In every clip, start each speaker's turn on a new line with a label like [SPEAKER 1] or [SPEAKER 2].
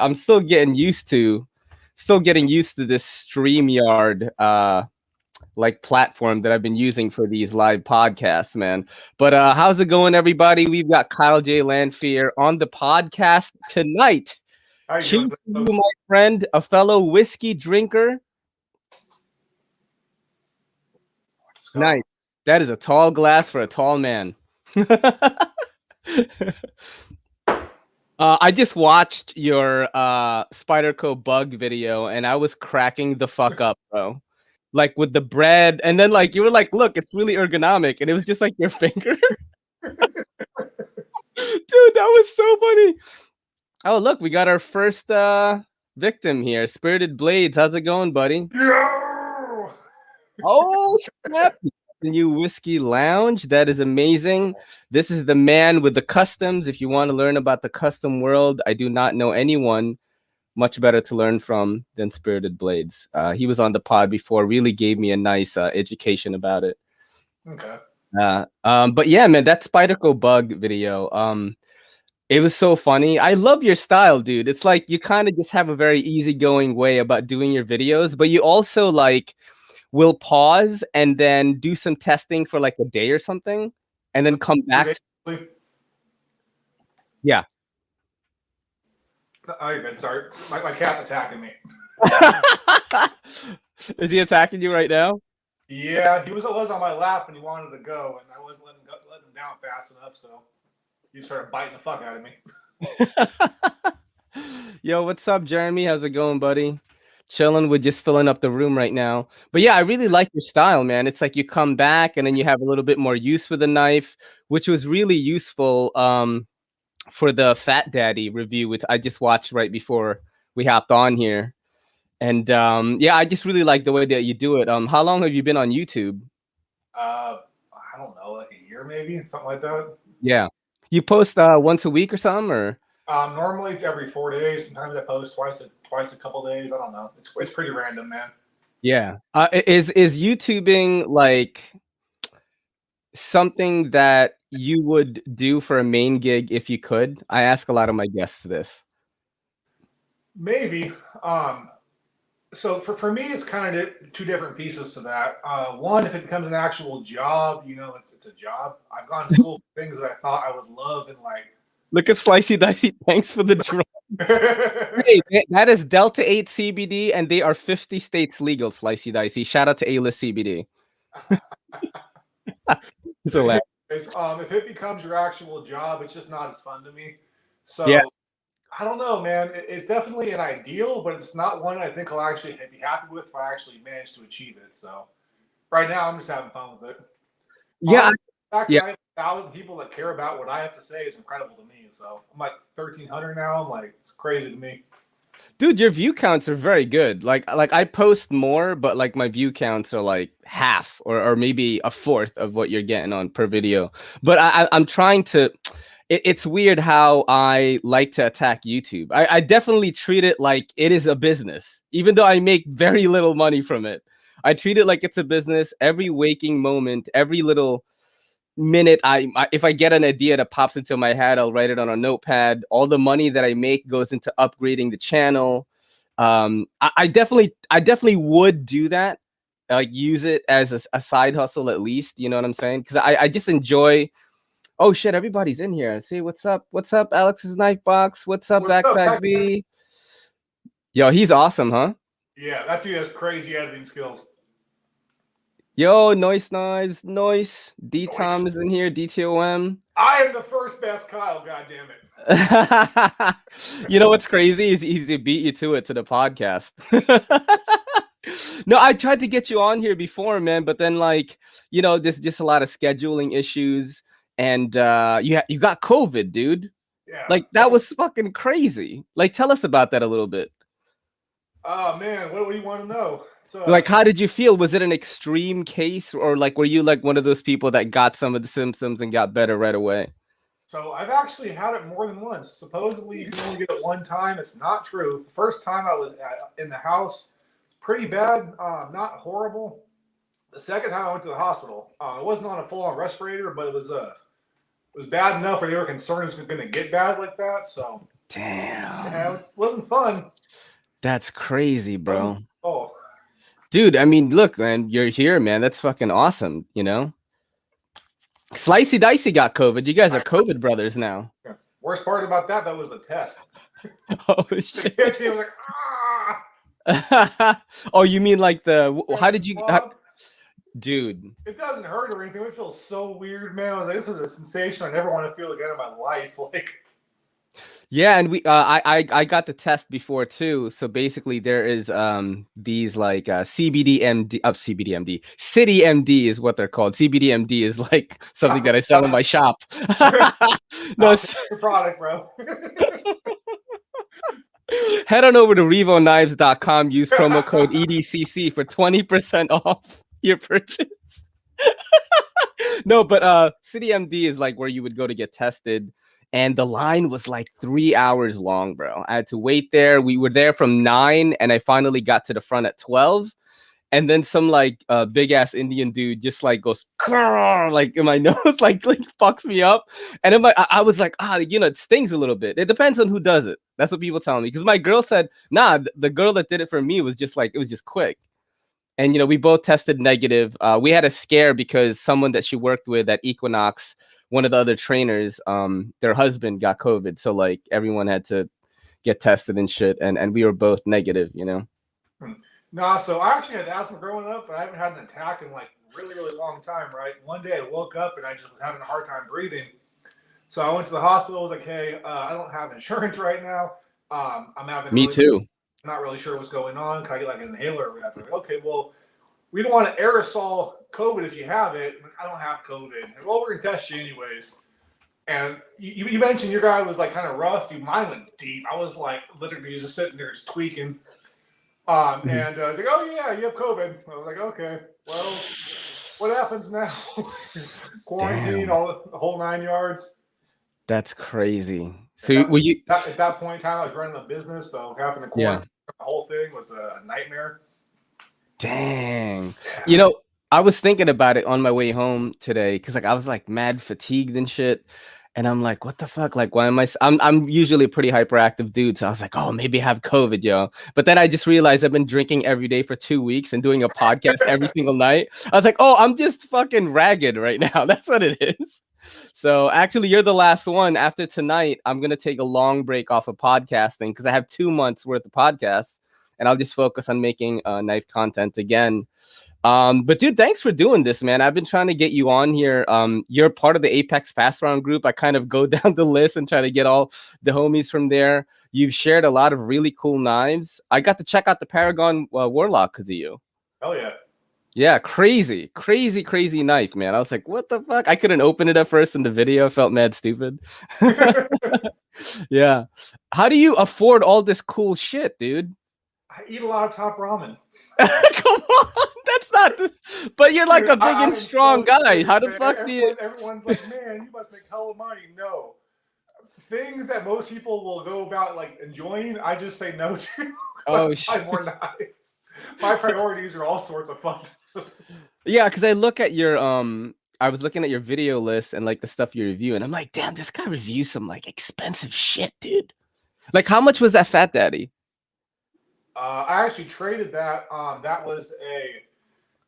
[SPEAKER 1] I'm still getting used to this StreamYard like platform that I've been using for these live podcasts, man. But how's it going, everybody? We've got Kyle J. Lanphere on the podcast tonight.
[SPEAKER 2] How you
[SPEAKER 1] Cheers
[SPEAKER 2] doing,
[SPEAKER 1] to you,
[SPEAKER 2] folks?
[SPEAKER 1] my friend, a fellow whiskey drinker.
[SPEAKER 2] Scott.
[SPEAKER 1] Nice. That is a tall glass for a tall man. I just watched your Spyderco bug video and I was cracking the fuck up, bro. Like with the bread, and then like you were like, look, it's really ergonomic, and it was just like your finger. Dude, that was so funny. Oh, look, we got our first victim here. Spirited Blades, how's it going, buddy?
[SPEAKER 2] Yo!
[SPEAKER 1] Oh, snap. The new whiskey lounge. That is amazing. This is the man with the customs. If you want to learn about the custom world, I do not know anyone much better to learn from than Spirited Blades. He was on the pod before, really gave me a nice education about it.
[SPEAKER 2] Okay.
[SPEAKER 1] But yeah, man, that Spyderco bug video, it was so funny. I love your style, dude. It's like you kind of just have a very easygoing way about doing your videos, but you also like will pause and then do some testing for like a day or something, and then come back. Yeah.
[SPEAKER 2] Oh, you're good. Sorry. My cat's attacking me.
[SPEAKER 1] Is he attacking you right now?
[SPEAKER 2] Yeah, he was on my lap and he wanted to go, and I wasn't letting him down fast enough, so he started biting the fuck out of me.
[SPEAKER 1] Yo, what's up, Jeremy? How's it going, buddy? Chilling. We're just filling up the room right now. But yeah, I really like your style, man. It's like you come back and then you have a little bit more use with the knife, which was really useful for the Fat Daddy review, which I just watched right before we hopped on here. And yeah, I just really like the way that you do it. How long have you been on YouTube?
[SPEAKER 2] I don't know, like a year maybe, something like that.
[SPEAKER 1] Yeah. You post once a week or something, or?
[SPEAKER 2] Normally it's every 4 days. Sometimes I post twice a couple days. I don't know. It's pretty random, man.
[SPEAKER 1] Yeah. Is YouTubing like something that you would do for a main gig if you could? I ask a lot of my guests this.
[SPEAKER 2] Maybe. So for me, it's kind of two different pieces to that. One, if it becomes an actual job, it's a job. I've gone to school for things that I thought I would love and like.
[SPEAKER 1] Look at Slicey Dicey. Thanks for the drop. Hey, that is Delta 8 CBD, and they are 50 states legal, Slicey Dicey. Shout out to A-List CBD. So,
[SPEAKER 2] if it becomes your actual job, it's just not as fun to me. So
[SPEAKER 1] yeah.
[SPEAKER 2] I don't know, man. It's definitely an ideal, but it's not one I think I'll actually be happy with if I actually manage to achieve it. So right now, I'm just having fun with it.
[SPEAKER 1] Yeah.
[SPEAKER 2] Honestly, the fact that I have 1,000 people that care about what I have to say is incredible to me. So I'm like 1,300 now. I'm like, it's crazy to me.
[SPEAKER 1] Dude, your view counts are very good. Like I post more, but like my view counts are like half or maybe a fourth of what you're getting on per video. But I'm trying to. It's weird how I like to attack YouTube. I definitely treat it like it is a business, even though I make very little money from it. I treat it like it's a business. Every waking moment, every little minute if I get an idea that pops into my head, I'll write it on a notepad. All the money that I make goes into upgrading the channel. I definitely would do that, like use it as a side hustle at least, you know what I'm saying? Because I just enjoy. Oh shit, everybody's in here. See, what's up Alex's Knife Box? What's up Backpack V? Yo, he's awesome, huh?
[SPEAKER 2] Yeah, that dude has crazy editing skills.
[SPEAKER 1] Yo, Noise. D Tom is in here. DTOM.
[SPEAKER 2] I am the first best Kyle, goddammit.
[SPEAKER 1] You know what's crazy is he beat you to it to the podcast. No, I tried to get you on here before, man, but then like, there's just a lot of scheduling issues, and you got COVID, dude.
[SPEAKER 2] Yeah.
[SPEAKER 1] Like that was fucking crazy. Like, tell us about that a little bit.
[SPEAKER 2] Oh man, what do you want to know?
[SPEAKER 1] Like, how did you feel? Was it an extreme case, or like were you like one of those people that got some of the symptoms and got better right away?
[SPEAKER 2] So I've actually had it more than once. Supposedly, you can only get it one time. It's not true. The first time I was in the house, pretty bad, not horrible. The second time I went to the hospital, it wasn't on a full-on respirator, but it was bad enough where they were concerned it was going to get bad like that. So Yeah,
[SPEAKER 1] Damn.
[SPEAKER 2] it wasn't fun.
[SPEAKER 1] That's crazy,
[SPEAKER 2] It wasn't.
[SPEAKER 1] bro.
[SPEAKER 2] Oh,
[SPEAKER 1] Dude, I mean, look, man, you're here, man. That's fucking awesome, you know? Slicey Dicey got COVID. You guys are COVID brothers now.
[SPEAKER 2] worst part about that though was the test.
[SPEAKER 1] Oh
[SPEAKER 2] The
[SPEAKER 1] shit.
[SPEAKER 2] kid was like,
[SPEAKER 1] Oh, you mean like how
[SPEAKER 2] the
[SPEAKER 1] did you
[SPEAKER 2] swab.
[SPEAKER 1] dude?
[SPEAKER 2] It doesn't hurt or anything. It feels so weird, man. I was like, this is a sensation I never want to feel again in my life. Like,
[SPEAKER 1] Yeah, and I got the test before too. So basically there is these like CBDMD CBDMD City MD is what they're called. CBDMD is like something that I sell in my shop. No,
[SPEAKER 2] not the product, bro.
[SPEAKER 1] head on over to revoknives.com, use promo code EDCC for 20% off your purchase. No, but City MD is like where you would go to get tested, and the line was like 3 hours long, bro. I had to wait there. We were there from 9, and I finally got to the front at 12. And then some like big ass Indian dude just like goes like in my nose, like fucks me up. And then I was like, it stings a little bit. It depends on who does it. That's what people tell me. Because my girl said, nah, the girl that did it for me was just like, it was just quick. And we both tested negative. We had a scare because someone that she worked with at Equinox, one of the other trainers, their husband got COVID. So like everyone had to get tested and shit. And we were both negative,
[SPEAKER 2] Nah, so I actually had asthma growing up, but I haven't had an attack in like really, really long time, right? One day I woke up and I just was having a hard time breathing. So I went to the hospital. I was like, hey, I don't have insurance right now. I'm having
[SPEAKER 1] Me
[SPEAKER 2] really,
[SPEAKER 1] too.
[SPEAKER 2] not really sure what's going on. Can I get like an inhaler or whatever? Like, okay, well, we don't want to aerosol COVID if you have it. Like, I don't have COVID. And, well, we're going to test you anyways. And you mentioned your guy was like kind of rough. Mine went deep. I was like literally just sitting there just tweaking. And I was like, oh, yeah, you have COVID. I was like, okay, well, what happens now? Quarantine,
[SPEAKER 1] Damn.
[SPEAKER 2] the whole 9 yards.
[SPEAKER 1] That's crazy.
[SPEAKER 2] At
[SPEAKER 1] So
[SPEAKER 2] that,
[SPEAKER 1] were you?
[SPEAKER 2] at that point in time, I was running a business, so having to
[SPEAKER 1] Yeah.
[SPEAKER 2] quarantine the whole thing was a nightmare.
[SPEAKER 1] Dang.
[SPEAKER 2] Yeah.
[SPEAKER 1] I was thinking about it on my way home today because like I was like mad fatigued and shit. And I'm like, what the fuck? Like, why am I'm usually a pretty hyperactive dude. So I was like, oh, maybe I have COVID, yo. But then I just realized I've been drinking every day for 2 weeks and doing a podcast every single night. I was like, oh, I'm just fucking ragged right now. That's what it is. So actually, you're the last one. After tonight, I'm gonna take a long break off of podcasting because I have 2 months worth of podcasts, and I'll just focus on making knife content again. But dude, thanks for doing this, man. I've been trying to get you on here. You're part of the Apex Fast Round group. I kind of go down the list and try to get all the homies from there. You've shared a lot of really cool knives. I got to check out the Paragon Warlock because of you.
[SPEAKER 2] Hell yeah.
[SPEAKER 1] Yeah, crazy, crazy, crazy knife, man. I was like, what the fuck? I couldn't open it at first in the video. I felt mad stupid. Yeah. How do you afford all this cool shit, dude?
[SPEAKER 2] I eat a lot of top ramen.
[SPEAKER 1] Come on, that's not. But you're like a big and strong guy. How the fuck do you?
[SPEAKER 2] Everyone's like, man, you must make hell of money. No. Things that most people will go about like enjoying, I just say no to.
[SPEAKER 1] Oh
[SPEAKER 2] Buy
[SPEAKER 1] shit.
[SPEAKER 2] more knives. My priorities are all sorts of fun.
[SPEAKER 1] Yeah, because I look at your I was looking at your video list and like the stuff you review, and I'm like, damn, this guy reviews some like expensive shit, dude. Like, how much was that Fat Daddy?
[SPEAKER 2] I actually traded that. That was a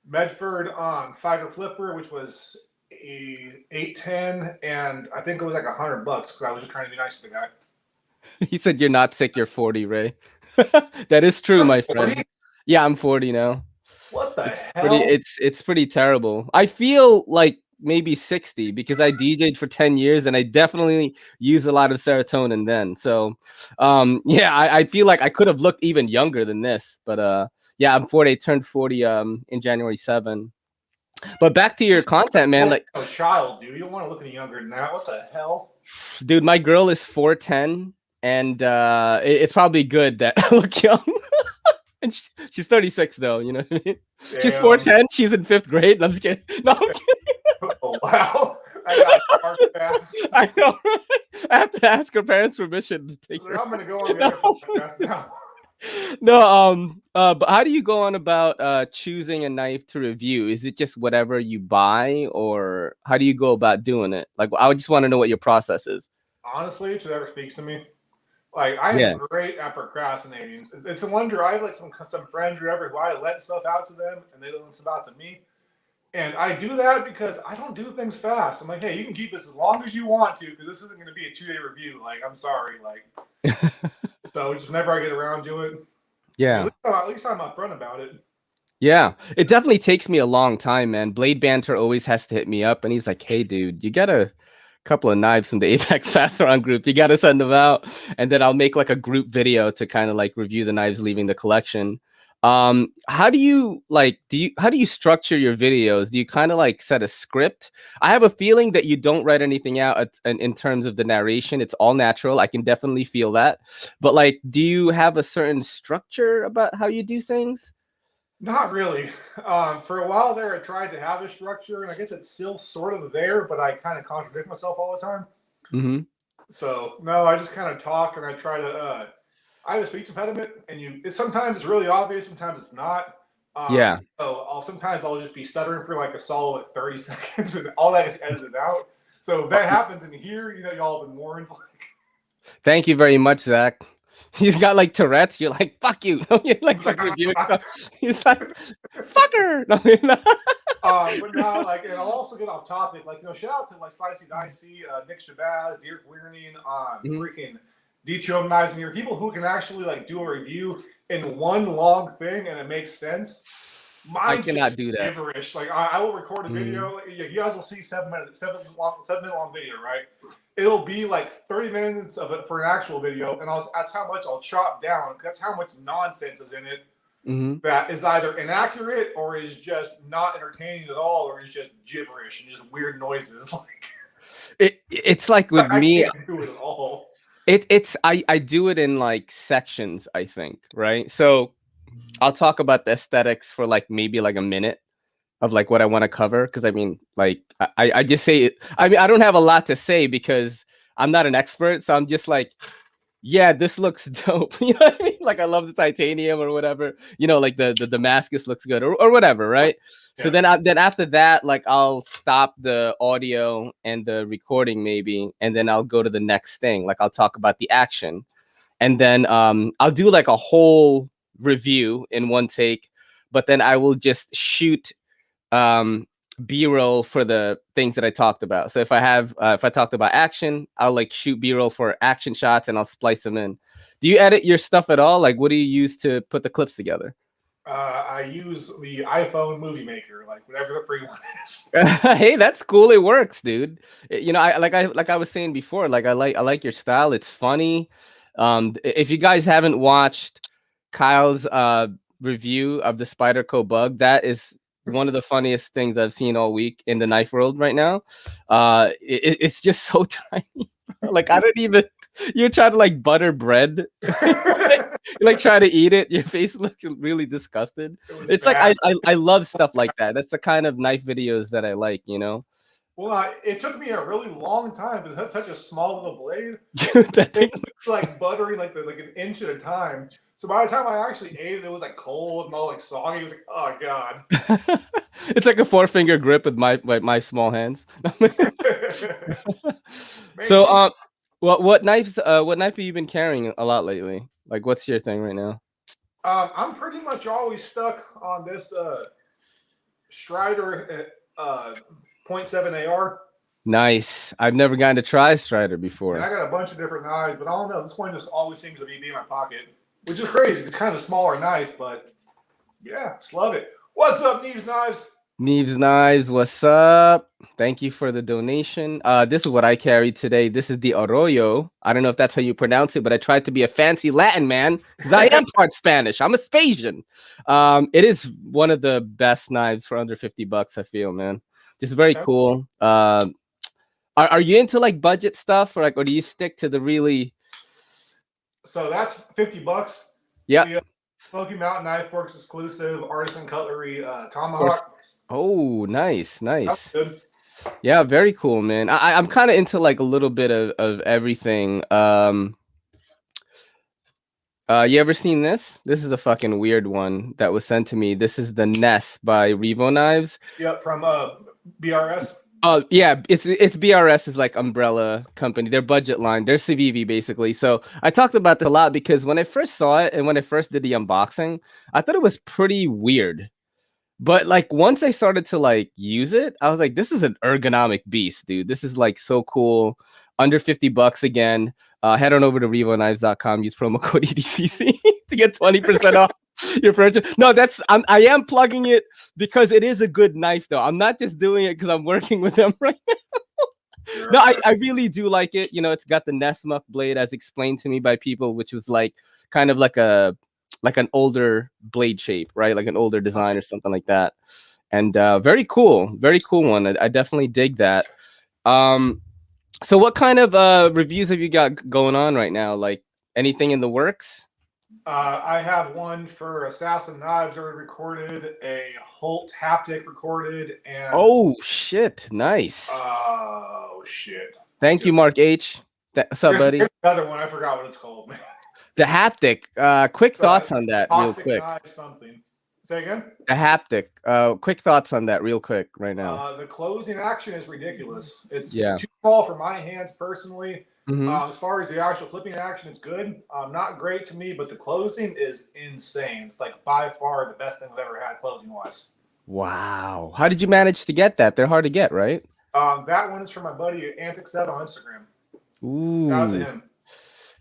[SPEAKER 2] Medford fighter flipper, which was a 810, and I think it was like $100 because I was just trying to be nice to the guy.
[SPEAKER 1] He said you're not sick, you're 40, Ray. That is true,
[SPEAKER 2] You're
[SPEAKER 1] my
[SPEAKER 2] 40?
[SPEAKER 1] friend. Yeah, I'm 40 now.
[SPEAKER 2] What the
[SPEAKER 1] It's pretty
[SPEAKER 2] hell?
[SPEAKER 1] it's pretty terrible. I feel like maybe 60 because I DJ'd for 10 years and I definitely used a lot of serotonin then. So yeah, I feel like I could have looked even younger than this. But yeah, I'm 40. I turned 40 in January 7. But back to your content, man. Like,
[SPEAKER 2] A child, dude. You don't want to look any younger than that. What the hell?
[SPEAKER 1] dude, my girl is 4'10, and it's probably good that I look young. And she's 36 though, you know what I mean?
[SPEAKER 2] Damn.
[SPEAKER 1] She's 4'10, she's in 5th grade. I'm just kidding. No, I'm kidding.
[SPEAKER 2] Oh, wow. I got hard fast.
[SPEAKER 1] I know, right? I have to ask her parents' permission to take her.
[SPEAKER 2] I'm gonna go on the other podcast now.
[SPEAKER 1] No, but how do you go on about choosing a knife to review? Is it just whatever you buy, or how do you go about doing it? Like, I would just want to know what your process is.
[SPEAKER 2] Honestly, to whoever speaks to me, Like I am
[SPEAKER 1] Yeah.
[SPEAKER 2] great at procrastinating. It's a wonder. I have like some friends or whatever who I let stuff out to them and they let stuff out to me. And I do that because I don't do things fast. I'm like, hey, you can keep this as long as you want to, because this isn't going to be a 2-day review. Like, I'm sorry. Like, so just whenever I get around to it,
[SPEAKER 1] Yeah.
[SPEAKER 2] at least I'm upfront about it.
[SPEAKER 1] Yeah, it definitely takes me a long time, man. Blade Banter always has to hit me up, and he's like, "Hey, dude, you got a couple of knives from the Apex Fast Round group. You got to send them out." And then I'll make like a group video to kind of like review the knives leaving the collection. How do you how do you structure your videos? Do you kind of like set a script? I have a feeling that you don't write anything out in terms of the narration. It's all natural. I can definitely feel that. But like, do you have a certain structure about how you do things?
[SPEAKER 2] Not really. For a while there, I tried to have a structure, and I guess it's still sort of there, but I kind of contradict myself all the time.
[SPEAKER 1] Mm-hmm.
[SPEAKER 2] So no, I just kind of talk and I try to. I have a speech impediment, and sometimes it's really obvious, sometimes it's not.
[SPEAKER 1] Yeah.
[SPEAKER 2] So sometimes I'll just be stuttering for like a solid 30 seconds, and all that is edited out. So if that happens in here, y'all have been warned.
[SPEAKER 1] Thank you very much, Zach. He's got like Tourette's. You're like, fuck you. You're like reviewing stuff. He's like, fucker.
[SPEAKER 2] But now, like, and I'll also get off topic. Like, shout out to like Slicey Dicey, Nick Shabazz, Dirk Wierning, freaking DTO Knives in here. People who can actually like do a review in one long thing and it makes sense.
[SPEAKER 1] I cannot do that.
[SPEAKER 2] Gibberish. Like, I will record a video. You guys will see 7 minute long video, right? It'll be like 30 minutes of it for an actual video, and that's how much I'll chop down. That's how much nonsense is in it. That is either inaccurate or is just not entertaining at all, or is just gibberish and just weird noises. Like
[SPEAKER 1] it's like with me,
[SPEAKER 2] I can't do it at all.
[SPEAKER 1] I do it in like sections, I think, right? So I'll talk about the aesthetics for like maybe like a minute of like what I want to cover, because I mean, like I just say it. I mean, I don't have a lot to say because I'm not an expert, so I'm just like, yeah, this looks dope. You know what I mean? Like I love the titanium or whatever. Like the Damascus looks good or whatever, right? Yeah. So then after that, like I'll stop the audio and the recording maybe, and then I'll go to the next thing. Like I'll talk about the action, and then I'll do like a whole review in one take, but then I will just shoot B-roll for the things that I talked about. So if I talked about action, I'll like shoot B-roll for action shots and I'll splice them in. Do you edit your stuff at all? Like, what do you use to put the clips together?
[SPEAKER 2] I use the iPhone Movie Maker, like whatever the free one is.
[SPEAKER 1] Hey, that's cool. It works, dude. I was saying before, like I like your style. It's funny. If you guys haven't watched Kyle's review of the Spyderco bug, that is one of the funniest things I've seen all week in the knife world right now. It's just so tiny. Like I don't even. You're trying to like butter bread. like try to eat it. Your face looks really disgusted. It's bad. Like I love stuff like that. That's the kind of knife videos that I like.
[SPEAKER 2] Well, it took me a really long time because that's such a small little blade.
[SPEAKER 1] Dude, that thing
[SPEAKER 2] looks like buttering like an inch at a time. So by the time I actually ate it, it was like cold and all like soggy. It was like, oh god.
[SPEAKER 1] It's like a 4-finger grip with my small hands. So what knife have you been carrying a lot lately? Like what's your thing right now?
[SPEAKER 2] I'm pretty much always stuck on this Strider 0.7 AR.
[SPEAKER 1] Nice. I've never gotten to try Strider before.
[SPEAKER 2] And I got a bunch of different knives, but I don't know. This one just always seems to be in my pocket, which is crazy. It's kind of a smaller knife, but yeah, just love it. What's up, Neves Knives?
[SPEAKER 1] Neves Knives, what's up? Thank you for the donation. This is what I carried today. This is the Arroyo. I don't know if that's how you pronounce it, but I tried to be a fancy Latin man because I am part Spanish. I'm a Spasian. It is one of the best knives for under $50, I feel, man. Just very cool. Are you into like budget stuff, or do you stick to the really?
[SPEAKER 2] So that's $50.
[SPEAKER 1] Yeah.
[SPEAKER 2] Smoky Mountain Knife Works exclusive artisan cutlery tomahawk.
[SPEAKER 1] Oh, nice. That's good. Yeah, very cool, man. I'm kind of into like a little bit of everything. You ever seen this? This is a fucking weird one that was sent to me. This is the Ness by Revo Knives.
[SPEAKER 2] Yep, from BRS.
[SPEAKER 1] Oh yeah, it's BRS is like umbrella company. Their budget line. They're CVV basically. So I talked about this a lot because when I first saw it and when I first did the unboxing, I thought it was pretty weird. But like once I started to like use it, I was like, this is an ergonomic beast, dude. This is like so cool. Under $50 again. Head on over to revoknives.com. Use promo code EDCC to get 20% off your purchase. No, I am plugging it because it is a good knife though. I'm not just doing it because I'm working with them right now. No, I really do like it. You know, it's got the Nesmuck blade as explained to me by people, which was like kind of like an older blade shape, right? Like an older design or something like that. And very cool one. I definitely dig that. So what kind of reviews have you got going on right now? Like anything in the works?
[SPEAKER 2] I have one for Assassin Knives already recorded, a Holt haptic recorded, and
[SPEAKER 1] oh shit, nice.
[SPEAKER 2] Oh shit.
[SPEAKER 1] Thank you, Mark H. What's up, buddy?
[SPEAKER 2] Here's another one. I forgot what it's called, man.
[SPEAKER 1] The haptic. Quick thoughts on that, real quick.
[SPEAKER 2] Something. Say again.
[SPEAKER 1] The haptic. Quick thoughts on that, real quick, right now.
[SPEAKER 2] The closing action is ridiculous. It's too small for my hands personally. As far as the actual flipping action, it's good. Not great to me, but the closing is insane. It's like by far the best thing I've ever had closing wise.
[SPEAKER 1] Wow. How did you manage to get that? They're hard to get, right?
[SPEAKER 2] That one is from my buddy Antic7 on Instagram.
[SPEAKER 1] Ooh.
[SPEAKER 2] Shout out to him.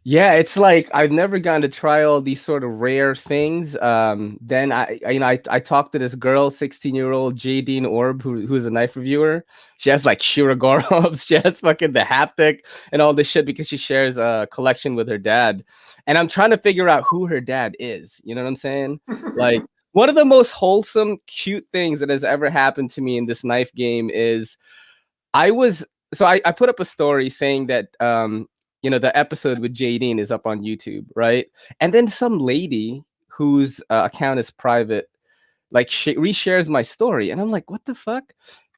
[SPEAKER 1] Yeah, it's like I've never gotten to try all these sort of rare things. Then I talked to this girl, 16-year-old Jadine Orb, who's a knife reviewer. She has like Shiragorovs, she has fucking the haptic and all this shit because she shares a collection with her dad. And I'm trying to figure out who her dad is. You know what I'm saying? Like one of the most wholesome, cute things that has ever happened to me in this knife game is I put up a story saying that the episode with Jadine is up on YouTube, right? And then some lady whose account is private, like reshares my story, and I'm like, what the fuck?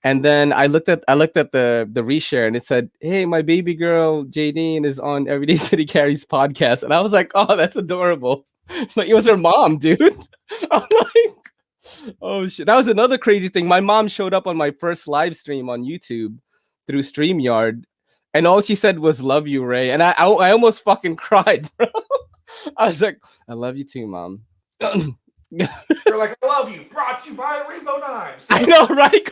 [SPEAKER 1] And then I looked at the reshare, and it said, "Hey, my baby girl Jadine is on Everyday City Carries podcast," and I was like, "Oh, that's adorable." Like it was her mom, dude. I'm like, oh shit, that was another crazy thing. My mom showed up on my first live stream on YouTube through StreamYard. And all she said was "Love you, Ray," and I almost fucking cried, bro. I was like, "I love you too, mom."
[SPEAKER 2] You're like, "I love you." Brought to you by Revo Knives.
[SPEAKER 1] I know, right?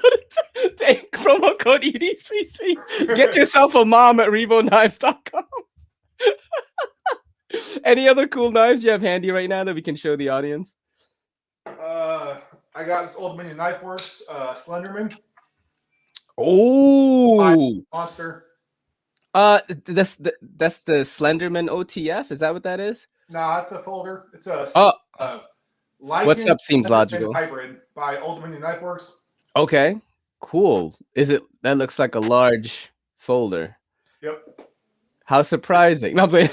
[SPEAKER 1] Take promo code EDCC. Get yourself a mom at RevoKnives.com. Any other cool knives you have handy right now that we can show the audience?
[SPEAKER 2] I got this Old Dominion Knife Works Slenderman.
[SPEAKER 1] Oh,
[SPEAKER 2] monster.
[SPEAKER 1] That's the Slenderman OTF. Is that what that is?
[SPEAKER 2] No, it's a folder. It's a
[SPEAKER 1] what's up seems logical.
[SPEAKER 2] Hybrid by Old Dominion Knife Works.
[SPEAKER 1] Okay, cool. That looks like a large folder.
[SPEAKER 2] Yep.
[SPEAKER 1] How surprising. No, but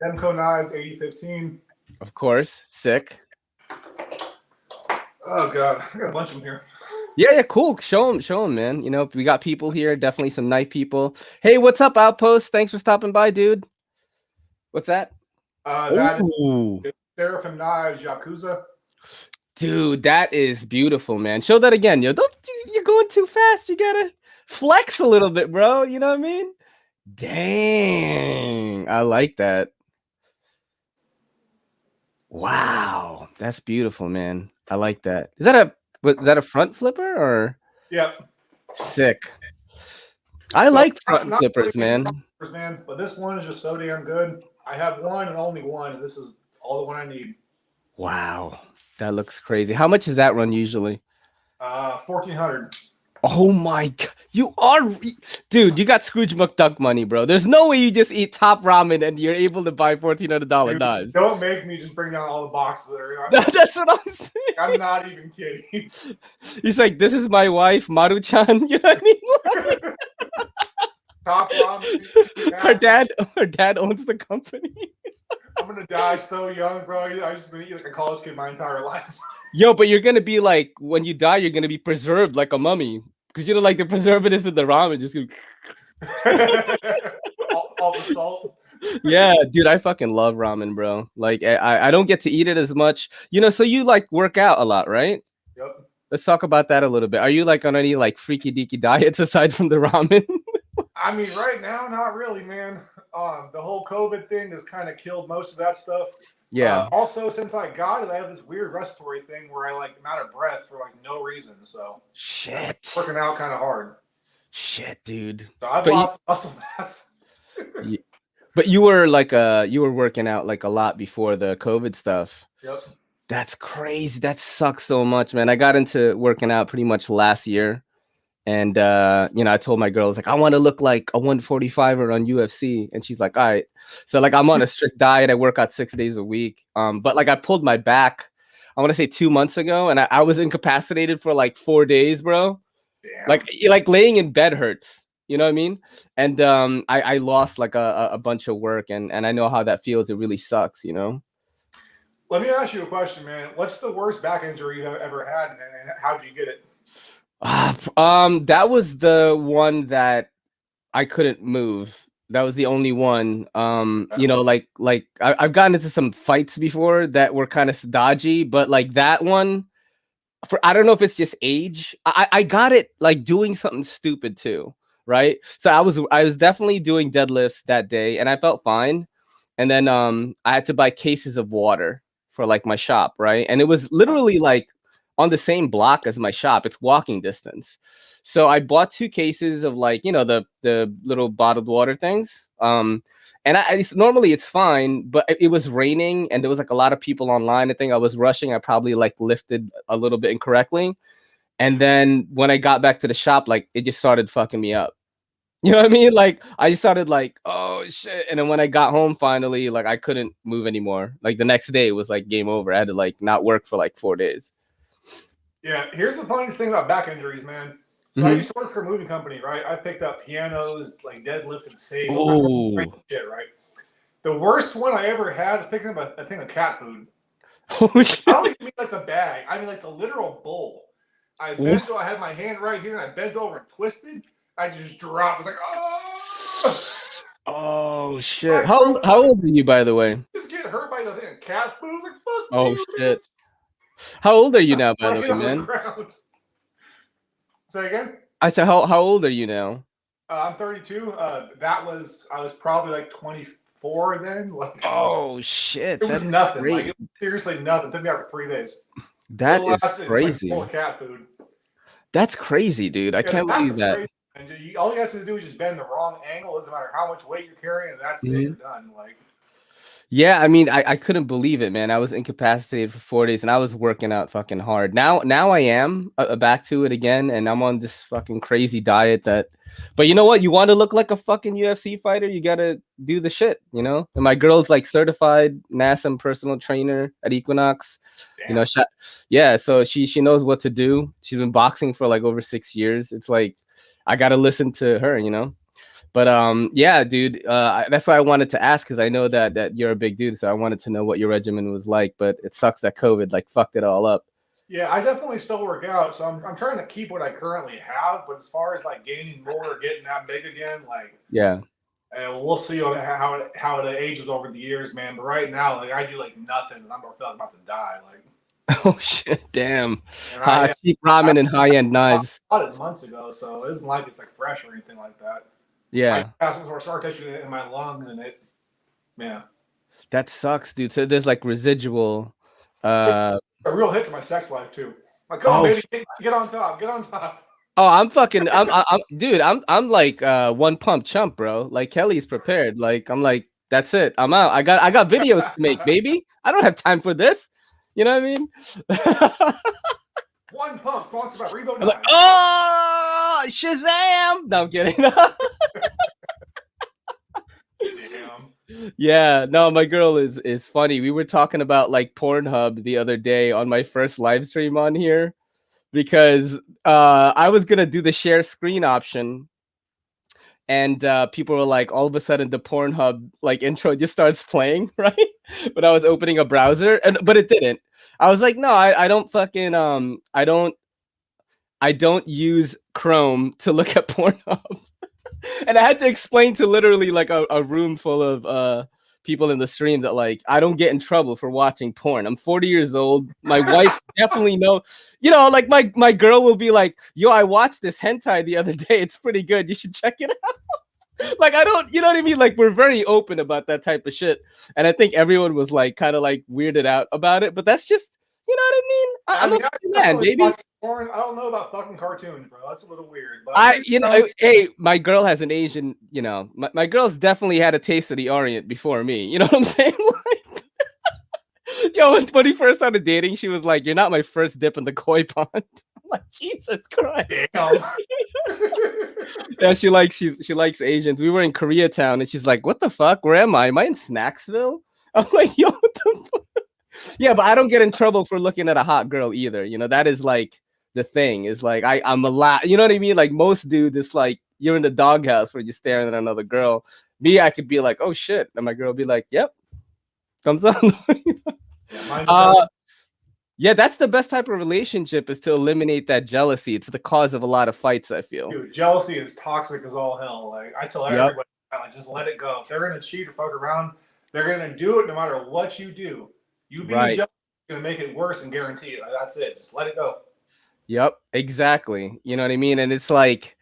[SPEAKER 2] Demco Knives 8015.
[SPEAKER 1] Of course, sick.
[SPEAKER 2] Oh god, I got a bunch of them here.
[SPEAKER 1] Yeah, cool. Show them, man. You know, we got people here, definitely some knife people. Hey, what's up, Outpost? Thanks for stopping by, dude. What's that?
[SPEAKER 2] That is Seraphim Knives Yakuza.
[SPEAKER 1] Dude, that is beautiful, man. Show that again, yo. You're going too fast. You gotta flex a little bit, bro. You know what I mean? Dang, I like that. Wow, that's beautiful, man. I like that. Is that a front flipper or?
[SPEAKER 2] Yep.
[SPEAKER 1] Sick. I like front flippers, man.
[SPEAKER 2] But this one is just so damn good. I have one and only one, and this is all the one I need.
[SPEAKER 1] Wow, that looks crazy. How much does that run usually?
[SPEAKER 2] 1,400.
[SPEAKER 1] Oh my god, dude! You got Scrooge McDuck money, bro. There's no way you just eat top ramen and you're able to buy $1,400 knives.
[SPEAKER 2] Don't make me just bring down all the boxes that are.
[SPEAKER 1] That's what I'm saying.
[SPEAKER 2] I'm not even kidding.
[SPEAKER 1] He's like, "This is my wife, Maru-chan." You know what I mean?
[SPEAKER 2] Top ramen.
[SPEAKER 1] Her dad owns the company.
[SPEAKER 2] I'm gonna die so young, bro. I've just been eating like a college kid my entire life.
[SPEAKER 1] Yo, but you're gonna be like, when you die, you're gonna be preserved like a mummy, because you know, like the preservatives in the ramen just
[SPEAKER 2] all the salt.
[SPEAKER 1] Yeah, dude, I fucking love ramen, bro. Like, I don't get to eat it as much, you know. So you like work out a lot, right?
[SPEAKER 2] Yep.
[SPEAKER 1] Let's talk about that a little bit. Are you like on any like freaky deaky diets aside from the ramen?
[SPEAKER 2] I mean, right now, not really, man. The whole COVID thing has kind of killed most of that stuff.
[SPEAKER 1] Yeah.
[SPEAKER 2] Also, since I got it, I have this weird respiratory thing where I like am out of breath for like no reason. So
[SPEAKER 1] Shit.
[SPEAKER 2] working out kind of hard.
[SPEAKER 1] Shit, dude.
[SPEAKER 2] So I've
[SPEAKER 1] But
[SPEAKER 2] lost muscle mass.
[SPEAKER 1] you, but you were like you were working out like a lot before the COVID stuff.
[SPEAKER 2] Yep.
[SPEAKER 1] That's crazy. That sucks so much, man. I got into working out pretty much last year. And you know, I told my girl, I was like, I want to look like a 145er on UFC. And she's like, all right. So like I'm on a strict diet. I work out 6 days a week. But like I pulled my back, I want to say 2 months ago, and I was incapacitated for like 4 days, bro.
[SPEAKER 2] Damn.
[SPEAKER 1] Like laying in bed hurts. You know what I mean? And I lost like a bunch of work, and I know how that feels. It really sucks, you know?
[SPEAKER 2] Let me ask you a question, man. What's the worst back injury you've ever had, and how'd you get it?
[SPEAKER 1] That was the one that I couldn't move. That was the only one. You know, I've gotten into some fights before that were kind of dodgy, but like that one, I don't know if it's just age. I got it like doing something stupid too, right? So I was definitely doing deadlifts that day, and I felt fine. And then I had to buy cases of water for like my shop, right? And it was literally like on the same block as my shop. It's walking distance. So I bought 2 cases of like, you know, the little bottled water things. And normally it's fine, but it was raining and there was like a lot of people online. I think I was rushing. I probably like lifted a little bit incorrectly. And then when I got back to the shop, like it just started fucking me up. You know what I mean? Like I started like, oh shit. And then when I got home finally, like I couldn't move anymore. Like the next day it was like game over. I had to like not work for like 4 days.
[SPEAKER 2] Yeah, here's the funniest thing about back injuries, man. So I used to work for a moving company, right? I picked up pianos, like deadlift and save, all kinds of crazy shit, right? The worst one I ever had was picking up a thing of cat food.
[SPEAKER 1] Oh shit.
[SPEAKER 2] I don't even mean like the bag. I mean like the literal bowl. I had my hand right here, and I bent over and twisted. I just dropped. I was like, oh!
[SPEAKER 1] Oh shit. How old are you, by the way?
[SPEAKER 2] Just get hurt by the thing of cat food. Like, fuck
[SPEAKER 1] Oh
[SPEAKER 2] you,
[SPEAKER 1] shit. How old are you now, by the way,
[SPEAKER 2] on
[SPEAKER 1] man?
[SPEAKER 2] the ground. Say again?
[SPEAKER 1] I said, how old are you now?
[SPEAKER 2] I'm 32. I was probably like 24 then. Like,
[SPEAKER 1] oh shit.
[SPEAKER 2] It was nothing. Like it was seriously nothing. It took me out for 3 days.
[SPEAKER 1] That is crazy.
[SPEAKER 2] Like, full of cat food.
[SPEAKER 1] That's crazy, dude. I can't believe that.
[SPEAKER 2] Crazy. And all you have to do is just bend the wrong angle. It doesn't matter how much weight you're carrying, and that's it. You're done. Like,
[SPEAKER 1] yeah, I mean, I couldn't believe it, man. I was incapacitated for 4 days, and I was working out fucking hard. Now I am back to it again, and I'm on this fucking crazy diet but you know what? You want to look like a fucking UFC fighter, you gotta do the shit, you know? And my girl's like certified NASA personal trainer at Equinox. Damn. You know, yeah, so she knows what to do. She's been boxing for like over 6 years. It's like I gotta listen to her, you know? But yeah, dude, that's why I wanted to ask, because I know that you're a big dude, so I wanted to know what your regimen was like. But it sucks that COVID like fucked it all up.
[SPEAKER 2] Yeah, I definitely still work out, so I'm trying to keep what I currently have. But as far as like gaining more or getting that big again, like
[SPEAKER 1] yeah,
[SPEAKER 2] we'll see how it ages over the years, man. But right now, like I do like nothing, and I'm about to die. Like,
[SPEAKER 1] oh shit, damn, cheap ramen and high end knives.
[SPEAKER 2] I bought it months ago, so it isn't like it's like fresh or anything like that.
[SPEAKER 1] Yeah,
[SPEAKER 2] I have some sort of scar tissue in my lung, and yeah.
[SPEAKER 1] That sucks, dude. So there's like residual.
[SPEAKER 2] A real hit to my sex life too. Like, come on, baby, get on top, get on top.
[SPEAKER 1] Oh, I'm fucking, dude. I'm like one pump chump, bro. Like Kelly's prepared. Like I'm like, that's it. I'm out. I got videos to make, baby. I don't have time for this. You know what I mean?
[SPEAKER 2] One pump sponsored by Revo.
[SPEAKER 1] Like, oh, Shazam! No, I'm kidding.
[SPEAKER 2] Damn.
[SPEAKER 1] Yeah, no, my girl is funny. We were talking about like Pornhub the other day on my first live stream on here, because I was gonna do the share screen option, and people were like, all of a sudden the Pornhub like intro just starts playing, right? But I was opening a browser, but it didn't. I was like, no, I don't fucking I don't use Chrome to look at Pornhub. And I had to explain to literally like a room full of people in the stream that like I don't get in trouble for watching porn. I'm 40 years old. My wife definitely know, like my girl will be like, yo, I watched this hentai the other day. It's pretty good. You should check it out. Like I don't, you know what I mean? Like we're very open about that type of shit. And I think everyone was like kind of like weirded out about it, but that's just, you know what I mean? I'm a man, baby.
[SPEAKER 2] Porn. I don't know about fucking cartoons, bro. That's a little weird. But
[SPEAKER 1] hey, my girl has an Asian, my girl's definitely had a taste of the Orient before me. You know what I'm saying? Like, yo, when he first started dating, she was like, "You're not my first dip in the koi pond." I'm like, Jesus Christ.
[SPEAKER 2] Damn.
[SPEAKER 1] Yeah, she likes Asians. We were in Koreatown, and she's like, "What the fuck? Where am I? Am I in Snacksville?" I'm like, "Yo, what the fuck?" Yeah, but I don't get in trouble for looking at a hot girl either. That is like the thing. Is like I'm a lot. You know what I mean? Like most dudes, it's like you're in the doghouse where you're staring at another girl. Me, I could be like, "Oh shit," and my girl would be like, "Yep, thumbs up." Yeah, that's the best type of relationship, is to eliminate that jealousy. It's the cause of a lot of fights, I feel.
[SPEAKER 2] Dude, jealousy is toxic as all hell. Like I tell everybody, like, just let it go. If they're gonna cheat or fuck around, they're gonna do it no matter what you do. You being jealous is gonna make it worse and guarantee it. Like, that's it. Just let it go.
[SPEAKER 1] Yep, exactly. You know what I mean? And it's like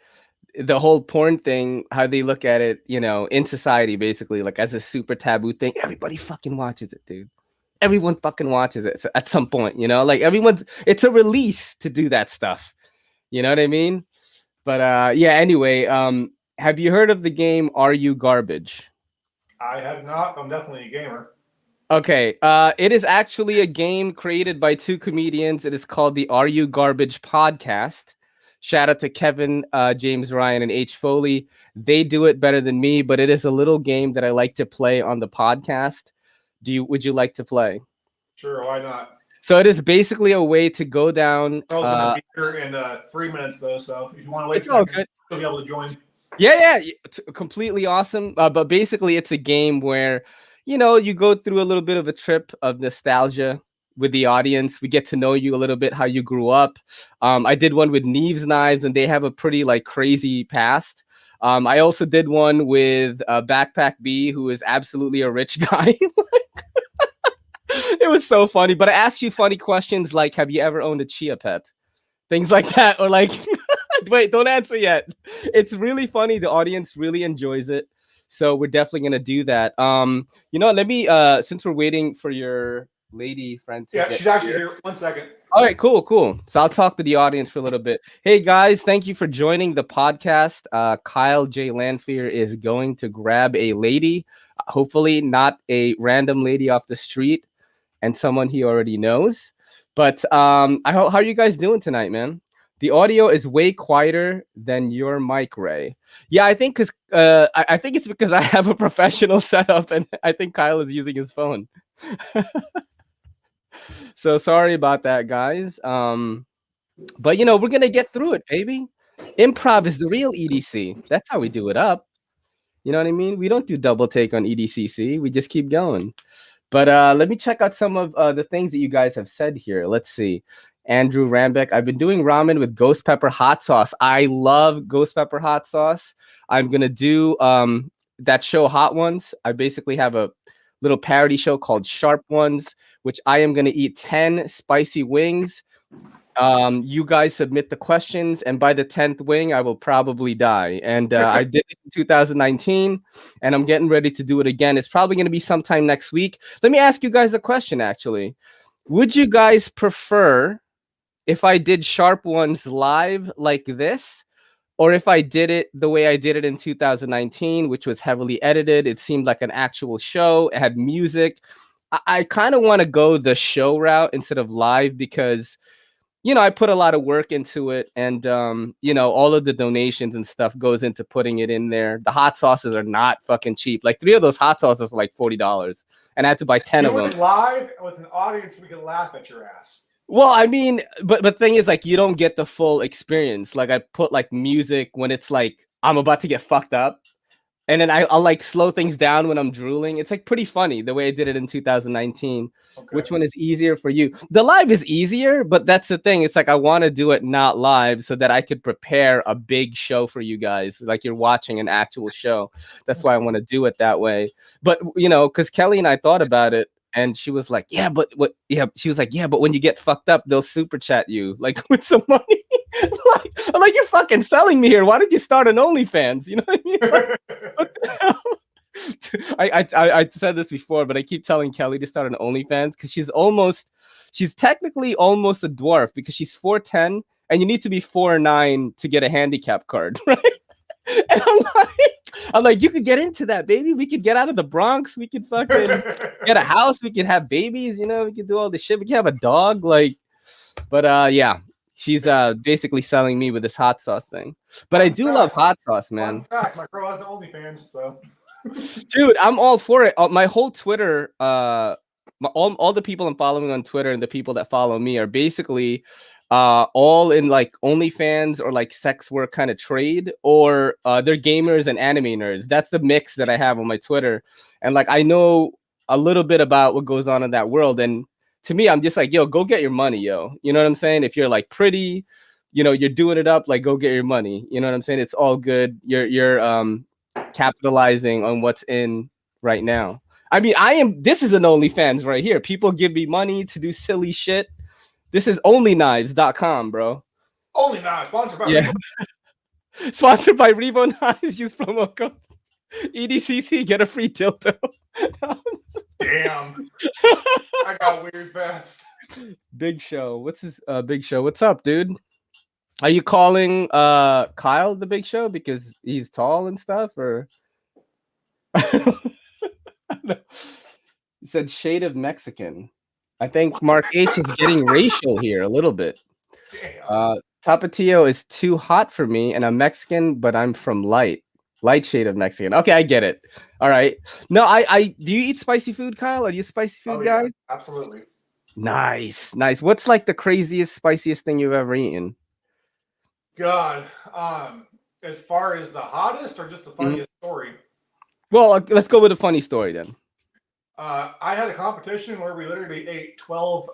[SPEAKER 1] the whole porn thing, how they look at it, in society, basically, like as a super taboo thing. Everybody fucking watches it, dude. Everyone fucking watches it at some point, like it's a release to do that stuff. You know what I mean? But yeah, anyway, have you heard of the game Are You Garbage?
[SPEAKER 2] I have not. I'm definitely a gamer.
[SPEAKER 1] Okay, it is actually a game created by two comedians. It is called the Are You Garbage podcast. Shout out to Kevin, James Ryan, and H. Foley. They do it better than me, but it is a little game that I like to play on the podcast. Would you like to play?
[SPEAKER 2] Sure, why not?
[SPEAKER 1] So it is basically a way to go down.
[SPEAKER 2] Girls in 3 minutes though, so if you want to wait,
[SPEAKER 1] it's all good.
[SPEAKER 2] You'll be able to join.
[SPEAKER 1] Yeah, completely awesome. But basically, it's a game where you go through a little bit of a trip of nostalgia with the audience. We get to know you a little bit, how you grew up. I did one with Neves Knives, and they have a pretty like crazy past. I also did one with Backpack B, who is absolutely a rich guy. It was so funny. But I asked you funny questions like, have you ever owned a chia pet? Things like that. Or like, wait, don't answer yet. It's really funny. The audience really enjoys it. So we're definitely going to do that. Let me, since we're waiting for your lady friend to
[SPEAKER 2] get she's actually here. 1 second.
[SPEAKER 1] All right, cool. So I'll talk to the audience for a little bit. Hey guys, thank you for joining the podcast. Kyle J. Lanphere is going to grab a lady, hopefully not a random lady off the street and someone he already knows. But how are you guys doing tonight, man? The audio is way quieter than your mic, Ray. Yeah, I think because I think it's because I have a professional setup, and I think Kyle is using his phone. So sorry about that, guys. But we're gonna get through it, baby. Improv is the real EDC. That's how we do it up. You know what I mean? We don't do double take on EDCC. We just keep going. But let me check out some of the things that you guys have said here. Let's see. Andrew Rambeck, I've been doing ramen with ghost pepper hot sauce. I love ghost pepper hot sauce. I'm going to do that show Hot Ones. I basically have a little parody show called Sharp Ones, which I am going to eat 10 spicy wings. You guys submit the questions, and by the 10th wing, I will probably die. And I did it in 2019, and I'm getting ready to do it again. It's probably going to be sometime next week. Let me ask you guys a question, actually. Would you guys prefer if I did Sharp Ones live like this, or if I did it the way I did it in 2019, which was heavily edited? It seemed like an actual show. It had music. I kind of want to go the show route instead of live because, I put a lot of work into it, and, all of the donations and stuff goes into putting it in there. The hot sauces are not fucking cheap. Like 3 of those hot sauces are like $40, and I had to buy 10 of them.
[SPEAKER 2] Live with an audience, we can laugh at your ass.
[SPEAKER 1] Well, I mean, but the thing is, like, you don't get the full experience. Like, I put like music when it's like I'm about to get fucked up, And then I'll like slow things down when I'm drooling. It's like pretty funny the way I did it in 2019.
[SPEAKER 2] Okay.
[SPEAKER 1] Which one is easier for you? The live is easier, but that's the thing. It's like I want to do it not live so that I could prepare a big show for you guys. Like you're watching an actual show. That's why I want to do it that way. But you know, because Kelly and I thought about it. And she was like, "Yeah, but what? Yeah." She was like, "Yeah, but when you get fucked up, they'll super chat you like with some money." I'm like, "You're fucking selling me here. Why did you start an OnlyFans?" You know what I mean? Like, what the hell? I said this before, but I keep telling Kelly to start an OnlyFans because she's technically almost a dwarf because she's 4'10", and you need to be 4'9" to get a handicap card, right? And I'm like, you could get into that, baby. We could get out of the Bronx. We could fucking get a house. We could have babies. You know, we could do all this shit. We could have a dog. Like, but yeah, she's basically selling me with this hot sauce thing. But I do love hot sauce, man.
[SPEAKER 2] Fun fact: my girl has OnlyFans, so.
[SPEAKER 1] Dude, I'm all for it. My whole Twitter, all the people I'm following on Twitter and the people that follow me are basically all in like OnlyFans or like sex work kind of trade, or they're gamers and anime nerds. That's the mix that I have on my Twitter. And like I know a little bit about what goes on in that world. And to me, I'm just like, yo, go get your money, yo. You know what I'm saying? If you're like pretty, you know, you're doing it up, like go get your money. You know what I'm saying? It's all good. You're capitalizing on what's in right now. I mean, this is an OnlyFans right here. People give me money to do silly shit. This is onlyknives.com, bro.
[SPEAKER 2] Only Knives, sponsored by Revo.
[SPEAKER 1] Sponsored by Revo Knives. Use promo code EDCC, get a free dildo.
[SPEAKER 2] Damn. I got weird fast.
[SPEAKER 1] Big Show. What's his Big Show? What's up, dude? Are you calling Kyle the Big Show because he's tall and stuff, or I don't know. He said shade of Mexican. I think Mark H is getting racial here a little bit. Tapatio is too hot for me, and I'm Mexican, but I'm from light shade of Mexican. Okay, I get it. All right. No, I do you eat spicy food, Kyle? Are you a spicy food guy?
[SPEAKER 2] Yeah, absolutely.
[SPEAKER 1] Nice. What's like the craziest, spiciest thing you've ever eaten?
[SPEAKER 2] God, as far as the hottest or just the funniest story?
[SPEAKER 1] Well, let's go with a funny story then.
[SPEAKER 2] I had a competition where we literally ate 12.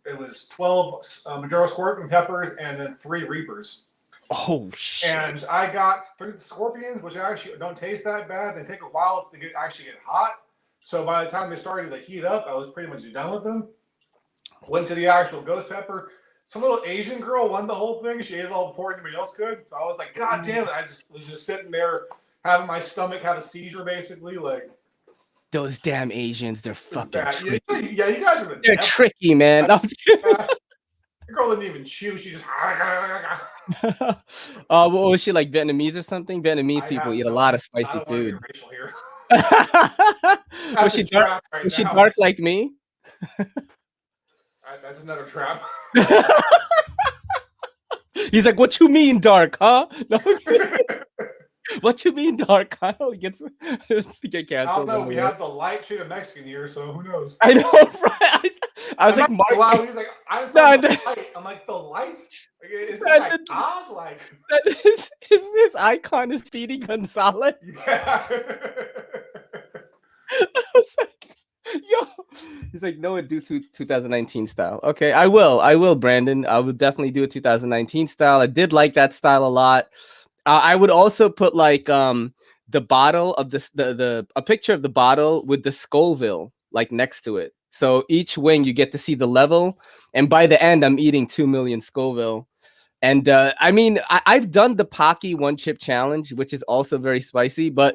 [SPEAKER 2] It was 12 Maduro scorpion peppers and then 3 Reapers.
[SPEAKER 1] Oh shit!
[SPEAKER 2] And I got 3 scorpions, which actually don't taste that bad. They take a while to actually get hot. So by the time they started to heat up, I was pretty much done with them. Went to the actual ghost pepper. Some little Asian girl won the whole thing. She ate it all before anybody else could. So I was like, God damn it! I was just sitting there having my stomach have a seizure, basically, like.
[SPEAKER 1] Those damn Asians, they're fucking tricky.
[SPEAKER 2] Yeah, you guys are
[SPEAKER 1] they're tricky, man.
[SPEAKER 2] The girl didn't even chew. She just.
[SPEAKER 1] What was she, like Vietnamese or something? Vietnamese people eat a lot of spicy food.
[SPEAKER 2] Here.
[SPEAKER 1] Was she dark? Was she dark like me?
[SPEAKER 2] That's another trap.
[SPEAKER 1] He's like, "What you mean dark, huh?" No. What you mean dark, Kyle? He gets get canceled.
[SPEAKER 2] I don't know. We have the light shade of Mexican here, so who knows?
[SPEAKER 1] I know, right? I was like,
[SPEAKER 2] Mark. He's like, I'm from the light. I'm like, the light? Is this like God? Like
[SPEAKER 1] is this icon is Speedy Gonzalez?
[SPEAKER 2] Yeah.
[SPEAKER 1] I was like, yo. He's like, no, do 2019 style. Okay, I will, Brandon. I will definitely do a 2019 style. I did like that style a lot. I would also put like the bottle of a picture of the bottle with the Scoville like next to it. So each wing you get to see the level, and by the end I'm eating 2 million Scoville. And I mean I've done the Pocky 1-chip challenge, which is also very spicy, but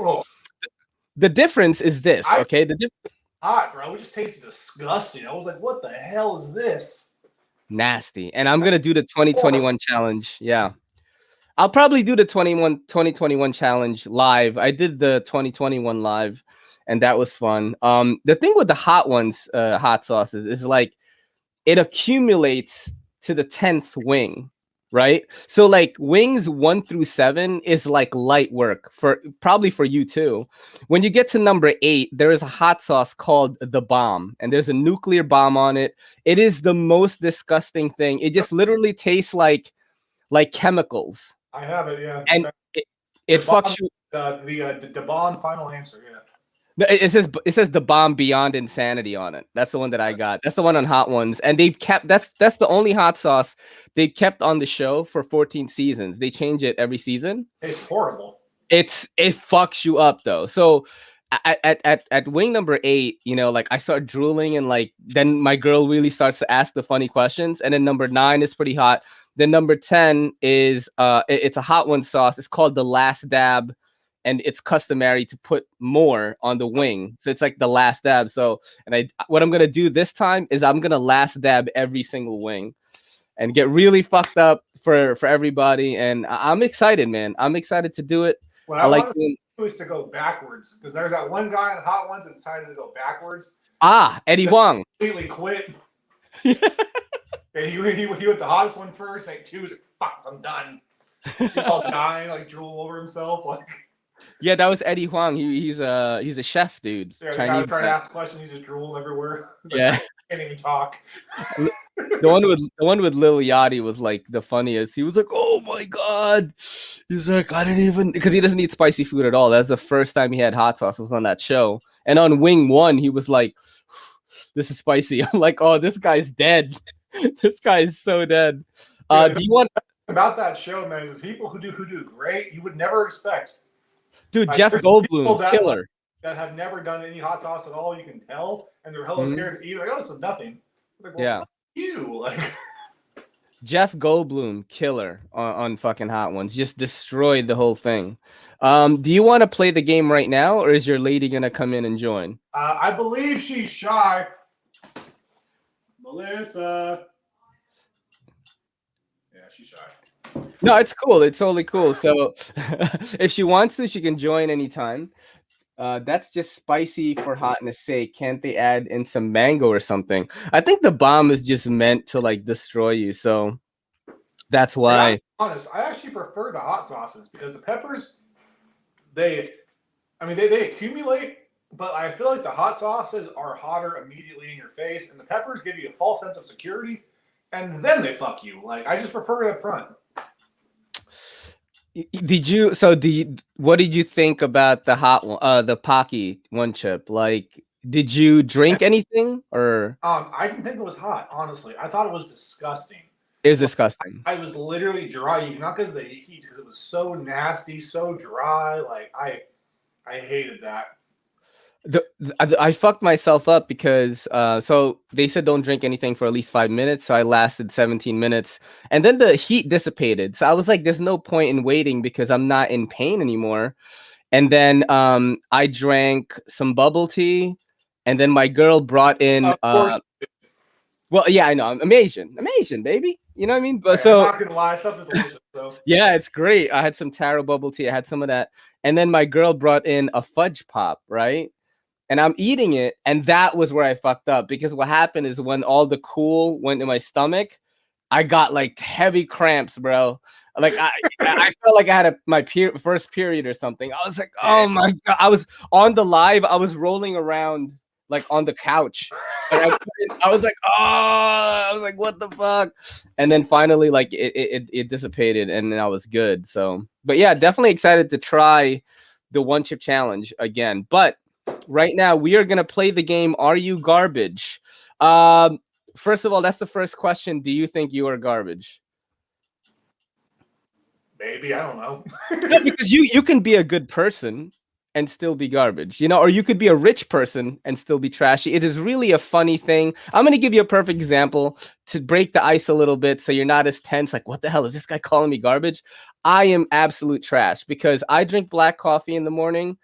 [SPEAKER 1] the difference is this. Okay,
[SPEAKER 2] hot, bro. It just tastes disgusting. I was like, what the hell is this?
[SPEAKER 1] Nasty. And I'm gonna do the 2021 challenge. Yeah. I'll probably do the 2021 challenge live. I did the 2021 live, and that was fun. The thing with the hot ones, hot sauces, is like it accumulates to the 10th wing, right? So like wings 1 through 7 is like light work probably for you too. When you get to number 8, there is a hot sauce called the bomb, and there's a nuclear bomb on it. It is the most disgusting thing. It just literally tastes like chemicals.
[SPEAKER 2] I have it, yeah.
[SPEAKER 1] And it fucks you.
[SPEAKER 2] The Bond final answer. Yeah.
[SPEAKER 1] No, it says the bomb beyond insanity on it. That's the one that I got. That's the one on Hot Ones, and they've kept that's the only hot sauce they kept on the show for 14 seasons. They change it every season.
[SPEAKER 2] It's horrible.
[SPEAKER 1] It fucks you up though. So at wing number 8, you know, like I start drooling, and like then my girl really starts to ask the funny questions, and then number 9 is pretty hot. Then number 10 is it's a Hot One sauce. It's called the Last Dab, and it's customary to put more on the wing. So it's like the last dab. So, and what I'm going to do this time is I'm going to last dab every single wing and get really fucked up for everybody. And I'm excited, man. I'm excited to do it.
[SPEAKER 2] What I like to do is to go backwards, because there's that one guy in Hot Ones that decided to go backwards.
[SPEAKER 1] Eddie Huang.
[SPEAKER 2] Completely quit. Yeah, he went the hottest one first, like 2, he's like, fuck, I'm done. He's all dying, like drool over himself, like.
[SPEAKER 1] Yeah, that was Eddie Huang. He's a chef, dude.
[SPEAKER 2] Yeah, the guy was trying to ask a question. He's just drooling everywhere. Like,
[SPEAKER 1] yeah,
[SPEAKER 2] I can't even talk.
[SPEAKER 1] the one with Lil Yachty was like the funniest. He was like, "Oh my god!" He's like, "I didn't even," because he doesn't eat spicy food at all. That's the first time he had hot sauce was on that show. And on Wing 1, he was like, "This is spicy." I'm like, "Oh, this guy's dead. This guy is so dead." Do you want
[SPEAKER 2] about that show, man? Is people who do great you would never expect.
[SPEAKER 1] Dude, like, Jeff Goldblum, killer.
[SPEAKER 2] That have never done any hot sauce at all, you can tell, and they're hella scared to eat. Like, oh, this is nothing. Like, well,
[SPEAKER 1] yeah.
[SPEAKER 2] You like
[SPEAKER 1] Jeff Goldblum, killer on fucking Hot Ones, just destroyed the whole thing. Do you want to play the game right now, or is your lady gonna come in and join?
[SPEAKER 2] I believe she's shy. Melissa. Yeah, she's shy.
[SPEAKER 1] No, it's cool. It's totally cool. So if she wants to, she can join anytime. That's just spicy for hotness sake. Can't they add in some mango or something? I think the bomb is just meant to like destroy you. So that's why.
[SPEAKER 2] Honest, I actually prefer the hot sauces because the peppers, they accumulate, but I feel like the hot sauces are hotter immediately in your face, and the peppers give you a false sense of security, and then they fuck you. Like, I just prefer it up front.
[SPEAKER 1] What did you think about the hot one, the Pocky one chip? Like, did you drink anything or?
[SPEAKER 2] I didn't think it was hot, honestly. I thought it was disgusting.
[SPEAKER 1] It was disgusting.
[SPEAKER 2] I was literally dry, not because of the heat, because it was so nasty, so dry. Like, I hated that.
[SPEAKER 1] I fucked myself up because so they said don't drink anything for at least 5 minutes, so I lasted 17 minutes, and then the heat dissipated, so I was like, there's no point in waiting because I'm not in pain anymore. And then I drank some bubble tea, and then my girl brought in well, yeah, I know, I'm Asian, baby, you know what I mean? But so
[SPEAKER 2] I'm not gonna lie, stuff is delicious. So
[SPEAKER 1] yeah, it's great. I had some taro bubble tea, I had some of that, and then my girl brought in a fudge pop, right? And I'm eating it, and that was where I fucked up, because what happened is when all the cool went in my stomach, I got like heavy cramps, bro. Like I felt like I had my first period or something. I was like, oh my god! I was on the live. I was rolling around like on the couch, and I was like, oh! I was like, what the fuck? And then finally, like it dissipated, and then I was good. So, but yeah, definitely excited to try the one chip challenge again, but. Right now, we are going to play the game, Are You Garbage? First of all, that's the first question. Do you think you are garbage?
[SPEAKER 2] Maybe, I don't know.
[SPEAKER 1] No, because you can be a good person and still be garbage, you know, or you could be a rich person and still be trashy. It is really a funny thing. I'm going to give you a perfect example to break the ice a little bit so you're not as tense. Like, what the hell is this guy calling me garbage? I am absolute trash because I drink black coffee in the morning.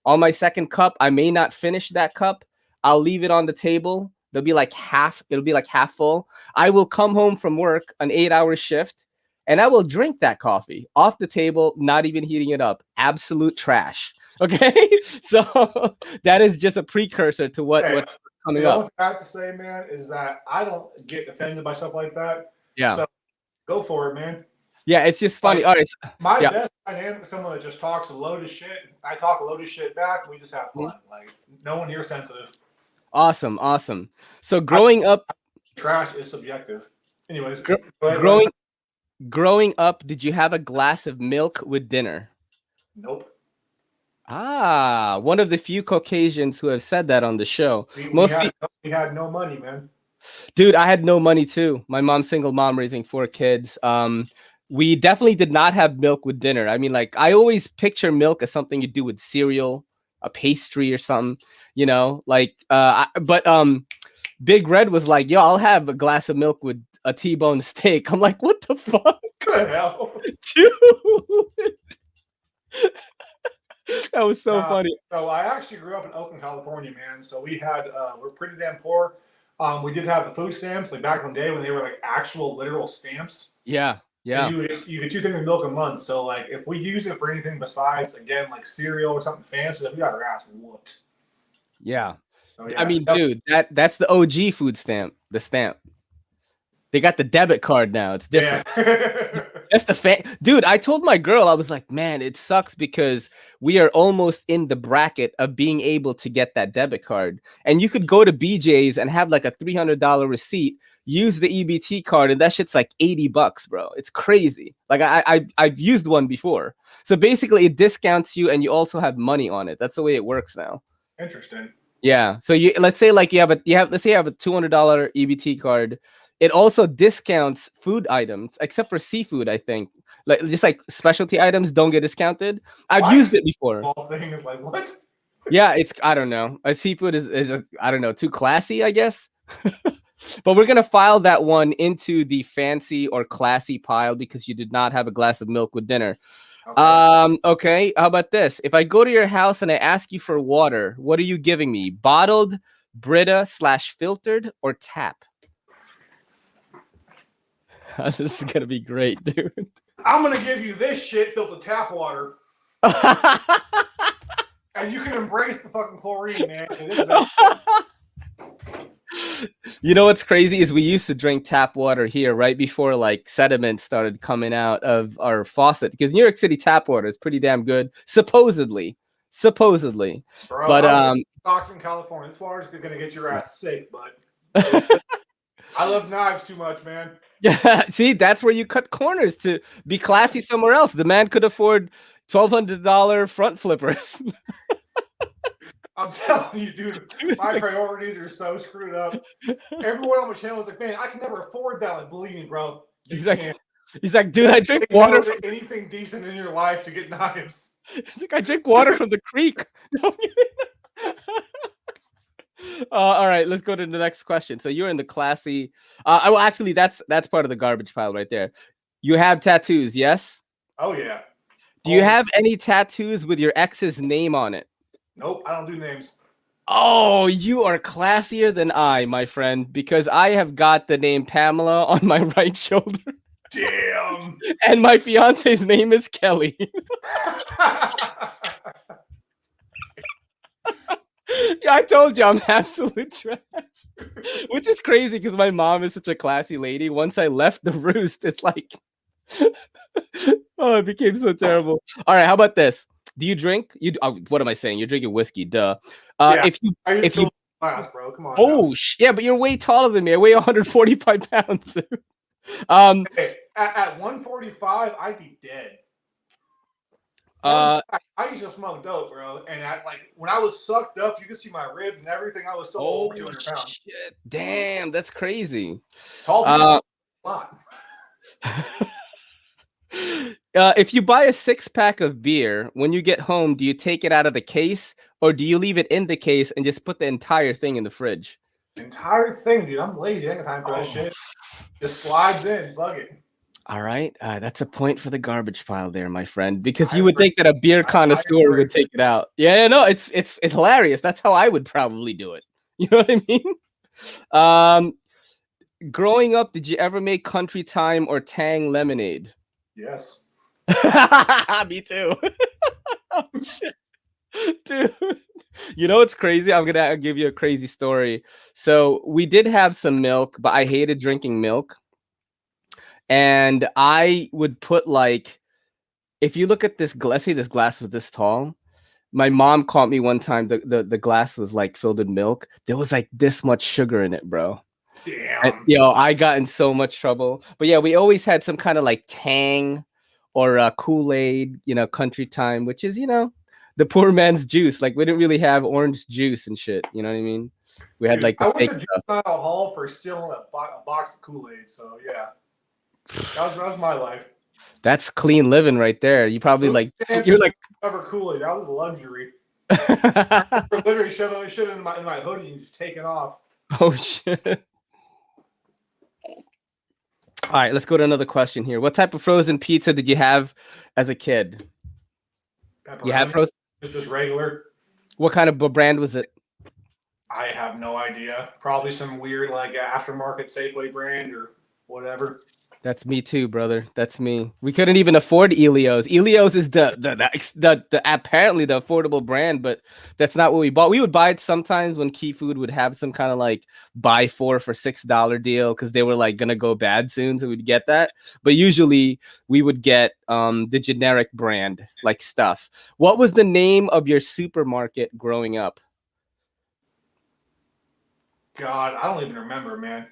[SPEAKER 1] On my second cup, I may not finish that cup. I'll leave it on the table. It'll be like half full. I will come home from work, an 8-hour shift, and I will drink that coffee off the table, not even heating it up. Absolute trash. Okay? So that is just a precursor to what's coming up.
[SPEAKER 2] The only thing I have to say, man, is that I don't get offended by stuff like that.
[SPEAKER 1] Yeah.
[SPEAKER 2] So go for it, man.
[SPEAKER 1] Yeah, it's just funny.
[SPEAKER 2] Like,
[SPEAKER 1] all right.
[SPEAKER 2] My best dynamic is someone that just talks a load of shit. I talk a load of shit back, and we just have fun. Like, no one here sensitive.
[SPEAKER 1] Awesome. So growing up,
[SPEAKER 2] trash is subjective. Anyways,
[SPEAKER 1] growing up, did you have a glass of milk with dinner?
[SPEAKER 2] Nope.
[SPEAKER 1] Ah, one of the few Caucasians who have said that on the show.
[SPEAKER 2] We had no money, man.
[SPEAKER 1] Dude, I had no money too. My mom's single mom raising 4 kids. We definitely did not have milk with dinner. I mean, like I always picture milk as something you do with cereal, a pastry or something, you know, like but Big Red was like, yo, I'll have a glass of milk with a T-bone steak. I'm like, what the fuck?
[SPEAKER 2] What the hell?
[SPEAKER 1] Dude. That was so funny.
[SPEAKER 2] So I actually grew up in Oakland, California, man. So we had we're pretty damn poor. We did have the food stamps, like back in the day when they were like actual literal stamps.
[SPEAKER 1] Yeah.
[SPEAKER 2] And you get 2 things of milk a month. So like if we used it for anything besides like cereal or something fancy, we got our ass whooped.
[SPEAKER 1] Yeah.
[SPEAKER 2] So, yeah.
[SPEAKER 1] I mean, dude, that's the OG food stamp. The stamp. They got the debit card now. It's different.
[SPEAKER 2] Yeah.
[SPEAKER 1] That's the dude. I told my girl, I was like, man, it sucks because we are almost in the bracket of being able to get that debit card. And you could go to BJ's and have like a $300 receipt, use the EBT card, and that shit's like $80, bro. It's crazy. Like I've used one before. So basically, it discounts you, and you also have money on it. That's the way it works now.
[SPEAKER 2] Interesting.
[SPEAKER 3] Yeah. So let's say like let's say you have a $200 EBT card. It also discounts food items, except for seafood, I think. Like just like specialty items don't get discounted. I've used it before.
[SPEAKER 2] Whole thing is like what?
[SPEAKER 1] Yeah, I don't know. A seafood is I don't know, too classy, I guess. But we're gonna file that one into the fancy or classy pile because you did not have a glass of milk with dinner. Okay. How about this? If I go to your house and I ask you for water, what are you giving me? Bottled, Brita/filtered, or tap? This is gonna be great, dude.
[SPEAKER 2] I'm gonna give you this shit filled with tap water, and you can embrace the fucking chlorine, man.
[SPEAKER 1] You know what's crazy is we used to drink tap water here right before like sediment started coming out of our faucet because New York City tap water is pretty damn good, supposedly.
[SPEAKER 2] Bro,
[SPEAKER 1] but
[SPEAKER 2] Stockton, California, this water's gonna get your ass sick, but I love knives too much, man.
[SPEAKER 1] Yeah, see, that's where you cut corners to be classy somewhere else. The man could afford $1,200 front flippers.
[SPEAKER 2] I'm telling you, dude, my priorities are so screwed up. Everyone on my channel was like, man, I can never afford that. Like, believe me, bro.
[SPEAKER 1] He's like, dude, I drink water from
[SPEAKER 2] anything decent in your life to get knives.
[SPEAKER 1] He's like, I drink water from the creek. All right, let's go to the next question. So you're in the classy. Well, actually, that's part of the garbage pile right there. You have tattoos, yes?
[SPEAKER 2] Oh yeah.
[SPEAKER 1] Do you have any tattoos with your ex's name on it?
[SPEAKER 2] Nope, I don't do names.
[SPEAKER 1] Oh, you are classier than I, my friend, because I have got the name Pamela on my right shoulder.
[SPEAKER 2] Damn.
[SPEAKER 1] And my fiance's name is Kelly. Yeah, I told you I'm absolute trash. Which is crazy because my mom is such a classy lady. Once I left the roost, it's like, oh, it became so terrible. All right, how about this? Do you drink? What am I saying? You're drinking whiskey, duh.
[SPEAKER 2] Yeah,
[SPEAKER 1] if you
[SPEAKER 2] class, bro, come on.
[SPEAKER 1] Oh, yeah, but you're way taller than me. I weigh 145 pounds.
[SPEAKER 2] Hey, at 145, I'd be dead. I used to smoke dope, bro, and when I was sucked up, you could see my ribs and everything. I was still over 200 pounds.
[SPEAKER 1] Shit. Damn, that's crazy.
[SPEAKER 2] Tall people, a lot.
[SPEAKER 1] If you buy a 6-pack of beer, when you get home, do you take it out of the case or do you leave it in the case and just put the entire thing in the fridge?
[SPEAKER 2] Entire thing, dude. I'm lazy. I ain't got time for that shit. Just slides in, bug it.
[SPEAKER 1] All right, that's a point for the garbage pile there, my friend, because you would think that a beer connoisseur would take it out. Yeah, no, it's hilarious. That's how I would probably do it. You know what I mean? Growing up, did you ever make Country Time or Tang lemonade?
[SPEAKER 2] Yes.
[SPEAKER 1] Me too. Oh, shit. Dude, you know what's crazy? I'm gonna give you a crazy story. So we did have some milk, but I hated drinking milk. And I would put like, if you look at this glass, see this glass was this tall. My mom caught me one time. The glass was like filled with milk. There was like this much sugar in it, bro.
[SPEAKER 2] Damn.
[SPEAKER 1] And, I got in so much trouble. But yeah, we always had some kind of like Tang or Kool-Aid, Country Time, which is, the poor man's juice. Like we didn't really have orange juice and shit. You know what I mean? We had
[SPEAKER 2] Dude,
[SPEAKER 1] like the
[SPEAKER 2] I went
[SPEAKER 1] fake
[SPEAKER 2] to
[SPEAKER 1] stuff.
[SPEAKER 2] juvenile hall for stealing a box of Kool-Aid. So yeah, that was my life.
[SPEAKER 1] That's clean living right there. You probably like you're like
[SPEAKER 2] cover Kool-Aid. That was a luxury. I literally shove it in my hoodie and just take it off.
[SPEAKER 1] Oh shit. All right, let's go to another question here. What type of frozen pizza did you have as a kid?
[SPEAKER 2] Pepperoni,
[SPEAKER 1] You have frozen?
[SPEAKER 2] just regular.
[SPEAKER 1] What kind of brand was it?
[SPEAKER 2] I have no idea. Probably some weird like aftermarket Safeway brand or whatever.
[SPEAKER 1] That's me too, brother. That's me. We couldn't even afford Elios. Elios is the apparently the affordable brand, but that's not what we bought. We would buy it sometimes when Key Food would have some kind of like buy 4 for $6 deal because they were like gonna go bad soon, so we'd get that. But usually we would get the generic brand like stuff. What was the name of your supermarket growing up?
[SPEAKER 2] God, I don't even remember, man.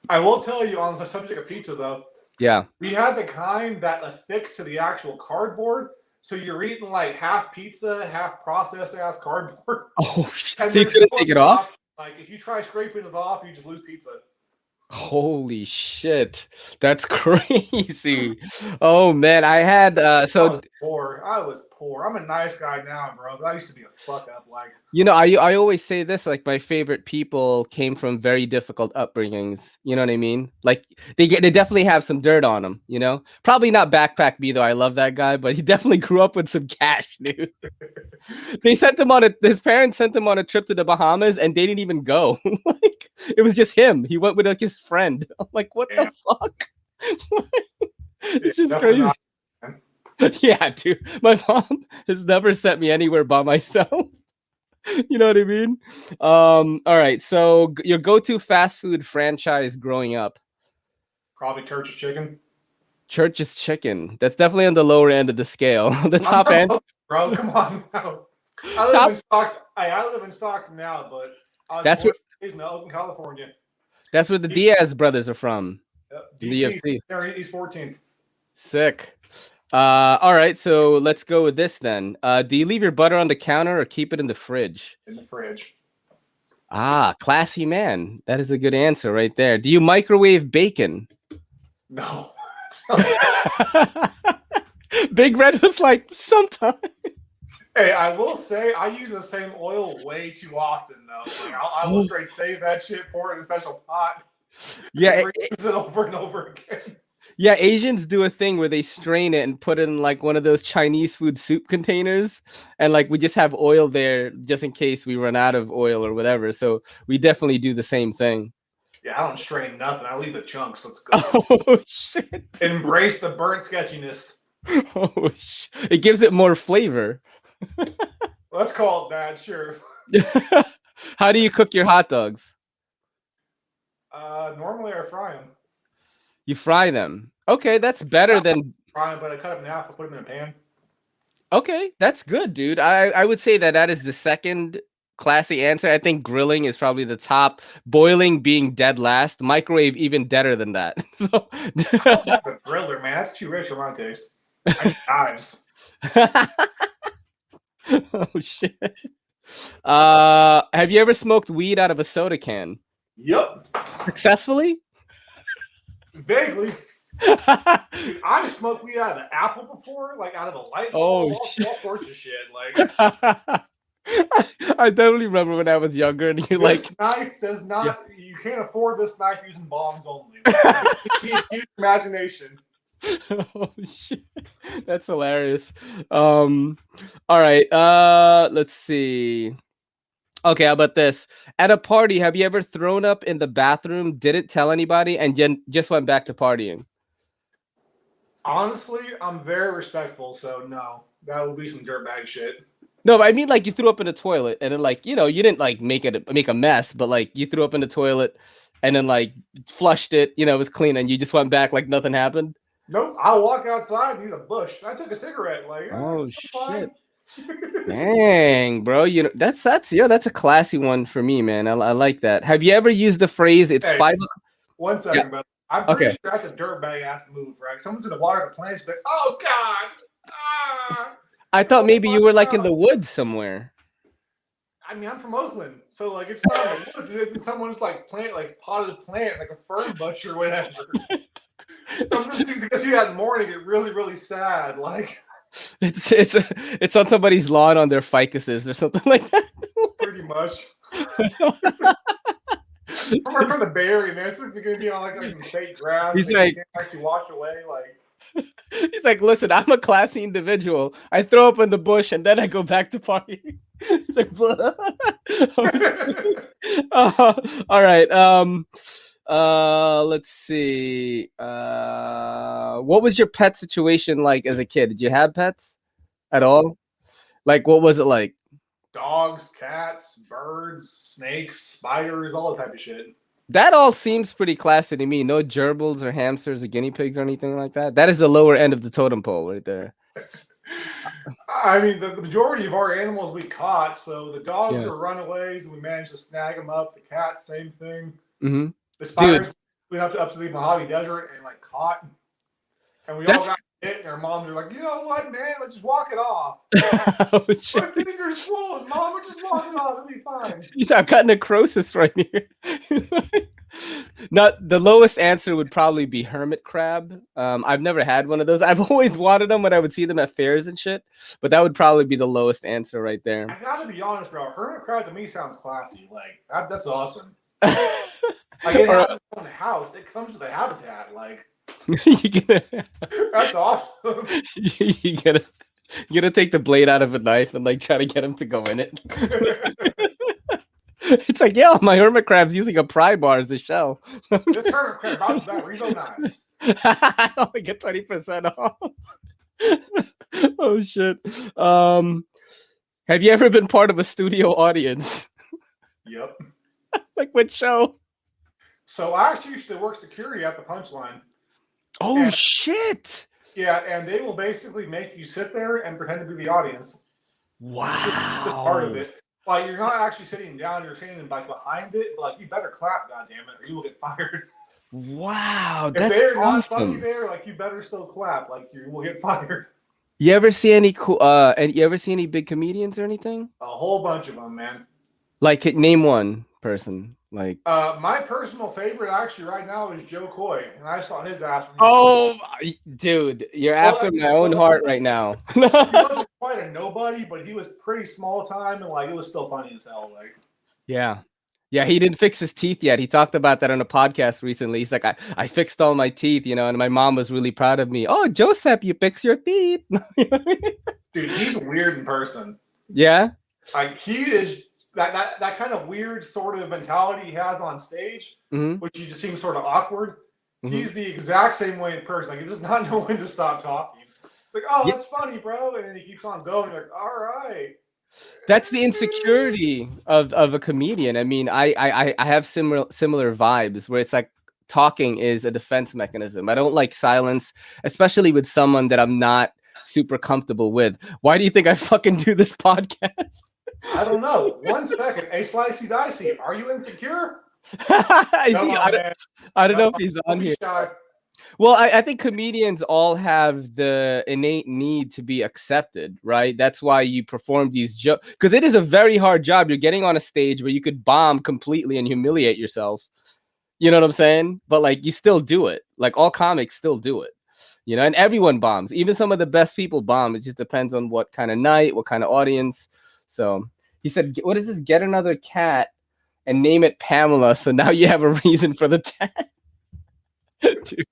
[SPEAKER 2] I will tell you on the subject of pizza, though.
[SPEAKER 1] Yeah.
[SPEAKER 2] We had the kind that affixed to the actual cardboard. So you're eating like half pizza, half processed ass cardboard.
[SPEAKER 1] Oh, so you couldn't take it off?
[SPEAKER 2] Like if you try scraping it off, you just lose pizza.
[SPEAKER 1] Holy shit. That's crazy. Oh man, I had
[SPEAKER 2] I was poor. I'm a nice guy now, bro, but I used to be a fuck up. Like,
[SPEAKER 1] you know, I always say this, like my favorite people came from very difficult upbringings. You know what I mean? Like they definitely have some dirt on them, you know? Probably not Backpack B though. I love that guy, but he definitely grew up with some cash, dude. They sent him on his parents sent him on a trip to the Bahamas and they didn't even go. Like it was just him. He went with like his friend. I'm like, what the fuck? It's just crazy. Yeah, dude. My mom has never sent me anywhere by myself. You know what I mean? All right. So your go-to fast food franchise growing up?
[SPEAKER 2] Probably Church's Chicken.
[SPEAKER 1] Church's Chicken. That's definitely on the lower end of the scale. The top end.
[SPEAKER 2] Bro, come on now. I live in Stockton now, but I was born in Oakland, California.
[SPEAKER 1] That's where the Diaz brothers are from.
[SPEAKER 2] The UFC. He's 14th.
[SPEAKER 1] Sick. All right, so let's go with this then. Do you leave your butter on the counter or keep it in the fridge?
[SPEAKER 2] In the fridge.
[SPEAKER 1] Ah, classy man. That is a good answer right there. Do you microwave bacon?
[SPEAKER 2] No.
[SPEAKER 1] Big Red was like, sometimes.
[SPEAKER 2] Hey, I will say I use the same oil way too often though. Like, I will straight save that shit, pour it in a special pot.
[SPEAKER 1] Yeah,
[SPEAKER 2] use it over and over again.
[SPEAKER 1] Yeah, Asians do a thing where they strain it and put it in like one of those Chinese food soup containers, and like we just have oil there just in case we run out of oil or whatever. So we definitely do the same thing.
[SPEAKER 2] Yeah, I don't strain nothing. I leave the chunks. Let's go.
[SPEAKER 1] Oh shit!
[SPEAKER 2] Embrace the burnt sketchiness.
[SPEAKER 1] Oh shit! It gives it more flavor.
[SPEAKER 2] Let's call it that. Sure.
[SPEAKER 1] How do you cook your hot dogs?
[SPEAKER 2] Normally I fry them.
[SPEAKER 1] You fry them. Okay, that's better than
[SPEAKER 2] fry them, but I cut them in half and put them in a pan.
[SPEAKER 1] Okay, that's good, dude. I would say that is the second classy answer. I think grilling is probably the top. Boiling being dead last. Microwave even deader than that. So
[SPEAKER 2] I don't have a griller, man. That's too rich for my taste. I need knives.
[SPEAKER 1] Oh shit. Have you ever smoked weed out of a soda can?
[SPEAKER 2] Yep.
[SPEAKER 1] Successfully?
[SPEAKER 2] Vaguely. Dude, I've smoked weed out of an apple before, like out of a light bulb, all sorts of shit. Like
[SPEAKER 1] I definitely remember when I was younger and you're like,
[SPEAKER 2] this knife does not. Yeah. You can't afford this knife using bongs only. Like, use imagination.
[SPEAKER 1] Oh shit, that's hilarious. All right, let's see. Okay, how about this? At a party, have you ever thrown up in the bathroom, didn't tell anybody, and just went back to partying?
[SPEAKER 2] Honestly, I'm very respectful, so no. That would be some dirtbag shit.
[SPEAKER 1] No, but I mean, like, you threw up in the toilet, and then, like, you know, you didn't, like, make a mess, but, like, you threw up in the toilet, and then, like, flushed it, you know, it was clean, and you just went back like nothing happened?
[SPEAKER 2] Nope, I'll walk outside and use a bush. I took a cigarette, like,
[SPEAKER 1] oh, shit. Dang, bro, you know that's a classy one for me, man. I like that. Have you ever used the phrase "It's 5 o'clock"?
[SPEAKER 2] 1 second, brother. I'm pretty sure that's a dirtbag ass move, right? Someone's gonna water the plants, but oh god,
[SPEAKER 1] I thought maybe you were like in the woods somewhere.
[SPEAKER 2] I mean, I'm from Oakland, so like it's not in the woods. It's in someone's like potted plant, like a fern bush or whatever. So I'm just because you that morning get really, really sad. Like
[SPEAKER 1] It's on somebody's lawn on their ficuses or something like that.
[SPEAKER 2] pretty much. I'm from the Bay Area, man. It's like you're gonna be on like some fake grass.
[SPEAKER 1] He's
[SPEAKER 2] and
[SPEAKER 1] like,
[SPEAKER 2] you can't actually wash away. Like
[SPEAKER 1] he's like, listen, I'm a classy individual. I throw up in the bush and then I go back to party. He's like, all right. Let's see. What was your pet situation like as a kid? Did you have pets at all? Like, what was it like?
[SPEAKER 2] dogs, cats, birds, snakes, spiders, all that type of shit.
[SPEAKER 1] That all seems pretty classy to me. No gerbils or hamsters or guinea pigs or anything like that. That is the lower end of the totem pole right there.
[SPEAKER 2] I mean, the majority of our animals we caught. So the dogs are runaways, and we managed to snag them up. The cats, same thing.
[SPEAKER 1] Mm-hmm.
[SPEAKER 2] The spiders, we went up to the Mojave Desert and like caught. And we all got hit, and our moms were like, you know what, man? Let's just walk it off.
[SPEAKER 1] Oh,
[SPEAKER 2] my finger's swollen, Mom. We're just walking off. It'll be fine.
[SPEAKER 1] I've got necrosis right here. Not the lowest answer would probably be hermit crab. I've never had one of those. I've always wanted them when I would see them at fairs and shit. But that would probably be the lowest answer right there.
[SPEAKER 2] I gotta be honest, bro. Hermit crab to me sounds classy. Like that's awesome. Like it has its own house. It comes with a habitat. Like. That's awesome.
[SPEAKER 1] You gotta take the blade out of a knife and like try to get him to go in it. It's like, yeah, my hermit crab's using a pry bar as a shell.
[SPEAKER 2] This hermit crab, how's that? Revo knives.
[SPEAKER 1] I only get 20% off. Oh shit. Have you ever been part of a studio audience?
[SPEAKER 2] Yep.
[SPEAKER 1] Like which show?
[SPEAKER 2] So I actually used to work security at the Punchline.
[SPEAKER 1] Oh, shit.
[SPEAKER 2] Yeah, and they will basically make you sit there and pretend to be the audience.
[SPEAKER 1] Wow.
[SPEAKER 2] Just part of it. Like, you're not actually sitting down, you're sitting like behind it, but like, you better clap, goddammit, or you will get fired.
[SPEAKER 1] Wow,
[SPEAKER 2] that's awesome. If they're not funny there, like, you better still clap, like, you will get fired.
[SPEAKER 1] You ever see any cool, and you ever see any big comedians or anything?
[SPEAKER 2] A whole bunch of them, man.
[SPEAKER 1] Like, name one person. Like,
[SPEAKER 2] my personal favorite actually right now is Joe Coy, and I saw his ass.
[SPEAKER 1] Dude, you're after my own heart right now.
[SPEAKER 2] He wasn't quite a nobody, but he was pretty small time, and like it was still funny as hell. Like,
[SPEAKER 1] yeah, he didn't fix his teeth yet. He talked about that on a podcast recently. He's like, I fixed all my teeth, you know, and my mom was really proud of me. Oh, Joseph, you fixed your teeth.
[SPEAKER 2] Dude, he's weird in person.
[SPEAKER 1] Yeah,
[SPEAKER 2] like he is. That kind of weird sort of mentality he has on stage, which you just seem sort of awkward. He's the exact same way in person. Like he does not know when to stop talking. It's like, oh, that's funny, bro, and then he keeps on going. Like, all right.
[SPEAKER 1] That's the insecurity of a comedian. I mean, I have similar vibes where it's like talking is a defense mechanism. I don't like silence, especially with someone that I'm not super comfortable with. Why do you think I fucking do this podcast?
[SPEAKER 2] I don't know. 1 second. A slicey dicey. Are you insecure?
[SPEAKER 1] I don't know if he's on here. Well, I think comedians all have the innate need to be accepted, right? That's why you perform these jokes. Because it is a very hard job. You're getting on a stage where you could bomb completely and humiliate yourself. You know what I'm saying? But like you still do it. Like all comics still do it. You know, and everyone bombs. Even some of the best people bomb. It just depends on what kind of night, what kind of audience. So he said, what is this? Get another cat and name it Pamela. So now you have a reason for the tat. Dude.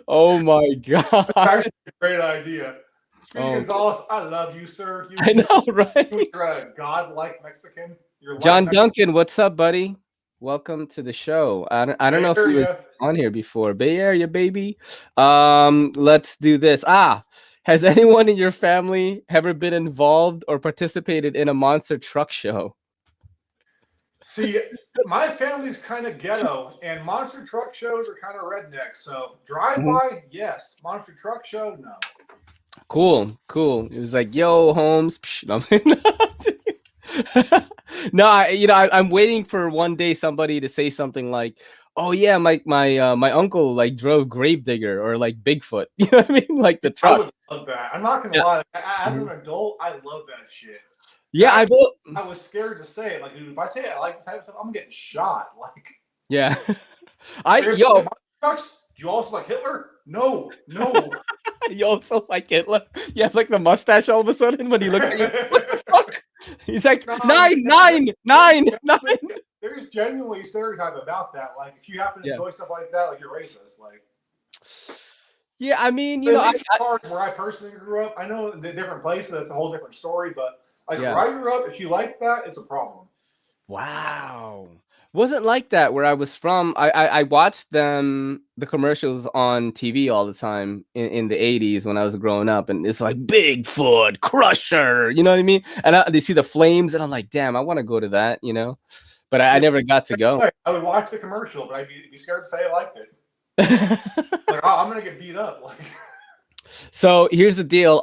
[SPEAKER 1] Oh my God.
[SPEAKER 2] That's actually a great idea. Speedy Gonzalez, I love you, sir.
[SPEAKER 1] I know, right?
[SPEAKER 2] You're a godlike Mexican.
[SPEAKER 1] John Duncan, what's up, buddy? Welcome to the show. I don't know if you were on here before. Bay Area, baby. Let's do this. Has anyone in your family ever been involved or participated in a monster truck show?
[SPEAKER 2] See, my family's kind of ghetto, and monster truck shows are kind of redneck. So drive-by, yes. Monster truck show, no.
[SPEAKER 1] Cool. It was like, yo, Holmes. No, I'm waiting for one day somebody to say something like, "Oh yeah, my uncle like drove Gravedigger or like Bigfoot." You know what I mean? Like the
[SPEAKER 2] I
[SPEAKER 1] truck.
[SPEAKER 2] would love that. I'm not gonna
[SPEAKER 1] Yeah.
[SPEAKER 2] lie. As an
[SPEAKER 1] Mhm.
[SPEAKER 2] adult, I love that shit.
[SPEAKER 1] Yeah, I
[SPEAKER 2] Back,
[SPEAKER 1] will.
[SPEAKER 2] I was scared to say it. Like, dude, if I say I like this type of stuff, I'm getting shot. Like,
[SPEAKER 1] Yeah. I
[SPEAKER 2] there's
[SPEAKER 1] yo,
[SPEAKER 2] my trucks. Do you also like Hitler? No, no.
[SPEAKER 1] you also like Hitler. You have like the mustache all of a sudden when he looks at you. What the fuck? He's like
[SPEAKER 2] No,
[SPEAKER 1] nine, nine,
[SPEAKER 2] there's
[SPEAKER 1] nine, nine.
[SPEAKER 2] there's genuinely stereotype about that. Like, if you happen to
[SPEAKER 1] Yeah.
[SPEAKER 2] enjoy stuff like that, like you're racist. Like,
[SPEAKER 1] Yeah, I mean,
[SPEAKER 2] at
[SPEAKER 1] I,
[SPEAKER 2] least as far as where I personally grew up, I know in the different places that's a whole different story. But like
[SPEAKER 1] yeah.
[SPEAKER 2] where I grew up, if you like that, it's a problem.
[SPEAKER 1] Wow. Wasn't like that where I was from. I watched the commercials on TV all the time in the 80s when I was growing up, and it's like Bigfoot, Crusher, you know what I mean? And they see the flames, and I'm like, damn, I want to go to that, but I never got to go.
[SPEAKER 2] I would watch the commercial, but I'd be scared to say I liked it. Like, oh, I'm gonna get beat up. Like,
[SPEAKER 1] So here's the deal.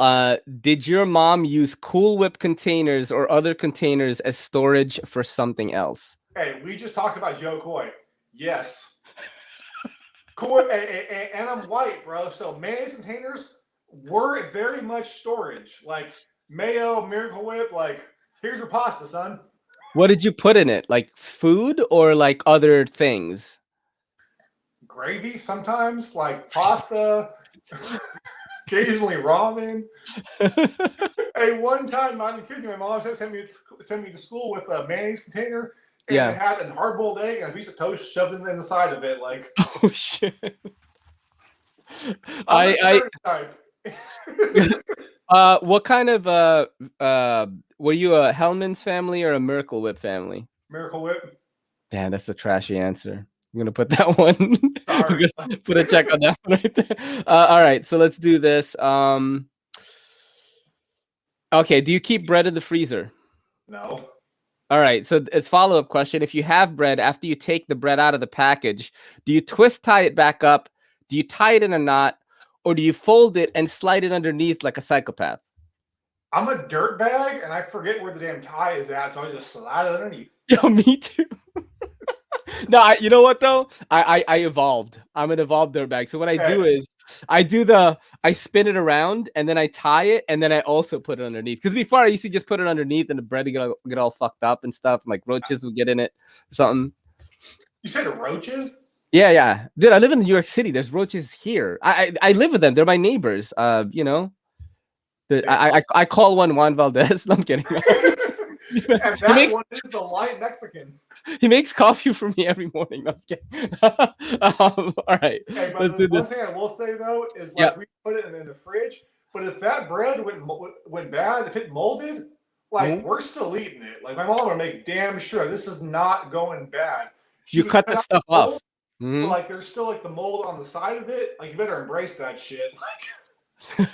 [SPEAKER 1] Did your mom use Cool Whip containers or other containers as storage for something else?
[SPEAKER 2] hey, we just talked about Joe Coy. Yes, Coy, and I'm white, bro. So mayonnaise containers were very much storage. Like mayo, Miracle Whip. Like, here's your pasta, son.
[SPEAKER 1] What did you put in it? Like food or like other things?
[SPEAKER 2] Gravy sometimes, like pasta. Occasionally ramen. Hey, one time, not even kidding you, my mom sent me to school with a mayonnaise container, and it
[SPEAKER 1] Yeah.
[SPEAKER 2] had a hard-boiled egg and a piece of toast shoved in the side of it. Like,
[SPEAKER 1] Oh shit.
[SPEAKER 2] I'm a
[SPEAKER 1] I
[SPEAKER 2] stereotype.
[SPEAKER 1] what kind of were you a Hellman's family or a Miracle Whip family?
[SPEAKER 2] Miracle Whip.
[SPEAKER 1] Damn, that's a trashy answer. I'm gonna put that one. I'm
[SPEAKER 2] Sorry.
[SPEAKER 1] gonna put a check on that one right there. All right, so let's do this. Okay, do you keep bread in the freezer?
[SPEAKER 2] No.
[SPEAKER 1] All right, so it's follow-up question. If you have bread, after you take the bread out of the package, do you twist tie it back up? Do you tie it in a knot? Or do you fold it and slide it underneath like a psychopath?
[SPEAKER 2] I'm a dirtbag, and I forget where the damn tie is at, so I just slide it underneath.
[SPEAKER 1] Yo, me too. No, you know what though? I evolved. I'm an evolved dirtbag. So what I do is I spin it around and then I tie it and then I also put it underneath. Because before I used to just put it underneath and the bread would get all fucked up and stuff, and like roaches would get in it or something.
[SPEAKER 2] You said roaches?
[SPEAKER 1] Yeah. Dude, I live in New York City. There's roaches here. I live with them. They're my neighbors. I call one Juan Valdez. No, I'm kidding.
[SPEAKER 2] And that one is the light Mexican.
[SPEAKER 1] He makes coffee for me every morning. No, I'm just kidding. All right.
[SPEAKER 2] Hey, but the one thing I will say though is like we put it in the fridge, but if that bread went bad, if it molded, like we're still eating it. Like my mom would make damn sure this is not going bad.
[SPEAKER 1] You cut the stuff off.
[SPEAKER 2] But like there's still like the mold on the side of it. Like you better embrace that shit. Like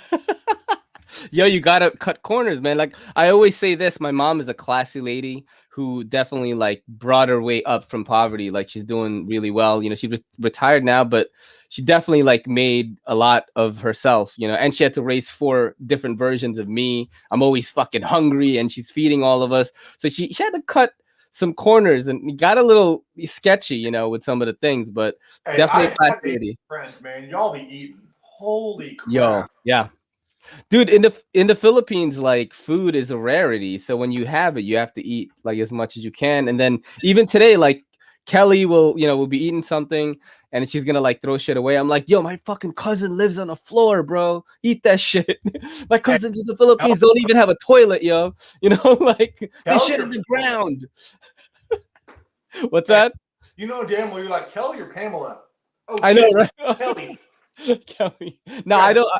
[SPEAKER 1] Yo, you gotta cut corners, man. Like I always say this, my mom is a classy lady who definitely like brought her way up from poverty. Like she's doing really well. She was retired now, but she definitely like made a lot of herself, and she had to raise 4 different versions of me. I'm always fucking hungry and she's feeding all of us. So she had to cut some corners and got a little sketchy, with some of the things, but
[SPEAKER 2] hey,
[SPEAKER 1] definitely a classy
[SPEAKER 2] lady. Friends, man, y'all be eating. Holy crap.
[SPEAKER 1] Yo, yeah. Dude, in the Philippines, like food is a rarity. So when you have it, you have to eat like as much as you can. And then even today, like Kelly will be eating something and she's gonna like throw shit away. I'm like, yo, my fucking cousin lives on the floor, bro. Eat that shit. My cousins in the Philippines don't even have a toilet, yo. Like they shit in the ground. What's that?
[SPEAKER 2] You know damn well you're like Kelly or Pamela. Oh,
[SPEAKER 1] I
[SPEAKER 2] shit.
[SPEAKER 1] know, right?
[SPEAKER 2] Kelly.
[SPEAKER 1] Kelly. No, I don't.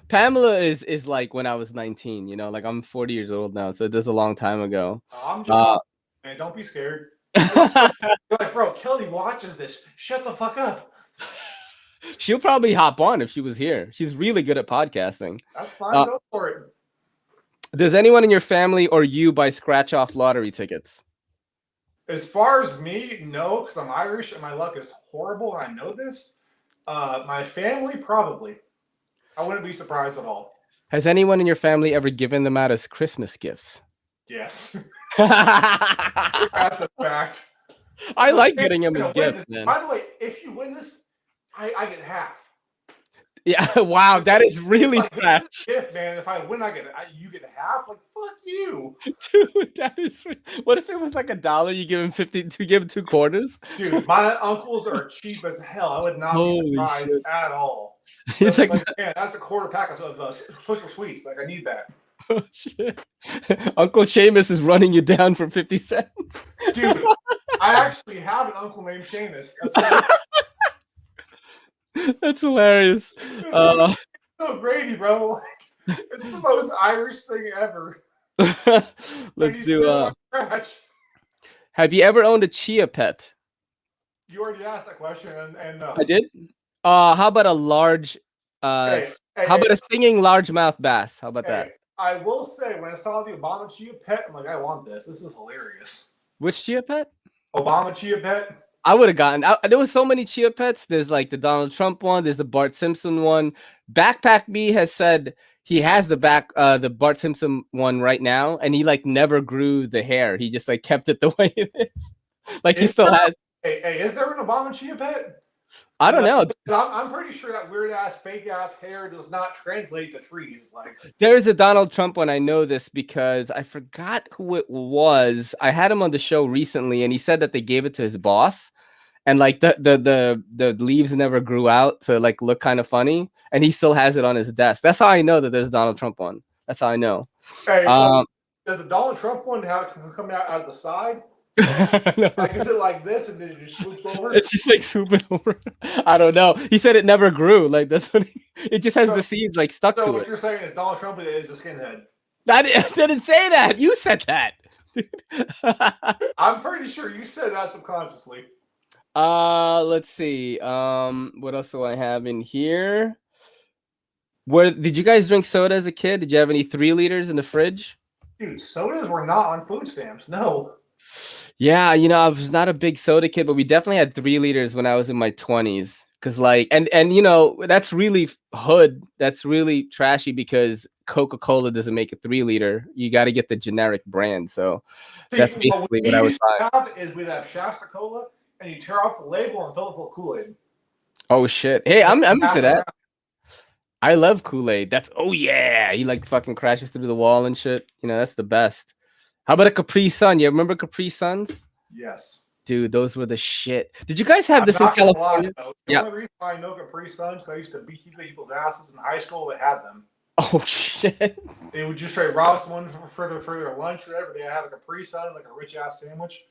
[SPEAKER 1] Pamela is like when I was 19, like I'm 40 years old now, so it is a long time ago.
[SPEAKER 2] I'm just man, don't be scared. You're like, bro, Kelly watches this. Shut the fuck up.
[SPEAKER 1] She'll probably hop on if she was here. She's really good at podcasting.
[SPEAKER 2] That's fine. Go for it.
[SPEAKER 1] Does anyone in your family or you buy scratch-off lottery tickets?
[SPEAKER 2] As far as me, no, because I'm Irish and my luck is horrible, and I know this. My family, probably. I wouldn't be surprised at all.
[SPEAKER 1] Has anyone in your family ever given them out as Christmas gifts?
[SPEAKER 2] Yes. That's a fact.
[SPEAKER 1] I
[SPEAKER 2] No,
[SPEAKER 1] like
[SPEAKER 2] man,
[SPEAKER 1] getting him
[SPEAKER 2] you're
[SPEAKER 1] his
[SPEAKER 2] gonna win
[SPEAKER 1] gifts,
[SPEAKER 2] this.
[SPEAKER 1] man.
[SPEAKER 2] By the way, if you win this, I get half.
[SPEAKER 1] Yeah, wow, that is
[SPEAKER 2] It's
[SPEAKER 1] really
[SPEAKER 2] like this
[SPEAKER 1] trash.
[SPEAKER 2] is a gift, man. If I win, you get half. Like fuck you,
[SPEAKER 1] Dude, that is. What if it was like $1? You give him 50 to give him 2 quarters.
[SPEAKER 2] dude. My uncles are cheap as hell. I would not be
[SPEAKER 1] Holy
[SPEAKER 2] surprised
[SPEAKER 1] shit!
[SPEAKER 2] at all.
[SPEAKER 1] He's like,
[SPEAKER 2] Like man, that's a quarter pack of Swisher Sweets. Like I need that,
[SPEAKER 1] oh shit. Uncle Seamus is running you down for 50 cents.
[SPEAKER 2] dude. I actually have an uncle named Seamus.
[SPEAKER 1] That's hilarious.
[SPEAKER 2] It's so Grady, bro. Like, it's the most Irish thing ever.
[SPEAKER 1] Let's do.
[SPEAKER 2] Trash.
[SPEAKER 1] Have you ever owned a chia pet?
[SPEAKER 2] You already asked that question, and
[SPEAKER 1] I did. How about a large?
[SPEAKER 2] hey, hey,
[SPEAKER 1] How about
[SPEAKER 2] hey,
[SPEAKER 1] a stinging largemouth bass? How about that?
[SPEAKER 2] hey, I will say, when I saw the Obama Chia Pet, I'm like, I want this. This is hilarious.
[SPEAKER 1] Which chia pet?
[SPEAKER 2] Obama Chia Pet.
[SPEAKER 1] I would have gotten. There was so many chia pets. There's like the Donald Trump one. There's the Bart Simpson one. Backpack Me has said he has the Bart Simpson one right now, and he like never grew the hair. He just like kept it the way it is. Like he still has.
[SPEAKER 2] Hey, is there an Obama Chia Pet?
[SPEAKER 1] I don't know.
[SPEAKER 2] I'm pretty sure that weird ass, fake ass hair does not translate to trees. Like
[SPEAKER 1] There's a Donald Trump one. I know this because I forgot who it was. I had him on the show recently, and he said that they gave it to his boss, and like the leaves never grew out to like look kind of funny, and he still has it on his desk. That's how I know that there's a Donald Trump one. That's how I know.
[SPEAKER 2] hey, so does the Donald Trump one come out of the side? Like is it like this and then it just swoops over?
[SPEAKER 1] It's just like swooping over. I don't know. He said it never grew. Like that's what it just has the seeds like stuck to
[SPEAKER 2] So
[SPEAKER 1] it.
[SPEAKER 2] what you're saying is Donald Trump is a skinhead.
[SPEAKER 1] I didn't say that. You said that.
[SPEAKER 2] I'm pretty sure you said that subconsciously.
[SPEAKER 1] Let's see. What else do I have in here? Where did you guys drink soda as a kid? Did you have any 3 liters in the fridge?
[SPEAKER 2] Dude, sodas were not on food stamps. No.
[SPEAKER 1] Yeah, I was not a big soda kid, but we definitely had 3 liters when I was in my 20s. Cause like, and that's really hood. That's really trashy because Coca-Cola doesn't make a 3 liter. You got to get the generic brand. So that's basically what I was buying.
[SPEAKER 2] We'd have Shasta Cola, and you tear off the label and fill it full of Kool-Aid.
[SPEAKER 1] Oh shit! Hey, I'm into that. I love Kool-Aid. That's yeah. He like fucking crashes through the wall and shit. That's the best. How about a Capri Sun? You remember Capri Suns?
[SPEAKER 2] Yes.
[SPEAKER 1] Dude, those were the shit. Did you guys have this in California?
[SPEAKER 2] The only reason I know Capri Suns because I used to beat people's asses in high school that had them.
[SPEAKER 1] Oh shit!
[SPEAKER 2] They would just straight rob someone for their lunch or whatever. They have a Capri Sun, like a rich ass sandwich.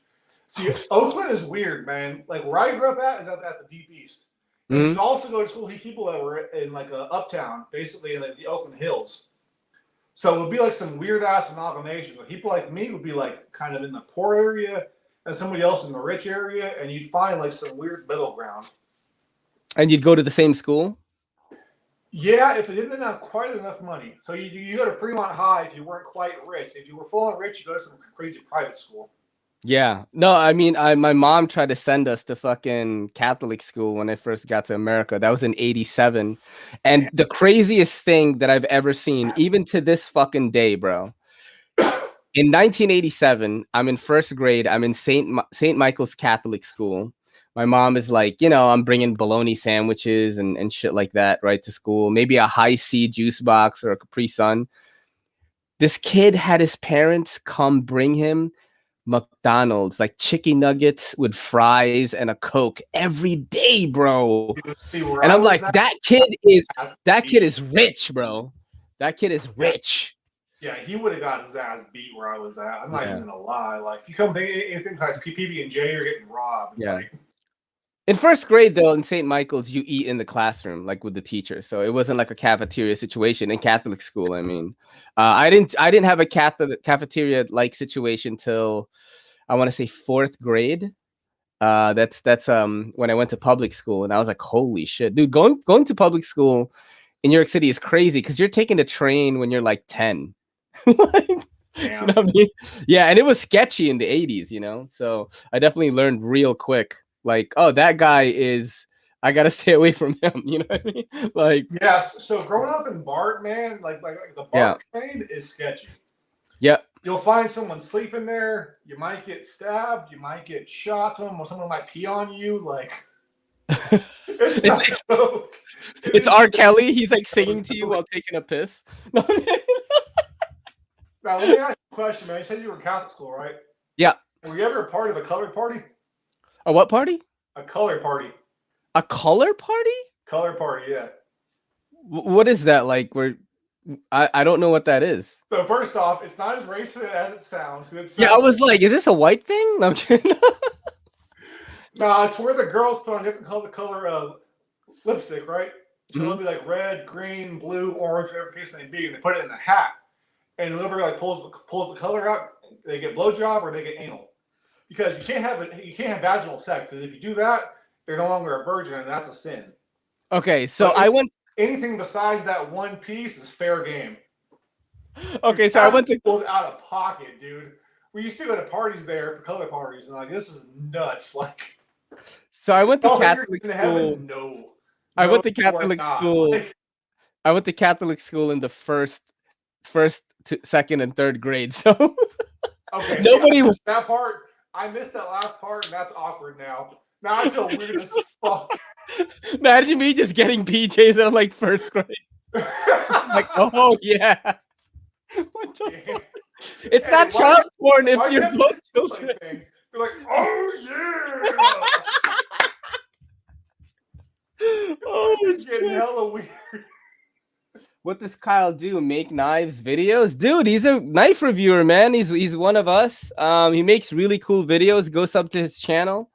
[SPEAKER 2] See, Oakland is weird, man. Like where I grew up at is at the Deep East. Mm-hmm. You also go to school with people that were in like uptown, basically in like the Oakland Hills. So it would be like some weird ass amalgamation. But people like me would be like kind of in the poor area and somebody else in the rich area, and you'd find like some weird middle ground.
[SPEAKER 1] And you'd go to the same school?
[SPEAKER 2] Yeah, if they didn't have quite enough money. So you go to Fremont High if you weren't quite rich. If you were full on rich, you go to some crazy private school.
[SPEAKER 1] Yeah. No, I mean, my mom tried to send us to fucking Catholic school when I first got to America. That was in 87. And the craziest thing that I've ever seen, even to this fucking day, bro. In 1987, I'm in first grade. I'm in St. Michael's Catholic school. My mom is like, I'm bringing bologna sandwiches and shit like that, right, to school. Maybe a high C juice box or a Capri Sun. This kid had his parents come bring him McDonald's, like chicken nuggets with fries and a Coke every day, bro. And I'm like, that kid is rich, bro. That kid is rich.
[SPEAKER 2] Yeah, he would have got his ass beat where I was at. I'm not even gonna lie. Like, if you come to anything like PB&J, you're getting robbed.
[SPEAKER 1] Yeah.
[SPEAKER 2] Like,
[SPEAKER 1] in first grade, though, in St. Michael's, you eat in the classroom, like with the teacher. So it wasn't like a cafeteria situation in Catholic school. I mean, I didn't have a cafeteria like situation till I want to say 4th grade. That's when I went to public school, and I was like, holy shit, dude, going to public school in New York City is crazy because you're taking the train when you're like 10. Like, you know what I mean? Yeah, and it was sketchy in the 80s, so I definitely learned real quick. Like, oh, that guy I gotta stay away from him. You know what I mean? Like,
[SPEAKER 2] yes. So growing up in BART, man, like the BART train is sketchy.
[SPEAKER 1] Yep.
[SPEAKER 2] You'll find someone sleeping there. You might get stabbed. You might get shot. Someone might pee on you. Like, it's not a joke.
[SPEAKER 1] It's R. Kelly. He's like singing to you while taking a piss.
[SPEAKER 2] Now, let me ask you a question, man. You said you were in Catholic school, right?
[SPEAKER 1] Yeah.
[SPEAKER 2] Were you ever a part of a colored party?
[SPEAKER 1] A what party?
[SPEAKER 2] A color party.
[SPEAKER 1] A color party?
[SPEAKER 2] Color party, yeah.
[SPEAKER 1] What is that like? I don't know what that is.
[SPEAKER 2] So first off, it's not as racist as it sounds.
[SPEAKER 1] Yeah, I was like, is this a white thing? No, I'm kidding.
[SPEAKER 2] No, it's where the girls put on different color lipstick, right? So it'll be like red, green, blue, orange, whatever case may be, and they put it in a hat. And whoever like pulls the color out, they get blowjob or they get anal. Because you can't have vaginal sex, because if you do that, you're no longer a virgin, and that's a sin.
[SPEAKER 1] Okay, so I went.
[SPEAKER 2] Anything besides that one piece is fair game.
[SPEAKER 1] Okay, so I went to
[SPEAKER 2] pulled out of pocket, dude. We used to go to parties there for color parties, and like this is nuts. Like,
[SPEAKER 1] so I went to Catholic school.
[SPEAKER 2] No,
[SPEAKER 1] I went to Catholic school. Like, I went to Catholic school in the first, second, and third grade. So
[SPEAKER 2] okay,
[SPEAKER 1] nobody was
[SPEAKER 2] that part. I missed that last part, and that's awkward now. Now I feel weird as fuck.
[SPEAKER 1] Imagine me just getting PJs in like first grade. Like, oh yeah. What the fuck? It's not child porn if you're both children.
[SPEAKER 2] You're like, oh yeah.
[SPEAKER 1] Oh,
[SPEAKER 2] it's getting hella weird.
[SPEAKER 1] What does Kyle do? Make knives videos? Dude, he's a knife reviewer, man. He's one of us. He makes really cool videos. Go sub to his channel.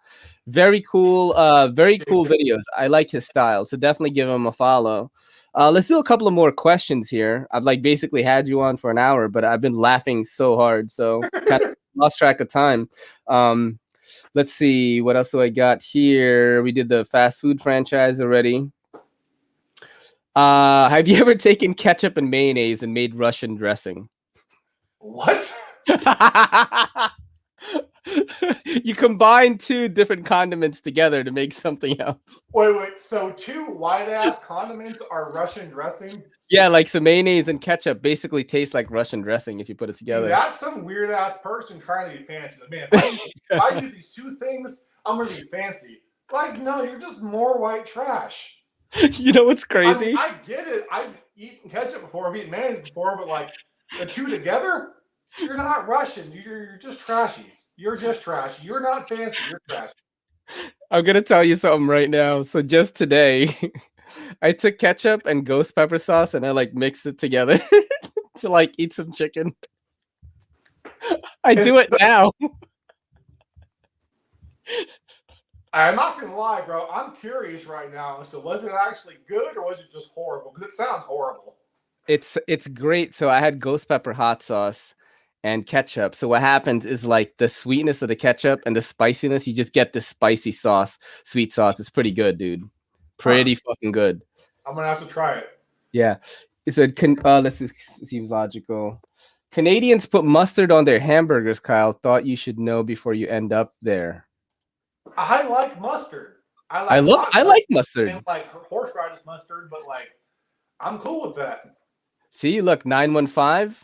[SPEAKER 1] Very cool videos. I like his style, so definitely give him a follow. Let's do a couple of more questions here. I've like basically had you on for an hour, but I've been laughing so hard, so kind of lost track of time. Let's see, what else do I got here? We did the fast food franchise already. Have you ever taken ketchup and mayonnaise and made Russian dressing?
[SPEAKER 2] What?
[SPEAKER 1] You combine two different condiments together to make something else.
[SPEAKER 2] Wait. So two white-ass condiments are Russian dressing?
[SPEAKER 1] Yeah, like some mayonnaise and ketchup basically taste like Russian dressing if you put it together.
[SPEAKER 2] Dude, that's some weird-ass person trying to be fancy. Man, if I do these two things, I'm going to be fancy. Like, no, you're just more white trash.
[SPEAKER 1] You know what's crazy?
[SPEAKER 2] I get it. I've eaten ketchup before. I've eaten mayonnaise before. But, like, the two together, you're not Russian. You're just trashy. You're just trash. You're not fancy. You're trash.
[SPEAKER 1] I'm going to tell you something right now. So just today, I took ketchup and ghost pepper sauce and I like mixed it together to like eat some chicken. I do it now.
[SPEAKER 2] I'm not going to lie, bro. I'm curious right now. So was it actually good or was it just horrible? Because it sounds horrible.
[SPEAKER 1] It's great. So I had ghost pepper hot sauce and ketchup. So what happens is like the sweetness of the ketchup and the spiciness, you just get this spicy sauce, sweet sauce. It's pretty good, dude. Pretty fucking good.
[SPEAKER 2] I'm gonna have to try it.
[SPEAKER 1] Yeah. It said, this seems logical. Canadians put mustard on their hamburgers, Kyle. Thought you should know before you end up there.
[SPEAKER 2] I like mustard.
[SPEAKER 1] I like mustard.
[SPEAKER 2] And like horseradish mustard, but like I'm cool with that.
[SPEAKER 1] See, look, 915.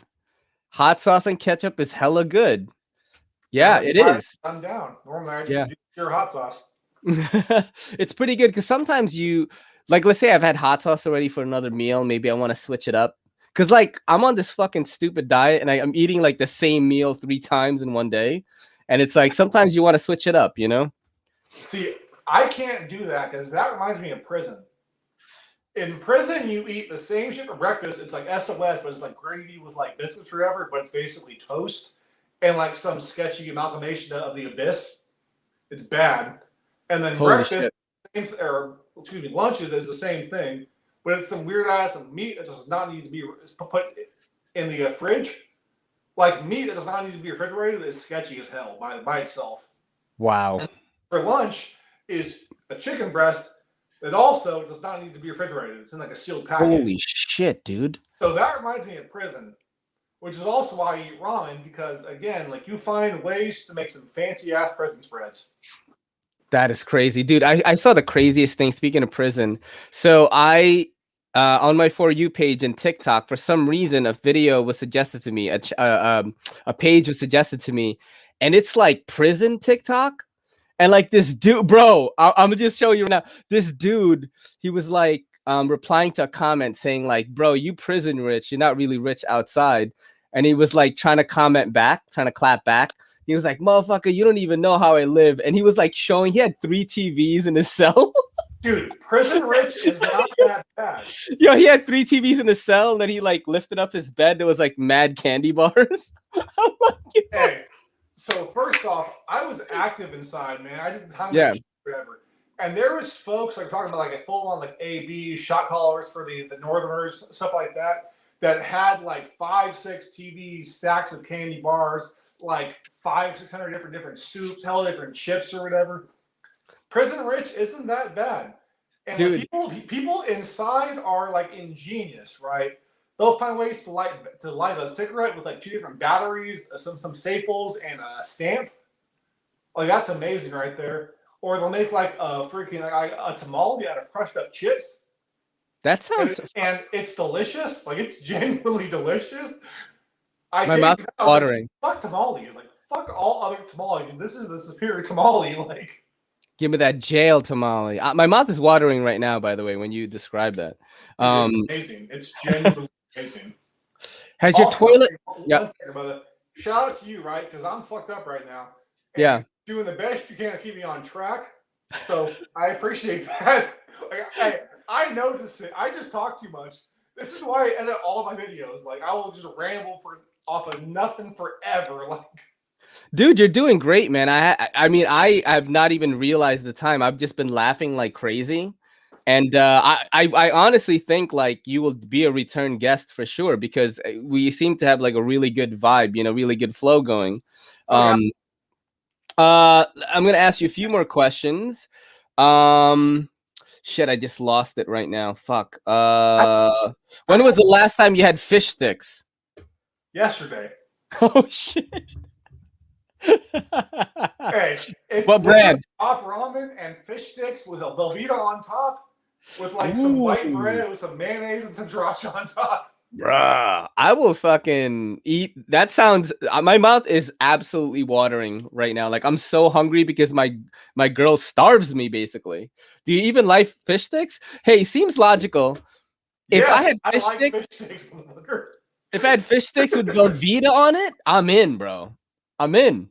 [SPEAKER 1] Hot sauce and ketchup is hella good. Yeah, it is.
[SPEAKER 2] I'm down. Normally I just do pure hot sauce.
[SPEAKER 1] It's pretty good because sometimes you like, let's say I've had hot sauce already for another meal. Maybe I want to switch it up. Because like I'm on this fucking stupid diet and I'm eating like the same meal 3 times in one day. And it's like sometimes you want to switch it up, you know?
[SPEAKER 2] See, I can't do that because that reminds me of prison. In prison, you eat the same shit for breakfast. It's like SOS, but it's like gravy with like biscuits or whatever, but it's basically toast and like some sketchy amalgamation of the abyss. It's bad. And then breakfast, lunches is the same thing, but it's some weird ass of meat that does not need to be put in the fridge. Like meat that does not need to be refrigerated is sketchy as hell by itself.
[SPEAKER 1] Wow.
[SPEAKER 2] And for lunch is a chicken breast that also does not need to be refrigerated. It's in like a sealed package.
[SPEAKER 1] Holy shit, dude.
[SPEAKER 2] So that reminds me of prison, which is also why I eat ramen because, again, like you find ways to make some fancy-ass prison spreads.
[SPEAKER 1] That is crazy. Dude, I saw the craziest thing, speaking of prison. So I on my For You page in TikTok, for some reason, a video was suggested to me, a page was suggested to me, and it's like prison TikTok. And like this dude, bro, I'm gonna just show you right now. This dude, he was like replying to a comment saying like, bro, you prison rich, you're not really rich outside. And he was like trying to comment back, trying to clap back. He was like, motherfucker, you don't even know how I live. And he was like showing, he had 3 TVs in his cell.
[SPEAKER 2] Dude, prison rich is not that bad.
[SPEAKER 1] Yo, he had 3 TVs in his cell, and then he like lifted up his bed. There was like mad candy bars. I'm like,
[SPEAKER 2] hey, so first off, I was active inside, man. I didn't have whatever. And there was folks like talking about like a full on like AB shot callers for the Northerners, stuff like that, that had like 5, 6 TVs, stacks of candy bars, like 500, 600 different soups, hell, different chips or whatever. Prison rich isn't that bad. And like, people inside are like ingenious, right? They'll find ways to light a cigarette with like 2 different batteries, some staples, and a stamp. Like that's amazing right there. Or they'll make like a freaking a tamale out of crushed up chips.
[SPEAKER 1] That sounds
[SPEAKER 2] and it's delicious. Like it's genuinely delicious.
[SPEAKER 1] My mouth's watering.
[SPEAKER 2] Like, fuck tamales. Like fuck all other tamales. This is the superior tamale. Like.
[SPEAKER 1] Give me that jail tamale. My mouth is watering right now, by the way, when you describe that.
[SPEAKER 2] It's amazing. It's genuinely amazing.
[SPEAKER 1] Has also, your toilet...
[SPEAKER 2] One second, brother. Shout out to you, right? Because I'm fucked up right now.
[SPEAKER 1] And yeah.
[SPEAKER 2] Doing the best you can to keep me on track. So I appreciate that. Like, I notice it. I just talk too much. This is why I edit all of my videos. Like, I will just ramble off of nothing forever. Like...
[SPEAKER 1] Dude, you're doing great, man. I mean, I have not even realized the time. I've just been laughing like crazy. And I honestly think like you will be a return guest for sure, because we seem to have like a really good vibe, you know, really good flow going. I'm going to ask you a few more questions. Shit, I just lost it right now. Fuck. When was the last time you had fish sticks?
[SPEAKER 2] Yesterday.
[SPEAKER 1] Oh, shit.
[SPEAKER 2] Hey, it's
[SPEAKER 1] what brand?
[SPEAKER 2] Top ramen and fish sticks with a Velveeta on top, with like some white bread with some mayonnaise and some sriracha on top.
[SPEAKER 1] Bruh, I will fucking eat. That sounds. My mouth is absolutely watering right now. Like I'm so hungry because my girl starves me basically. Do you even like fish sticks? Hey, seems logical. If
[SPEAKER 2] yes,
[SPEAKER 1] I had fish sticks, if I had fish sticks with Velveeta on it, I'm in, bro. I'm in.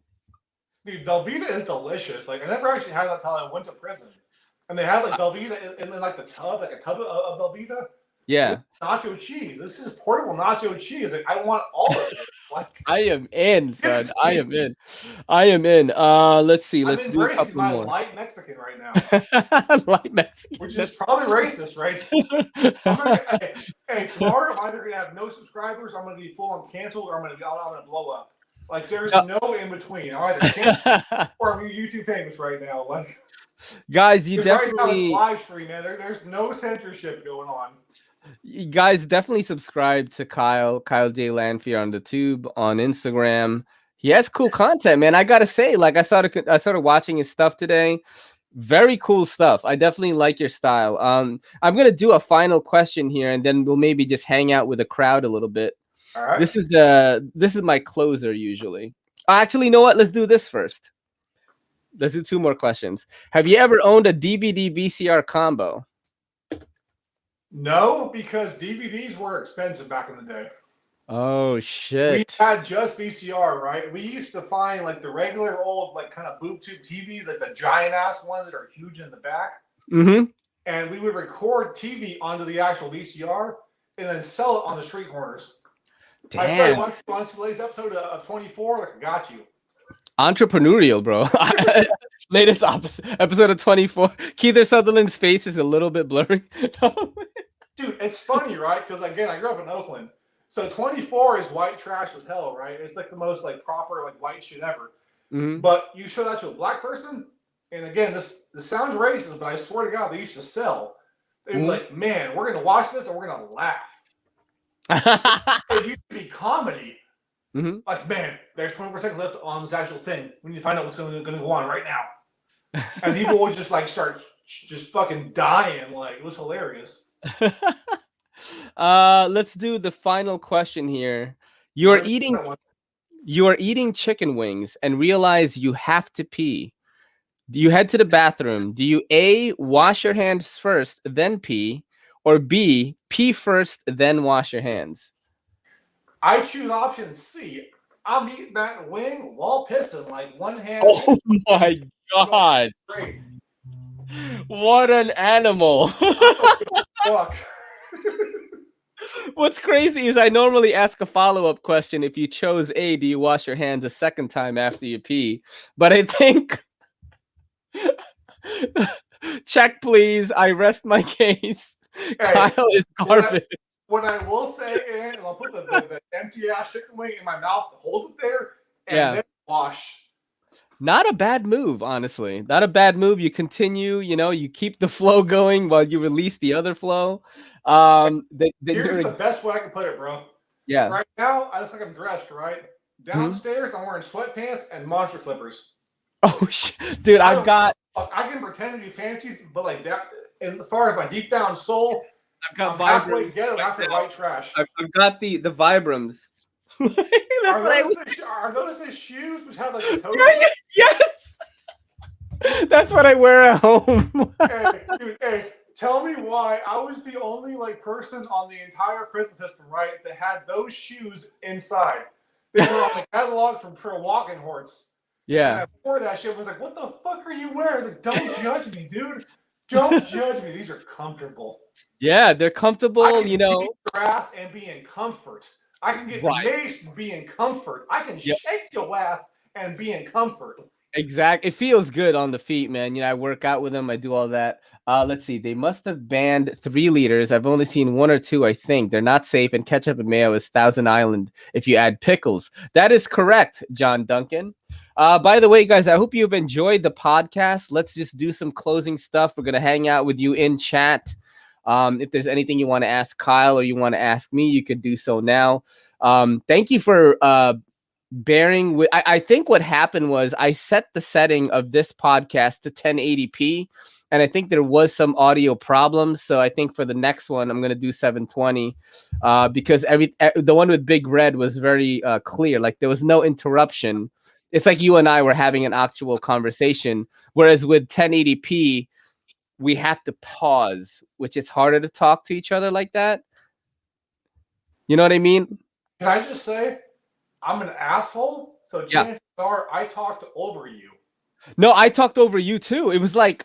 [SPEAKER 2] Dude, Velveeta is delicious. Like I never actually had that until I went to prison, and they had like Velveeta in like the tub, like a tub of Velveeta.
[SPEAKER 1] Yeah.
[SPEAKER 2] Nacho cheese. This is portable nacho cheese. Like I want all of it. Like
[SPEAKER 1] I am in, son. I am in. I am in. Let's see. Let's do a couple
[SPEAKER 2] my
[SPEAKER 1] more.
[SPEAKER 2] light Mexican right now.
[SPEAKER 1] Light Mexican.
[SPEAKER 2] Which is probably racist, right? Hey, tomorrow I'm either gonna have no subscribers, I'm gonna be full on canceled, or I'm gonna blow up. Like there's no in between. I'm either canceled or I'm YouTube famous right now. Like
[SPEAKER 1] guys, you definitely
[SPEAKER 2] right now it's live stream, man. There's no censorship going on.
[SPEAKER 1] You guys definitely subscribe to Kyle J. Lanphere on the tube, on Instagram. He has cool content, man. I gotta say, like I started watching his stuff today. Very cool stuff. I definitely like your style. I'm gonna do a final question here, and then we'll maybe just hang out with the crowd a little bit.
[SPEAKER 2] All right.
[SPEAKER 1] This is my closer usually. Actually, you know what? Let's do this first. Let's do 2 more questions. Have you ever owned a DVD VCR combo?
[SPEAKER 2] No, because DVDs were expensive back in the day.
[SPEAKER 1] Oh shit.
[SPEAKER 2] We had just VCR, right? We used to find like the regular old like kind of boob tube TVs, like the giant ass ones that are huge in the back.
[SPEAKER 1] Mm-hmm.
[SPEAKER 2] And we would record TV onto the actual VCR and then sell it on the street corners.
[SPEAKER 1] Damn.
[SPEAKER 2] I watched today's episode of 24, like, got you.
[SPEAKER 1] Entrepreneurial, bro. Latest episode of 24. Keith Sutherland's face is a little bit blurry.
[SPEAKER 2] Dude, it's funny, right? Because again, I grew up in Oakland. So 24 is white trash as hell, right? It's like the most like proper like white shit ever.
[SPEAKER 1] Mm-hmm.
[SPEAKER 2] But you show that to a black person, and again, this sounds racist, but I swear to God, they used to sell. They'd be like, man, we're gonna watch this and we're gonna laugh. It used to be comedy.
[SPEAKER 1] Mm-hmm.
[SPEAKER 2] Like, man, there's 24 seconds left on this actual thing. We need to find out what's going to go on right now. And people would just like start just fucking dying. Like, it was hilarious.
[SPEAKER 1] Let's do the final question here.
[SPEAKER 2] I
[SPEAKER 1] You're
[SPEAKER 2] already
[SPEAKER 1] eating
[SPEAKER 2] got one.
[SPEAKER 1] you're eating chicken wings and realize you have to pee. Do you head to the bathroom? Do you A, wash your hands first, then pee, or B, pee first, then wash your hands?
[SPEAKER 2] I choose option C. I'm eating that wing while pissing, like one hand in,
[SPEAKER 1] Oh my
[SPEAKER 2] going
[SPEAKER 1] god.
[SPEAKER 2] straight.
[SPEAKER 1] What an animal.
[SPEAKER 2] I don't give a fuck.
[SPEAKER 1] What's crazy is I normally ask a follow-up question. If you chose A, do you wash your hands a second time after you pee? But I think check please. I rest my case.
[SPEAKER 2] Hey,
[SPEAKER 1] Kyle is
[SPEAKER 2] what I,
[SPEAKER 1] garbage.
[SPEAKER 2] what I will say, Aaron, I'll put the empty ass chicken wing in my mouth to hold it there, and
[SPEAKER 1] Yeah.
[SPEAKER 2] then wash.
[SPEAKER 1] Not a bad move, honestly. Not a bad move. You continue, you keep the flow going while you release the other flow. Then
[SPEAKER 2] Here's
[SPEAKER 1] you're
[SPEAKER 2] the best way I can put it, bro.
[SPEAKER 1] yeah.
[SPEAKER 2] Right now, I look like I'm dressed, right?
[SPEAKER 1] Mhm.
[SPEAKER 2] Downstairs, I'm wearing sweatpants and monster clippers.
[SPEAKER 1] Oh dude,
[SPEAKER 2] I
[SPEAKER 1] I've
[SPEAKER 2] don't.
[SPEAKER 1] got
[SPEAKER 2] I can pretend to be fancy, but like that, as far as my deep down soul,
[SPEAKER 1] I've got
[SPEAKER 2] I'm halfway
[SPEAKER 1] Vibrams
[SPEAKER 2] ghetto,
[SPEAKER 1] right
[SPEAKER 2] halfway
[SPEAKER 1] now.
[SPEAKER 2] white trash.
[SPEAKER 1] I've got the Vibrams. That's
[SPEAKER 2] Are
[SPEAKER 1] what I
[SPEAKER 2] those are those the shoes which have like the toes
[SPEAKER 1] yeah,
[SPEAKER 2] in it?
[SPEAKER 1] yes. That's what I wear at home.
[SPEAKER 2] Hey, dude, hey, tell me why I was the only like person on the entire prison system, right, that had those shoes inside. They were on the catalog for walking horse. And
[SPEAKER 1] Yeah.
[SPEAKER 2] I wore that shit. I was like, what the fuck are you wearing? I was like, don't judge me, dude. Don't judge me. These are comfortable.
[SPEAKER 1] Yeah, they're
[SPEAKER 2] I
[SPEAKER 1] comfortable,
[SPEAKER 2] can beat your ass and be in comfort. I can get
[SPEAKER 1] Right.
[SPEAKER 2] maced and be in comfort. I can
[SPEAKER 1] Yep.
[SPEAKER 2] shake your ass and be in comfort.
[SPEAKER 1] Exactly. It feels good on the feet, man. I work out with them. I do all that. Let's see. They must have banned 3 liters. I've only seen 1 or 2, I think. They're not safe, and ketchup and mayo is Thousand Island if you add pickles. That is correct, John Duncan. By the way, guys, I hope you've enjoyed the podcast. Let's just do some closing stuff. We're gonna hang out with you in chat. If there's anything you want to ask Kyle or you want to ask me, you could do so now. Thank you for bearing with I think what happened was I set the setting of this podcast to 1080p, and I think there was some audio problems, so I think for the next one I'm going to do 720 because the one with Big Red was very clear, like there was no interruption. It's like you and I were having an actual conversation, whereas with 1080p we have to pause, which is harder to talk to each other like that. You know what I mean?
[SPEAKER 2] Can I just say, I'm an asshole, so
[SPEAKER 1] Yeah.
[SPEAKER 2] chances are I talked over you.
[SPEAKER 1] No, I talked over you too. It was like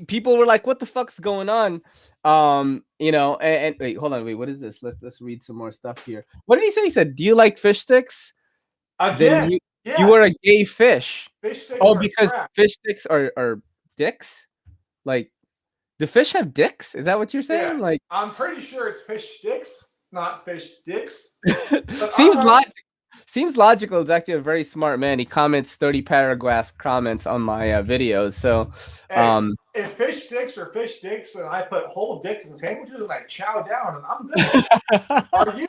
[SPEAKER 1] people were like, "What the fuck's going on?" And wait, hold on, wait, what is this? Let's read some more stuff here. What did he say? He said, "Do you like fish sticks? Then
[SPEAKER 2] Again,
[SPEAKER 1] you are a
[SPEAKER 2] yes,
[SPEAKER 1] gay fish."
[SPEAKER 2] fish sticks
[SPEAKER 1] Oh,
[SPEAKER 2] are
[SPEAKER 1] because
[SPEAKER 2] crack.
[SPEAKER 1] fish sticks are dicks. Like, do fish have dicks? Is that what you're saying?
[SPEAKER 2] Yeah,
[SPEAKER 1] Like,
[SPEAKER 2] I'm pretty sure it's fish sticks, not fish dicks. But
[SPEAKER 1] seems
[SPEAKER 2] all right,
[SPEAKER 1] seems logical. He's actually a very smart man. He comments 30 paragraph comments on my videos. So,
[SPEAKER 2] hey, if fish sticks are fish sticks, and I put whole dicks in sandwiches and I chow down, and I'm good. Are you?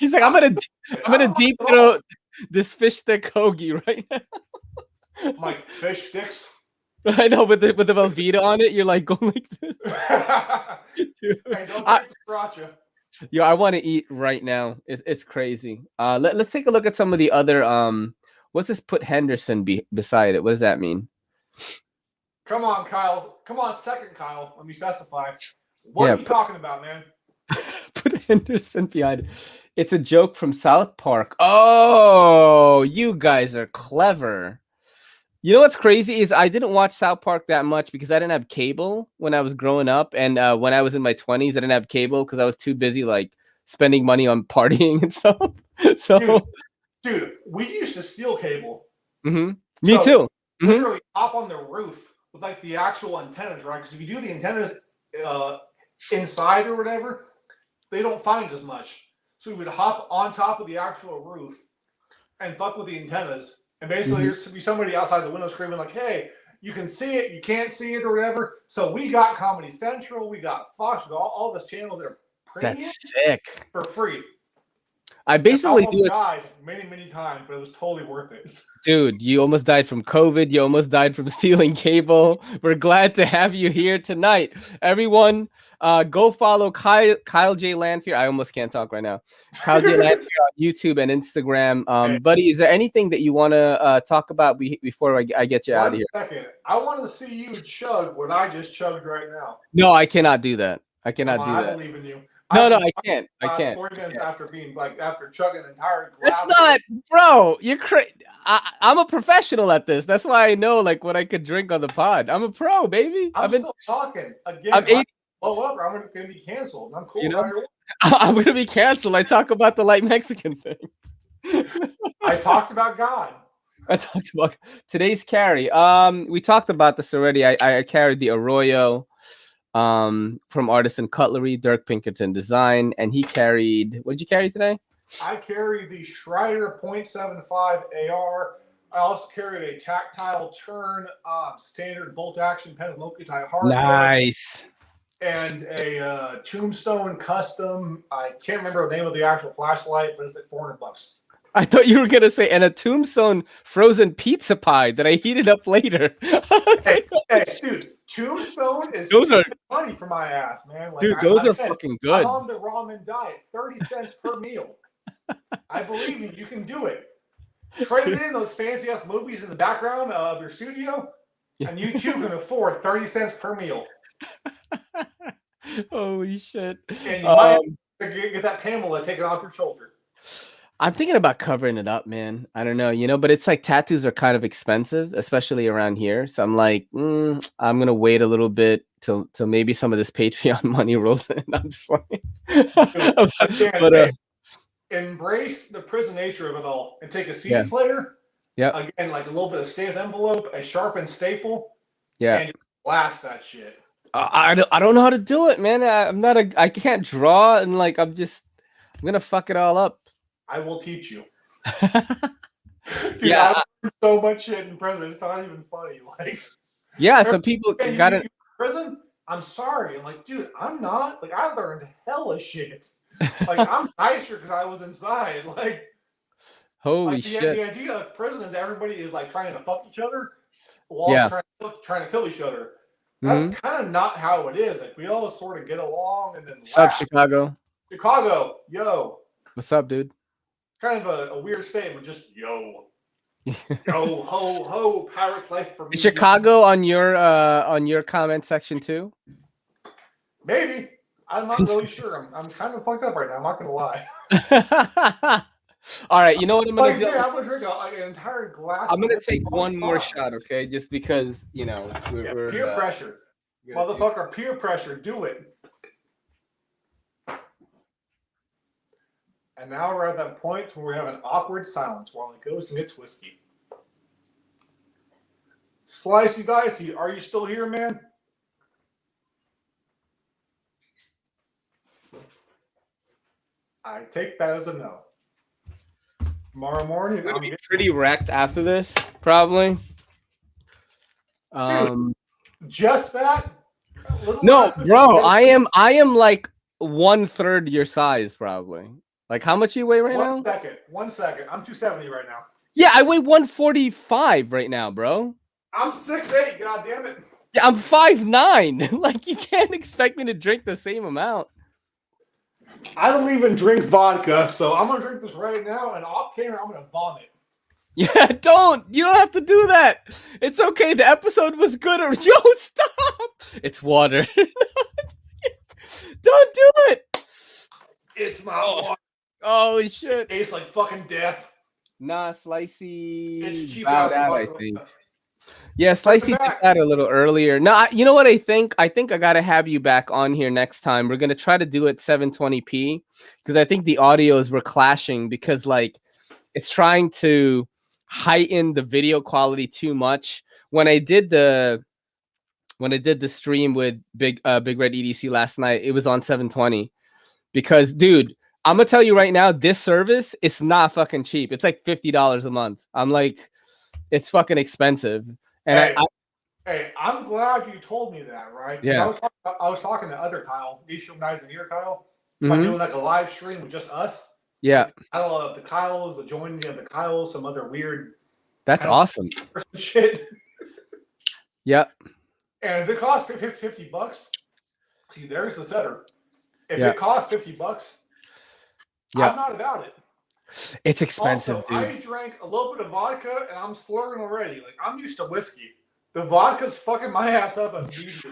[SPEAKER 1] he's like, I'm gonna deep throat this fish stick hoagie right now.
[SPEAKER 2] My fish sticks.
[SPEAKER 1] I know, with the Velveeta on it, you're like going like this.
[SPEAKER 2] Hey, don't forget the sriracha.
[SPEAKER 1] Yo, I want to eat right now. It's crazy. Let's take a look at some of the other what's this? Put Henderson beside it. What does that mean?
[SPEAKER 2] Come on, Kyle. Come on, second Kyle. Let me specify. What are you talking about, man?
[SPEAKER 1] Put Henderson behind it. It's a joke from South Park. Oh, you guys are clever. You know what's crazy is I didn't watch South Park that much because I didn't have cable when I was growing up, and when I was in my 20s, I didn't have cable because I was too busy like spending money on partying and stuff. So,
[SPEAKER 2] dude, we used to steal cable.
[SPEAKER 1] me too.
[SPEAKER 2] Literally hop on the roof with like the actual antennas, right? Because if you do the antennas inside or whatever, they don't find as much. So we would hop on top of the actual roof and fuck with the antennas. And basically, there's to be somebody outside the window screaming like, "Hey, you can see it, you can't see it, or whatever." So we got Comedy Central, we got Fox, we got all those channels that are premium.
[SPEAKER 1] That's sick.
[SPEAKER 2] For free.
[SPEAKER 1] I
[SPEAKER 2] And I
[SPEAKER 1] basically do
[SPEAKER 2] almost
[SPEAKER 1] it.
[SPEAKER 2] died many, many times, but it was totally worth it.
[SPEAKER 1] Dude, you almost died from COVID. You almost died from stealing cable. We're glad to have you here tonight. Everyone, go follow Kyle J. Lanphere. I almost can't talk right now. Kyle J. Lanphere on YouTube and Instagram.
[SPEAKER 2] Hey,
[SPEAKER 1] Buddy, is there anything that you want to talk about before I get you out of
[SPEAKER 2] one
[SPEAKER 1] here?
[SPEAKER 2] second. I want to see you chug what I just chugged right now.
[SPEAKER 1] No, I cannot do that. I
[SPEAKER 2] Come
[SPEAKER 1] cannot
[SPEAKER 2] on,
[SPEAKER 1] do
[SPEAKER 2] I
[SPEAKER 1] that.
[SPEAKER 2] believe in you.
[SPEAKER 1] No,
[SPEAKER 2] I
[SPEAKER 1] no,
[SPEAKER 2] can
[SPEAKER 1] I can't. I
[SPEAKER 2] last
[SPEAKER 1] can't.
[SPEAKER 2] 40
[SPEAKER 1] I
[SPEAKER 2] minutes
[SPEAKER 1] can't.
[SPEAKER 2] after being like after chugging an entire
[SPEAKER 1] That's
[SPEAKER 2] glass.
[SPEAKER 1] not, bro. You're crazy. I'm a professional at this. That's why I know like what I could drink on the pod. I'm a pro, baby.
[SPEAKER 2] I'm still talking.
[SPEAKER 1] I'm
[SPEAKER 2] Again,
[SPEAKER 1] eight.
[SPEAKER 2] blow up or I'm going to be canceled. I'm cool.
[SPEAKER 1] You know, I'm gonna be canceled. I talk about the light Mexican thing.
[SPEAKER 2] I talked about God.
[SPEAKER 1] I talked about today's carry. We talked about this already. I carried the Arroyo from Artisan Cutlery, Dirk Pinkerton Design, and he carried. What did you carry today?
[SPEAKER 2] I carry the Schreider .75 AR. I also carried a tactile turn standard bolt action pen with Loctite hardware.
[SPEAKER 1] Nice.
[SPEAKER 2] And a Tombstone custom. I can't remember the name of the actual flashlight, but it's like $400.
[SPEAKER 1] I thought you were gonna say, and a Tombstone frozen pizza pie that I heated up later.
[SPEAKER 2] Hey, dude, Tombstone is
[SPEAKER 1] those are
[SPEAKER 2] money for my ass, man. Like,
[SPEAKER 1] dude, those are fucking good.
[SPEAKER 2] I'm on the ramen diet, 30 cents per meal. I believe you. You can do it. Trade in those fancy ass movies in the background of your studio, and you too can afford 30 cents per meal.
[SPEAKER 1] Holy shit!
[SPEAKER 2] And you might get that Pamela taken off your shoulder.
[SPEAKER 1] I'm thinking about covering it up, man. I don't know, but it's like tattoos are kind of expensive, especially around here. So I'm like, I'm gonna wait a little bit till maybe some of this Patreon money rolls in. I'm just
[SPEAKER 2] like, embrace the prison nature of it all, and take a CD player.
[SPEAKER 1] Yeah.
[SPEAKER 2] Again, like a little bit of stamped envelope, a sharpened staple.
[SPEAKER 1] Yeah.
[SPEAKER 2] And just blast that shit.
[SPEAKER 1] I don't know how to do it, man. I can't draw, and like I'm gonna fuck it all up.
[SPEAKER 2] I will teach you. Dude,
[SPEAKER 1] yeah,
[SPEAKER 2] I learned so much shit in prison. It's not even funny. Like,
[SPEAKER 1] yeah, some people got it.
[SPEAKER 2] Prison. I'm sorry. I'm like, dude, I'm not. Like, I learned hella shit. Like, I'm nicer because I was inside. Like,
[SPEAKER 1] holy shit.
[SPEAKER 2] The idea of prison is everybody is like trying to fuck each other while trying to kill each other. That's kind of not how it is. Like, we all sort of get along and then
[SPEAKER 1] What's up, Chicago?
[SPEAKER 2] Chicago, yo.
[SPEAKER 1] What's up, dude?
[SPEAKER 2] Kind of a weird statement, just yo. Yo, ho, ho, Paris life for me.
[SPEAKER 1] Is Chicago on your comment section too?
[SPEAKER 2] Maybe. I'm not really sure. I'm kind of fucked up right now. I'm not going to lie.
[SPEAKER 1] All right, you know what I'm gonna do?
[SPEAKER 2] I'm gonna drink an entire glass.
[SPEAKER 1] I'm gonna take one more shot, okay? Just because we're
[SPEAKER 2] peer pressure, motherfucker. Peer pressure. Do it. And now we're at that point where we have an awkward silence while he goes and gets whiskey. Slicey dicey, are you still here, man? I take that as a no. Tomorrow morning,
[SPEAKER 1] I'm gonna be pretty wrecked after this, probably.
[SPEAKER 2] Dude, just that?
[SPEAKER 1] No, bro, I am like 1/3 your size, probably. Like, how much you weigh right now?
[SPEAKER 2] 1 second. I'm 270 right now.
[SPEAKER 1] Yeah, I weigh 145 right now, bro.
[SPEAKER 2] I'm 6'8", god damn it.
[SPEAKER 1] Yeah, I'm 5'9". Like, you can't expect me to drink the same amount.
[SPEAKER 2] I don't even drink vodka, so I'm gonna drink this right now, and off camera, I'm gonna vomit.
[SPEAKER 1] Yeah, don't. You don't have to do that. It's okay. The episode was good. Yo, stop. It's water. Don't do it.
[SPEAKER 2] It's not water.
[SPEAKER 1] Oh, shit.
[SPEAKER 2] It tastes like fucking death.
[SPEAKER 1] Nah, Slicey.
[SPEAKER 2] It's cheap
[SPEAKER 1] out, I think. Yeah, Slicey did that a little earlier. No, you know what I think? I think I got to have you back on here next time. We're going to try to do it 720p because I think the audios were clashing because, like, it's trying to heighten the video quality too much. When I did the stream with Big Red EDC last night, it was on 720 because, dude, I'm going to tell you right now, this service is not fucking cheap. It's like $50 a month. I'm like, it's fucking expensive. And
[SPEAKER 2] I'm glad you told me that, right?
[SPEAKER 1] Yeah.
[SPEAKER 2] I was talking to other Kyle, Nation Guys and here, Kyle, by doing like a live stream with just us.
[SPEAKER 1] Yeah.
[SPEAKER 2] I don't know, the Kyles, the joining of the Kyles, some other weird
[SPEAKER 1] That's awesome.
[SPEAKER 2] shit.
[SPEAKER 1] Yep.
[SPEAKER 2] And if it costs $50, see, there's the setter. If
[SPEAKER 1] Yeah.
[SPEAKER 2] it costs $50,
[SPEAKER 1] Yeah.
[SPEAKER 2] I'm not about it.
[SPEAKER 1] It's expensive,
[SPEAKER 2] Also,
[SPEAKER 1] dude.
[SPEAKER 2] I drank a little bit of vodka and I'm slurring already. Like, I'm used to whiskey. The vodka's fucking my ass up immediately.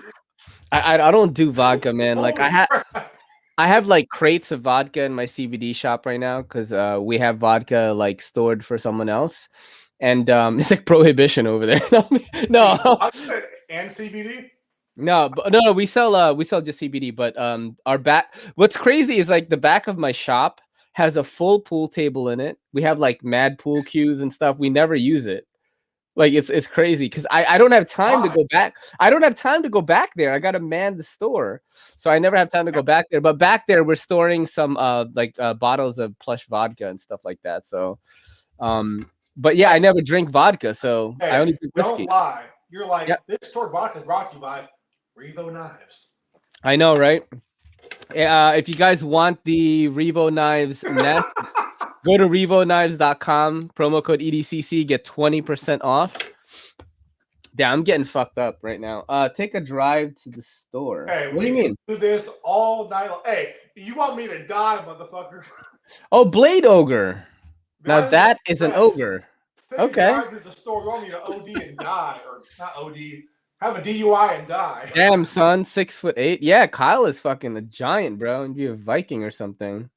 [SPEAKER 1] I don't do vodka, man. Like
[SPEAKER 2] Holy crap.
[SPEAKER 1] I have like crates of vodka in my CBD shop right now because we have vodka like stored for someone else, and it's like prohibition over there. No,
[SPEAKER 2] Vodka and CBD?
[SPEAKER 1] no, we sell just CBD, but our back. What's crazy is like the back of my shop has a full pool table in it. We have like mad pool cues and stuff. We never use it. Like it's crazy because I don't have time to go back. I don't have time to go back there. I gotta man the store, so I never have time to go back there. But back there, we're storing some bottles of plush vodka and stuff like that. So, but yeah, I never drink vodka, so
[SPEAKER 2] Hey,
[SPEAKER 1] I only drink whiskey.
[SPEAKER 2] don't lie. You're like, this store vodka is brought to you by Revo Knives.
[SPEAKER 1] I know, right? If you guys want the Revo Knives nest, go to revoknives.com, promo code EDCC, get 20% off. Damn, I'm getting fucked up right now. Take a drive to the store.
[SPEAKER 2] Hey,
[SPEAKER 1] what do you mean?
[SPEAKER 2] Do this all night long. Hey, you want me to die, motherfucker?
[SPEAKER 1] Oh, Blade Ogre. Now that is an ogre.
[SPEAKER 2] Take
[SPEAKER 1] okay.
[SPEAKER 2] A drive to the store. You want me to OD and die, or not OD? Have a DUI and die.
[SPEAKER 1] Damn, son, 6'8". Yeah, Kyle is fucking a giant, bro. And be a Viking or something.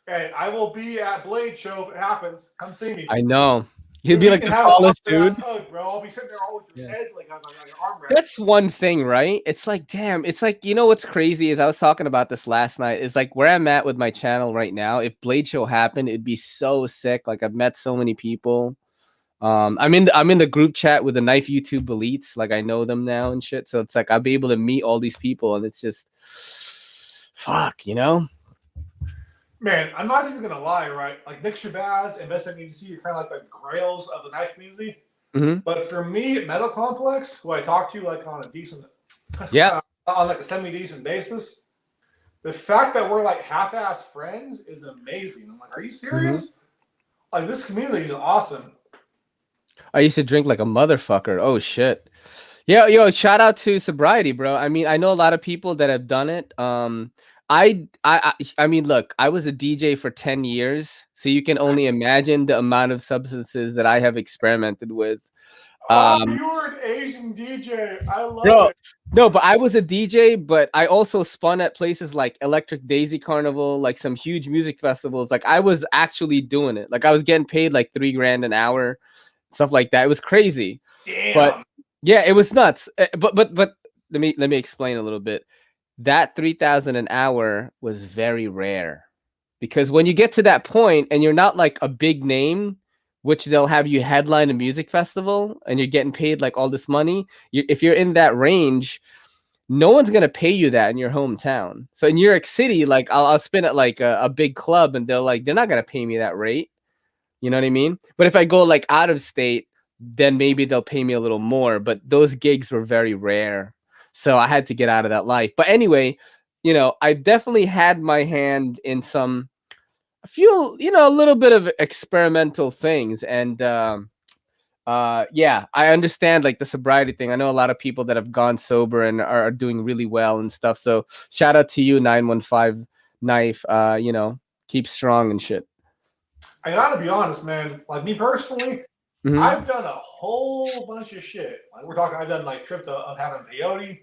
[SPEAKER 2] Hey, I will be at Blade Show if it happens. Come see me.
[SPEAKER 1] I know. He'd be like the tallest dude.
[SPEAKER 2] Hug, bro. I'll be sitting there always with your head like on your arm.
[SPEAKER 1] That's one thing, right? It's like, damn. It's like, you know what's crazy is I was talking about this last night. Is like where I'm at with my channel right now. If Blade Show happened, it'd be so sick. Like I've met so many people. I'm in the group chat with the Knife YouTube elites. Like I know them now and shit. So it's like I'll be able to meet all these people, and it's just fuck, you know.
[SPEAKER 2] Man, I'm not even gonna lie, right? Like Nick Shabazz and Best MDC are kind of like the grails of the knife community.
[SPEAKER 1] Mm-hmm.
[SPEAKER 2] But for me, at Metal Complex, who I talk to like on a decent, on like a semi-decent basis, the fact that we're like half-ass friends is amazing. I'm like, are you serious? Mm-hmm. Like this community is awesome.
[SPEAKER 1] I used to drink like a motherfucker. Oh shit. Yeah, yo, shout out to sobriety, bro. I mean, I know a lot of people that have done it. I mean, look, I was a DJ for 10 years, so you can only imagine the amount of substances that I have experimented with.
[SPEAKER 2] You were an Asian DJ. I love it.
[SPEAKER 1] No, but I was a DJ, but I also spun at places like Electric Daisy Carnival, like some huge music festivals. Like I was actually doing it. Like I was getting paid like $3,000 an hour, stuff like that. It was crazy.
[SPEAKER 2] Damn.
[SPEAKER 1] But yeah, it was nuts. But let me explain a little bit. That 3,000 an hour was very rare, because when you get to that point and you're not like a big name, which they'll have you headline a music festival and you're getting paid like all this money, if you're in that range, no one's gonna pay you that in your hometown. So in New York City, like I'll spin at like a big club and they're not gonna pay me that rate. You know what I mean? But if I go like out of state, then maybe they'll pay me a little more. But those gigs were very rare. So I had to get out of that life. But anyway, you know, I definitely had my hand in a little bit of experimental things. And yeah, I understand like the sobriety thing. I know a lot of people that have gone sober and are doing really well and stuff. So shout out to you, 915 Knife. You know, keep strong and shit.
[SPEAKER 2] I gotta be honest, man. Like me personally, I've done a whole bunch of shit. Like I've done like trips of having peyote,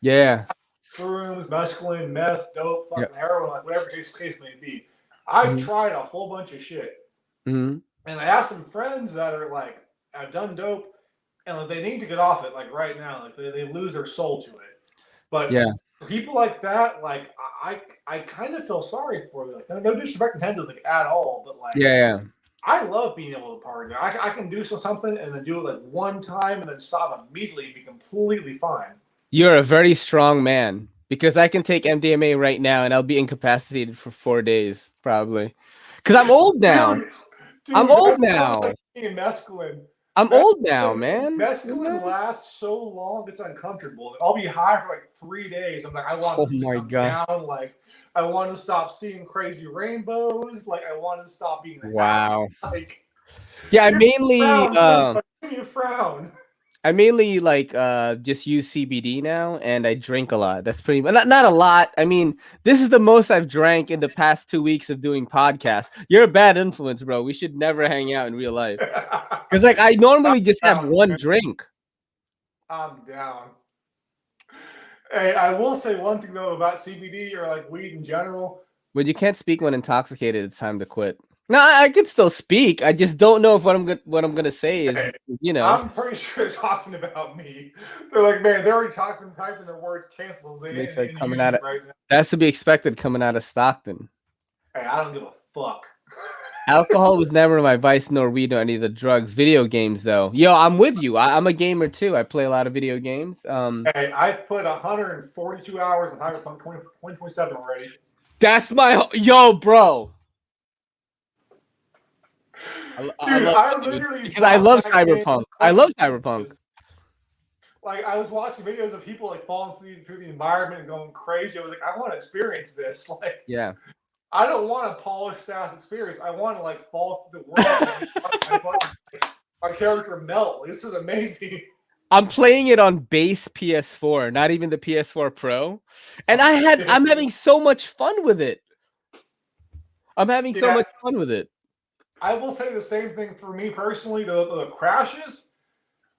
[SPEAKER 2] shrooms, mescaline, meth, dope, fucking heroin, like whatever case may be. I've tried a whole bunch of shit, and I have some friends that are like, have done dope, and like, they need to get off it like right now. Like they lose their soul to it. But for people like that, like I kind of feel sorry for them. Like no disrespect intended like at all, but like I love being able to party. I can do something and then do it like one time and then stop immediately and be completely fine.
[SPEAKER 1] You're a very strong man, because I can take MDMA right now and I'll be incapacitated for 4 days probably. Because I'm old now.
[SPEAKER 2] Dude,
[SPEAKER 1] I'm old now.
[SPEAKER 2] Like being mescaline.
[SPEAKER 1] I'm old now, man.
[SPEAKER 2] Mescaline lasts so long, it's uncomfortable. I'll be high for like 3 days. I'm like, I want
[SPEAKER 1] Oh
[SPEAKER 2] this to
[SPEAKER 1] my
[SPEAKER 2] come
[SPEAKER 1] god.
[SPEAKER 2] down. Like, I want to stop seeing crazy rainbows. Like, I want to stop being
[SPEAKER 1] Wow.
[SPEAKER 2] happy. Like,
[SPEAKER 1] Yeah,
[SPEAKER 2] you frown. You frown.
[SPEAKER 1] I mainly like just use CBD now, and I drink a lot. That's pretty not a lot. I mean, this is the most I've drank in the past 2 weeks of doing podcasts. You're a bad influence, bro. We should never hang out in real life. Because like I normally just have one drink.
[SPEAKER 2] I'm down. Hey, I will say one thing though about CBD or like weed in general.
[SPEAKER 1] But you can't speak when intoxicated. It's time to quit. No, I can still speak. I just don't know if what I'm gonna say is,
[SPEAKER 2] I'm pretty sure they're talking about me. They're like, man, they're already typing their words canceled.
[SPEAKER 1] They said coming out of right now. That's to be expected coming out of Stockton.
[SPEAKER 2] Hey, I don't give a fuck.
[SPEAKER 1] Alcohol was never my vice, nor weed, nor any of the drugs. Video games, though. Yo, I'm with you. I'm a gamer too. I play a lot of video games.
[SPEAKER 2] Hey, I've put 142 hours in Cyberpunk 2027 already.
[SPEAKER 1] That's my bro.
[SPEAKER 2] I literally
[SPEAKER 1] because I love Cyberpunk. I love Cyberpunk.
[SPEAKER 2] Like I was watching videos of people like falling through the environment and going crazy. I was like, I want to experience this. Like,
[SPEAKER 1] yeah.
[SPEAKER 2] I don't want a polished ass experience. I want to like fall through the world. My character melt. This is amazing.
[SPEAKER 1] I'm playing it on base PS4, not even the PS4 Pro, and I'm having so much fun with it. I'm having so much fun with it.
[SPEAKER 2] I will say the same thing for me personally. The crashes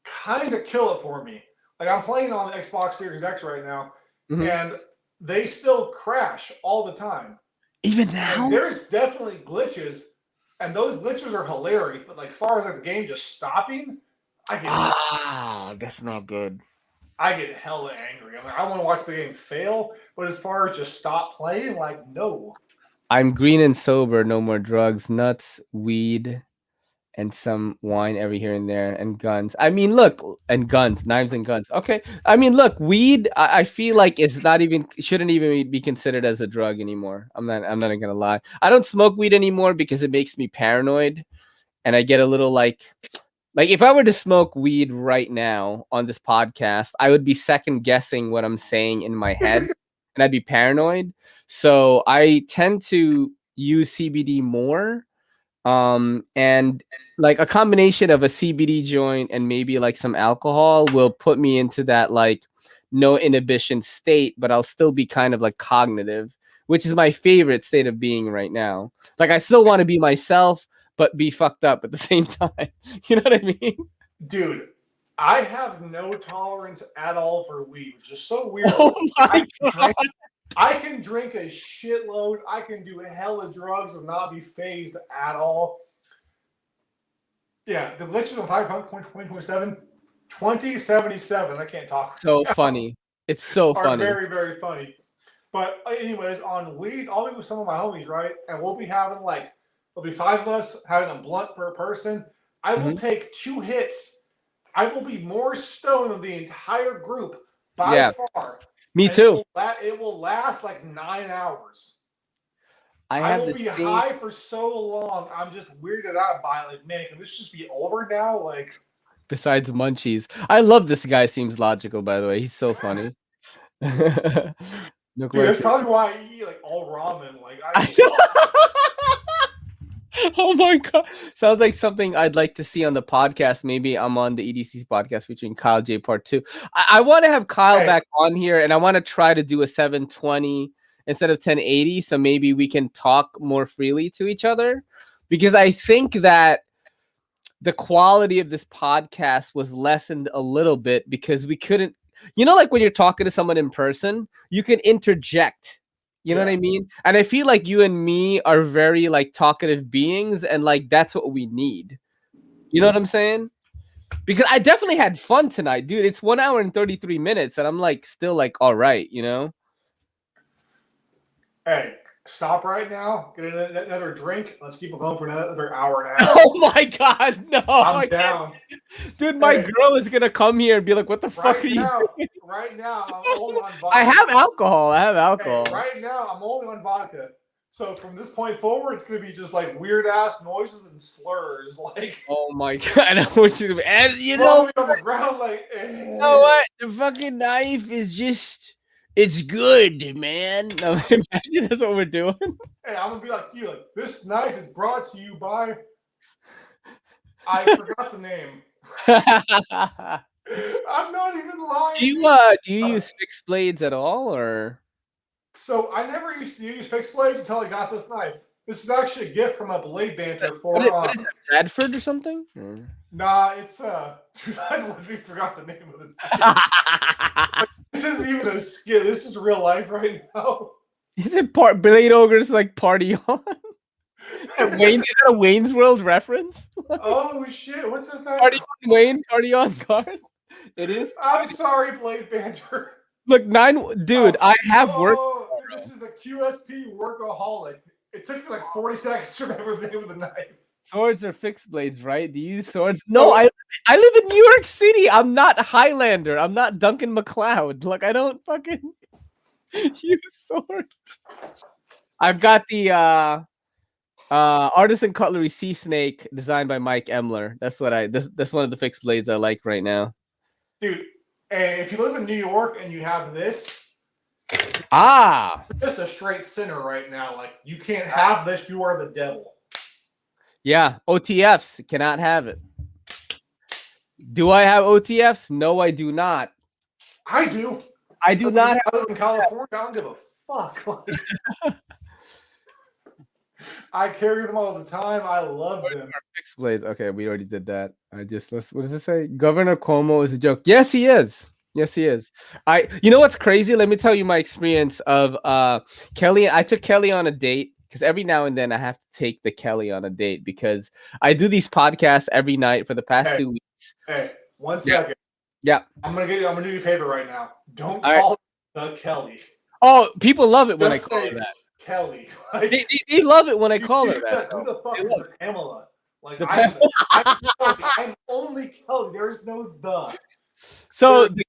[SPEAKER 2] kind of kill it for me. Like I'm playing on the Xbox Series X right now, and they still crash all the time.
[SPEAKER 1] Even now,
[SPEAKER 2] and there's definitely glitches, and those glitches are hilarious. But like as far as like the game just stopping,
[SPEAKER 1] that's not good.
[SPEAKER 2] I get hella angry. I'm like, I want to watch the game fail, but as far as just stop playing, like no.
[SPEAKER 1] I'm green and sober, no more drugs, nuts, weed, and some wine every here and there, and guns. I mean, look, and guns, knives and guns. Okay. I mean, look, weed, I feel like it's shouldn't even be considered as a drug anymore. I'm not gonna lie. I don't smoke weed anymore because it makes me paranoid, and I get a little like if I were to smoke weed right now on this podcast, I would be second guessing what I'm saying in my head. And I'd be paranoid. So I tend to use CBD more. And like a combination of a CBD joint and maybe like some alcohol will put me into that like no inhibition state, but I'll still be kind of like cognitive, which is my favorite state of being right now. Like I still want to be myself, but be fucked up at the same time. You know what I mean?
[SPEAKER 2] Dude, I have no tolerance at all for weed, which is so weird.
[SPEAKER 1] Oh my God.
[SPEAKER 2] I can drink a shitload. I can do hella drugs and not be phased at all. Yeah, the glitches on Cyberpunk 2077. I can't talk.
[SPEAKER 1] So funny. It's so funny.
[SPEAKER 2] Very, very funny. But anyways, on weed, I'll be with some of my homies, right? And we'll be having there'll be 5 of us having a blunt per person. I will take 2 hits. I will be more stoned than the entire group by far.
[SPEAKER 1] Me too.
[SPEAKER 2] It will last like 9 hours.
[SPEAKER 1] I
[SPEAKER 2] will be high for so long. I'm just weirded out by it. Like, man, can this just be over now? Like,
[SPEAKER 1] besides munchies, I love this guy. Seems logical, by the way. He's so funny.
[SPEAKER 2] Dude, that's probably why I eat like all ramen. Like,
[SPEAKER 1] oh my God. Sounds like something I'd like to see on the podcast. Maybe I'm on the EDC's podcast featuring Kyle J Part 2. I want to have Kyle back on here, and I want to try to do a 720 instead of 1080. So maybe we can talk more freely to each other, because I think that the quality of this podcast was lessened a little bit because we couldn't, like when you're talking to someone in person, you can interject. You know what I mean? And I feel like you and me are very like talkative beings, and like that's what we need. You know what I'm saying? Because I definitely had fun tonight, dude. It's 1 hour and 33 minutes, and I'm like still like all right,
[SPEAKER 2] Hey, stop right now. Get another drink. Let's keep it going for another hour and a half.
[SPEAKER 1] Oh my God, no!
[SPEAKER 2] I'm down,
[SPEAKER 1] dude. My girl is gonna come here and be like, "What the fuck are you doing?"
[SPEAKER 2] Right now, I'm only on vodka.
[SPEAKER 1] I have alcohol.
[SPEAKER 2] Hey, right now, I'm only on vodka. So from this point forward, it's gonna be just like weird ass noises and slurs, like.
[SPEAKER 1] Oh my god! I want you to, and you know,
[SPEAKER 2] On the ground, like.
[SPEAKER 1] you know what? The fucking knife is just—it's good, man. No, imagine that's what we're doing.
[SPEAKER 2] Hey, I'm gonna be like you. Like, this knife is brought to you by. I forgot the name. I'm not even lying.
[SPEAKER 1] Do you use fixed blades at all, or?
[SPEAKER 2] So I never used to use fixed blades until I got this knife. This is actually a gift from a blade banter for.
[SPEAKER 1] What is that, Bradford or something?
[SPEAKER 2] Nah, it's I literally forgot the name of it. This isn't even a skit. This is real life right now.
[SPEAKER 1] Is it Blade Ogre's like Party On? Is that a Wayne's World reference?
[SPEAKER 2] Oh shit! What's his name?
[SPEAKER 1] Party On Wayne, Party On Guard. It is.
[SPEAKER 2] I'm sorry, blade banter.
[SPEAKER 1] Look, dude, I have worked.
[SPEAKER 2] This is the QSP workaholic. It took me like 40 seconds to remember the name of the knife.
[SPEAKER 1] Swords are fixed blades, right? Do you use swords? No, I live in New York City. I'm not Highlander. I'm not Duncan MacLeod. Like, I don't fucking use swords. I've got the Artisan Cutlery Sea Snake designed by Mike Emler. That's one of the fixed blades I like right now.
[SPEAKER 2] Dude, if you live in New York and you have this,
[SPEAKER 1] you're
[SPEAKER 2] just a straight sinner right now. Like, you can't have this. You are the devil.
[SPEAKER 1] Yeah, OTFs cannot have it. Do I have OTFs? No, I do not.
[SPEAKER 2] I do.
[SPEAKER 1] I do not.
[SPEAKER 2] I live in California. I don't give a fuck. Like, I carry them all the time. I love them.
[SPEAKER 1] Fixed blades. Okay, we already did that. What does it say? Governor Cuomo is a joke. Yes, he is. Yes, he is. You know what's crazy? Let me tell you my experience of Kelly. I took Kelly on a date because every now and then I have to take the Kelly on a date because I do these podcasts every night for the past 2 weeks.
[SPEAKER 2] Hey, 1 second.
[SPEAKER 1] Yeah.
[SPEAKER 2] I'm gonna do you a favor right now. Don't call it the Kelly.
[SPEAKER 1] Oh, people love it when I call her that.
[SPEAKER 2] Kelly. Like,
[SPEAKER 1] they love it when I call her that.
[SPEAKER 2] Who the fuck is the Pamela? Like, I'm only Kelly. There's no the.
[SPEAKER 1] So
[SPEAKER 2] the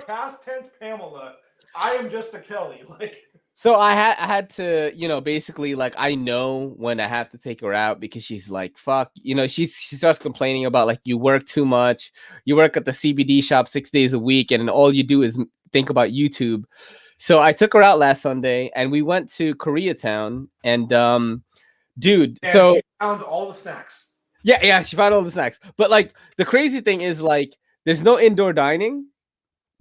[SPEAKER 2] past tense Pamela. I am just a Kelly. Like.
[SPEAKER 1] So I had to, basically, like, I know when I have to take her out because she's like, fuck, she starts complaining about, like, you work too much. You work at the CBD shop 6 days a week and all you do is think about YouTube. So I took her out last Sunday and we went to Koreatown and, dude,
[SPEAKER 2] and
[SPEAKER 1] so
[SPEAKER 2] she found all the snacks.
[SPEAKER 1] Yeah, she found all the snacks. But, like, the crazy thing is, like, there's no indoor dining,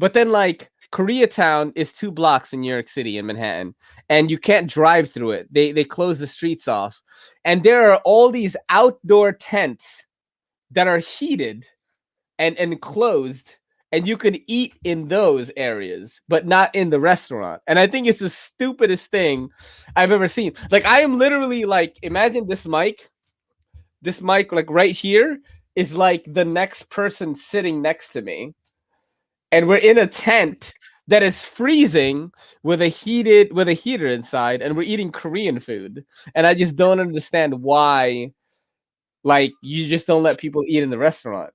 [SPEAKER 1] but then, like, Koreatown is 2 blocks in New York City in Manhattan, and you can't drive through it. They close the streets off, and there are all these outdoor tents that are heated and enclosed, and you can eat in those areas, but not in the restaurant. And I think it's the stupidest thing I've ever seen. Like, I am literally like, imagine this mic, like right here is like the next person sitting next to me. And we're in a tent that is freezing with a heater inside, and we're eating Korean food. And I just don't understand why, like, you just don't let people eat in the restaurant.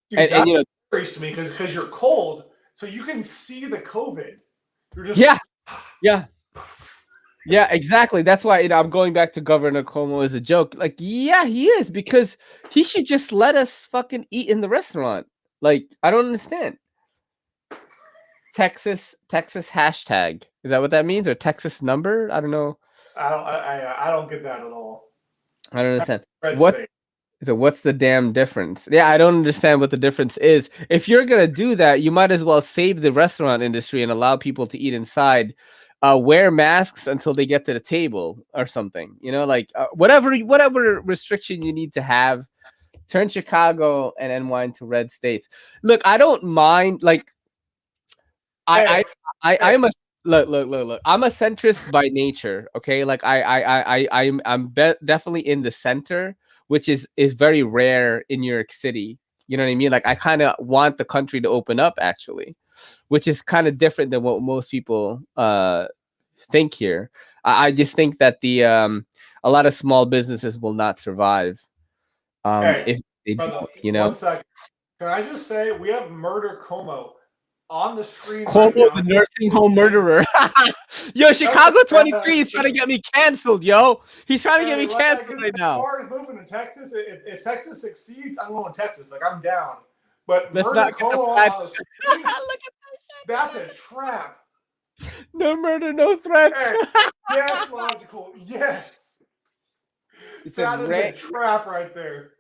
[SPEAKER 2] Dude, that worries to me because you're cold, so you can see the COVID. You're just
[SPEAKER 1] yeah, exactly. That's why I'm going back to Governor Cuomo as a joke. Like, yeah, he is, because he should just let us fucking eat in the restaurant. Like, I don't understand. Texas hashtag. Is that what that means? Or Texas number? I don't know.
[SPEAKER 2] I don't get that at all.
[SPEAKER 1] I don't understand. What's the damn difference? Yeah, I don't understand what the difference is. If you're gonna do that, you might as well save the restaurant industry and allow people to eat inside. Wear masks until they get to the table or something. Like whatever restriction you need to have. Turn Chicago and NY into red states. Look, I don't mind. Like, I'm a look. I'm a centrist by nature. Okay, like I'm definitely in the center, which is very rare in New York City. You know what I mean? Like, I kind of want the country to open up, actually, which is kind of different than what most people think here. I just think that a lot of small businesses will not survive if they don't.
[SPEAKER 2] 1 second. Can I just say we have Murder Como on the screen right
[SPEAKER 1] Cuomo,
[SPEAKER 2] now.
[SPEAKER 1] the nursing home murderer. Yo, Chicago 23 is trying to get me canceled, yo. He's trying to get me canceled right now.
[SPEAKER 2] As far as moving to Texas, if Texas succeeds, I'm going to Texas. Like, I'm down. But
[SPEAKER 1] Let's
[SPEAKER 2] murder
[SPEAKER 1] not get the
[SPEAKER 2] Cuomo
[SPEAKER 1] bad.
[SPEAKER 2] on the screen, that's a trap.
[SPEAKER 1] No murder, no threats.
[SPEAKER 2] Hey, yes, logical. Yes. That is a trap right there.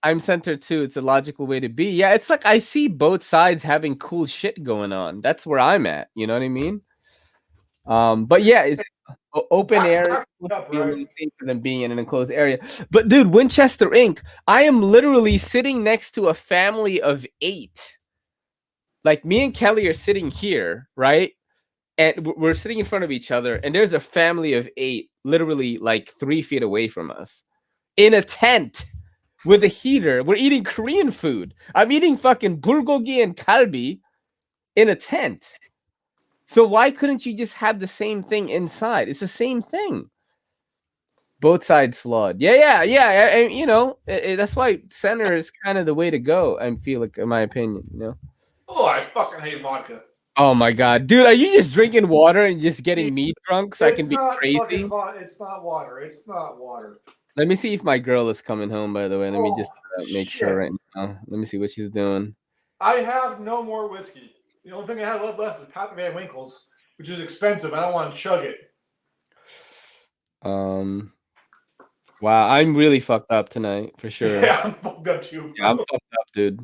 [SPEAKER 1] I'm centered too. It's a logical way to be. Yeah, it's like I see both sides having cool shit going on. That's where I'm at. You know what I mean? But yeah, it's open air
[SPEAKER 2] Up,
[SPEAKER 1] be a
[SPEAKER 2] right?
[SPEAKER 1] little safer than being in an enclosed area. But dude, Winchester Inc. I am literally sitting next to a family of 8. Like me and Kelly are sitting here, right? And we're sitting in front of each other, and there's a family of 8, literally like 3 feet away from us, in a tent with a heater. We're eating Korean food. I'm eating fucking bulgogi and kalbi in a tent. So why couldn't you just have the same thing inside? It's the same thing. Both sides flawed. Yeah. And, you know, that's why center is kind of the way to go. I feel like, in my opinion, you know.
[SPEAKER 2] Oh, I fucking hate vodka.
[SPEAKER 1] Oh my god, dude, are you just drinking water and just getting me drunk so I can be crazy?
[SPEAKER 2] It's not water. It's not water.
[SPEAKER 1] Let me see if my girl is coming home. By the way, let me just make sure right now. Let me see what she's doing.
[SPEAKER 2] I have no more whiskey. The only thing I have left is Pappy Van Winkle's, which is expensive. I don't want to chug it.
[SPEAKER 1] Wow, I'm really fucked up tonight for sure.
[SPEAKER 2] Yeah, I'm fucked up too. Bro.
[SPEAKER 1] Yeah, I'm fucked up, dude.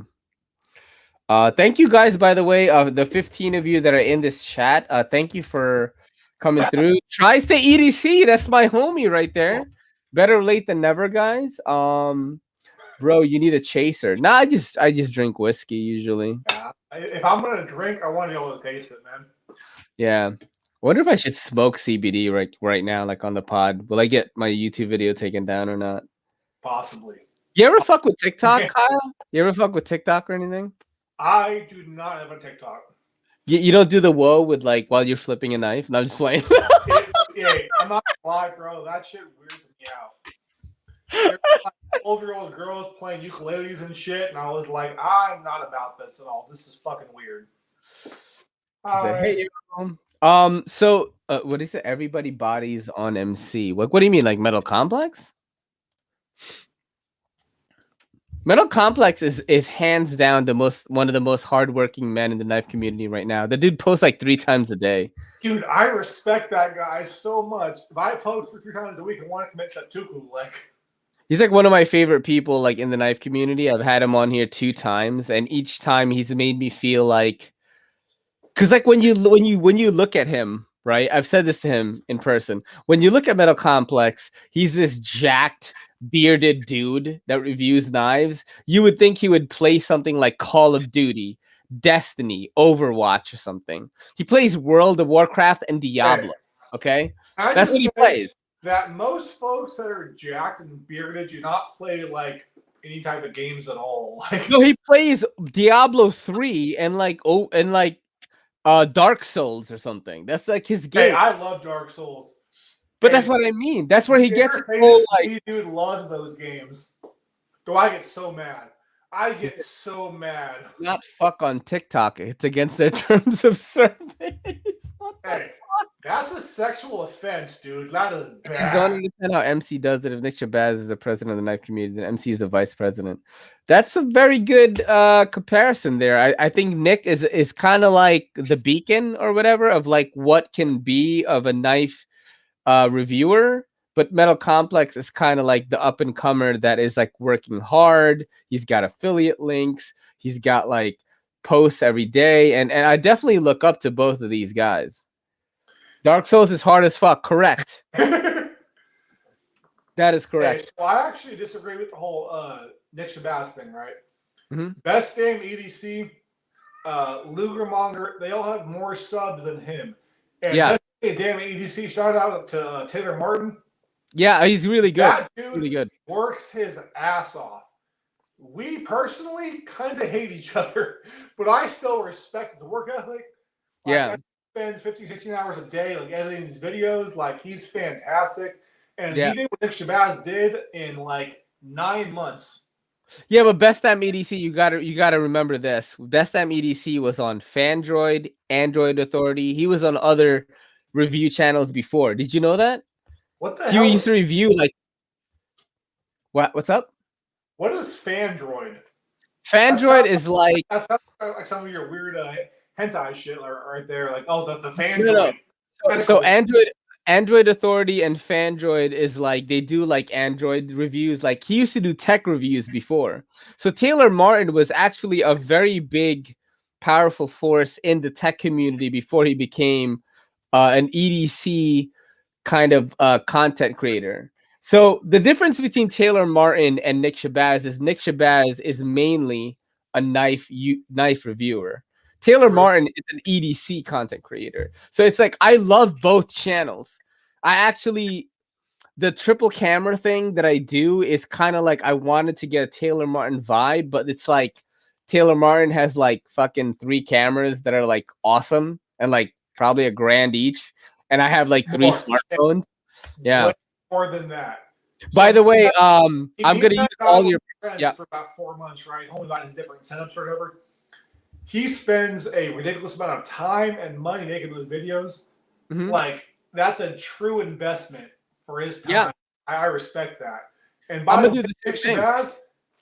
[SPEAKER 1] Thank you guys, by the way, the 15 of you that are in this chat. Thank you for coming through. Tri-State EDC, that's my homie right there. Better late than never, guys. Bro, you need a chaser. Nah, I just drink whiskey usually.
[SPEAKER 2] Yeah. If I'm gonna drink, I want to be able to taste it, man.
[SPEAKER 1] Yeah. Wonder if I should smoke CBD right now, like on the pod. Will I get my YouTube video taken down or not?
[SPEAKER 2] Possibly.
[SPEAKER 1] You ever fuck with TikTok, Kyle? You ever fuck with TikTok or anything?
[SPEAKER 2] I do not have a TikTok.
[SPEAKER 1] You don't do the whoa with like while you're flipping a knife? No, I'm just playing.
[SPEAKER 2] I'm not gonna lie, bro. That shit weirds me out. There's like 12-year-old girls playing ukuleles and shit, and I was like, I'm not about this at all. This is fucking weird.
[SPEAKER 1] Hey, so what is it? Everybody bodies on MC. What do you mean, like Metal Complex? Metal Complex is hands down one of the most hardworking men in the knife community right now. The dude posts like 3 times a day.
[SPEAKER 2] Dude, I respect that guy so much. If I post for 3 times a week, I want to commit seppuku. Like,
[SPEAKER 1] he's like one of my favorite people, like in the knife community. I've had him on here 2 times, and each time he's made me feel like, because like when you look at him, right? I've said this to him in person. When you look at Metal Complex, he's this jacked, bearded dude that reviews knives. You would think he would play something like Call of Duty, Destiny, Overwatch, or something. He plays World of Warcraft and Diablo. Okay, that's what he plays.
[SPEAKER 2] That most folks that are jacked and bearded do not play like any type of games at all. Like,
[SPEAKER 1] no, he plays Diablo 3 and Dark Souls or something. That's like his game.
[SPEAKER 2] Hey, I love Dark Souls.
[SPEAKER 1] But that's what I mean. That's where he gets
[SPEAKER 2] like, dude loves those games. Do I get so mad? I get so mad.
[SPEAKER 1] Not fuck on TikTok. It's against their terms of service.
[SPEAKER 2] Hey, that's a sexual offense, dude. That is bad.
[SPEAKER 1] I don't understand how MC does it. If Nick Shabazz is the president of the knife community, then MC is the vice president. That's a very good comparison there. I think Nick is kind of like the beacon or whatever of like what can be of a knife reviewer, but Metal Complex is kind of like the up and comer that is like working hard. He's got affiliate links. He's got like posts every day, and I definitely look up to both of these guys. Dark Souls is hard as fuck. Correct. That is correct.
[SPEAKER 2] Hey, so I actually disagree with the whole Nick Shabazz thing, right?
[SPEAKER 1] Mm-hmm.
[SPEAKER 2] Best Damn EDC, Lugermonger, they all have more subs than him. And
[SPEAKER 1] yeah.
[SPEAKER 2] Best Damn EDC started out to Taylor Martin.
[SPEAKER 1] Yeah, he's really good.
[SPEAKER 2] That dude
[SPEAKER 1] really good.
[SPEAKER 2] Works his ass off. We personally kind of hate each other, but I still respect his work ethic. Like,
[SPEAKER 1] yeah.
[SPEAKER 2] He spends 15, 16 hours a day like editing these videos. Like, he's fantastic. And he did what Nick Shabazz did in like 9 months.
[SPEAKER 1] Yeah, but Best Damn EDC, you gotta remember this. Best Damn EDC was on Fandroid, Android Authority. He was on other review channels before. Did you know that?
[SPEAKER 2] What the
[SPEAKER 1] He
[SPEAKER 2] hell
[SPEAKER 1] used to
[SPEAKER 2] is
[SPEAKER 1] review like what's up?
[SPEAKER 2] what is Fandroid? That
[SPEAKER 1] Fandroid
[SPEAKER 2] sounds
[SPEAKER 1] is like
[SPEAKER 2] like some of your weird hentai shit right there. Like, oh, the
[SPEAKER 1] no.
[SPEAKER 2] Fandroid.
[SPEAKER 1] So
[SPEAKER 2] Tentacles.
[SPEAKER 1] Android Authority and Fandroid is like they do like Android reviews. Like he used to do tech reviews before. So Taylor Martin was actually a very big, powerful force in the tech community before he became an EDC kind of content creator. So the difference between Taylor Martin and Nick Shabazz is Nick Shabazz is mainly a knife reviewer. Taylor
[SPEAKER 2] True.
[SPEAKER 1] Martin is an EDC content creator. So it's like I love both channels. I actually the triple camera thing that I do is kind of like I wanted to get a Taylor Martin vibe, but it's like Taylor Martin has like fucking 3 cameras that are like awesome and like probably $1,000 each, and I have like 3 smartphones. Yeah.
[SPEAKER 2] Way more than that.
[SPEAKER 1] By
[SPEAKER 2] So
[SPEAKER 1] the way,
[SPEAKER 2] me
[SPEAKER 1] I'm
[SPEAKER 2] and
[SPEAKER 1] gonna use
[SPEAKER 2] that guy
[SPEAKER 1] all
[SPEAKER 2] were
[SPEAKER 1] your
[SPEAKER 2] friends
[SPEAKER 1] yeah.
[SPEAKER 2] for about 4 months, right? Only got his different setups or whatever. He spends a ridiculous amount of time and money making those videos.
[SPEAKER 1] Mhm.
[SPEAKER 2] Like, that's a true investment for his
[SPEAKER 1] Yeah.
[SPEAKER 2] time. I respect that. And
[SPEAKER 1] I'm
[SPEAKER 2] by the
[SPEAKER 1] gonna
[SPEAKER 2] way,
[SPEAKER 1] do the
[SPEAKER 2] Nick
[SPEAKER 1] same thing.
[SPEAKER 2] Shabazz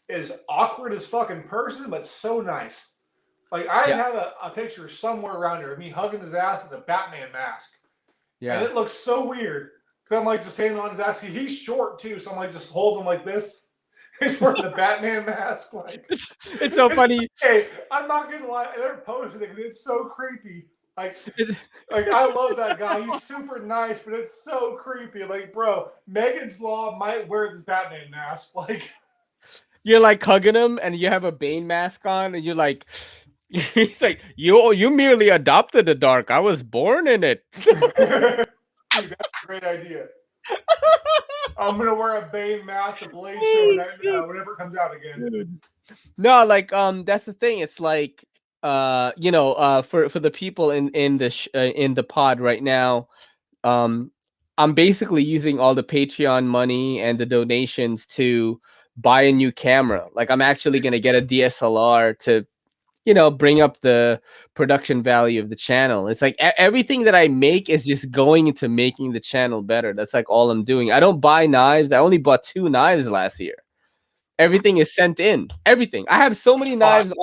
[SPEAKER 2] is awkward as fucking person, but so nice. Like, I
[SPEAKER 1] Yeah.
[SPEAKER 2] have a picture somewhere around here of me hugging his ass with a Batman mask. And
[SPEAKER 1] Yeah.
[SPEAKER 2] it looks so weird. Because I'm like just handing on his ass. He's short too, so I'm like just holding him like this. He's wearing the Batman mask. Like,
[SPEAKER 1] It's so funny.
[SPEAKER 2] hey, I'm not gonna lie, I never posted it because it's so creepy. Like I love that guy. He's super nice, but it's so creepy. Like, bro, Megan's Law might wear this Batman mask. Like,
[SPEAKER 1] You're like hugging him and you have a Bane mask on and you're like he's like, you merely adopted the dark. I was born in it.
[SPEAKER 2] dude, that's a great idea. I'm gonna wear a Bane mask, the Blade show, whenever it comes out again.
[SPEAKER 1] No, like that's the thing. It's like for the people in the pod right now, I'm basically using all the Patreon money and the donations to buy a new camera. Like I'm actually going to get a DSLR to bring up the production value of the channel. It's like everything that I make is just going into making the channel better. That's like all I'm doing. I don't buy knives. I only bought 2 knives last year. Everything is sent in. Everything. I have so many knives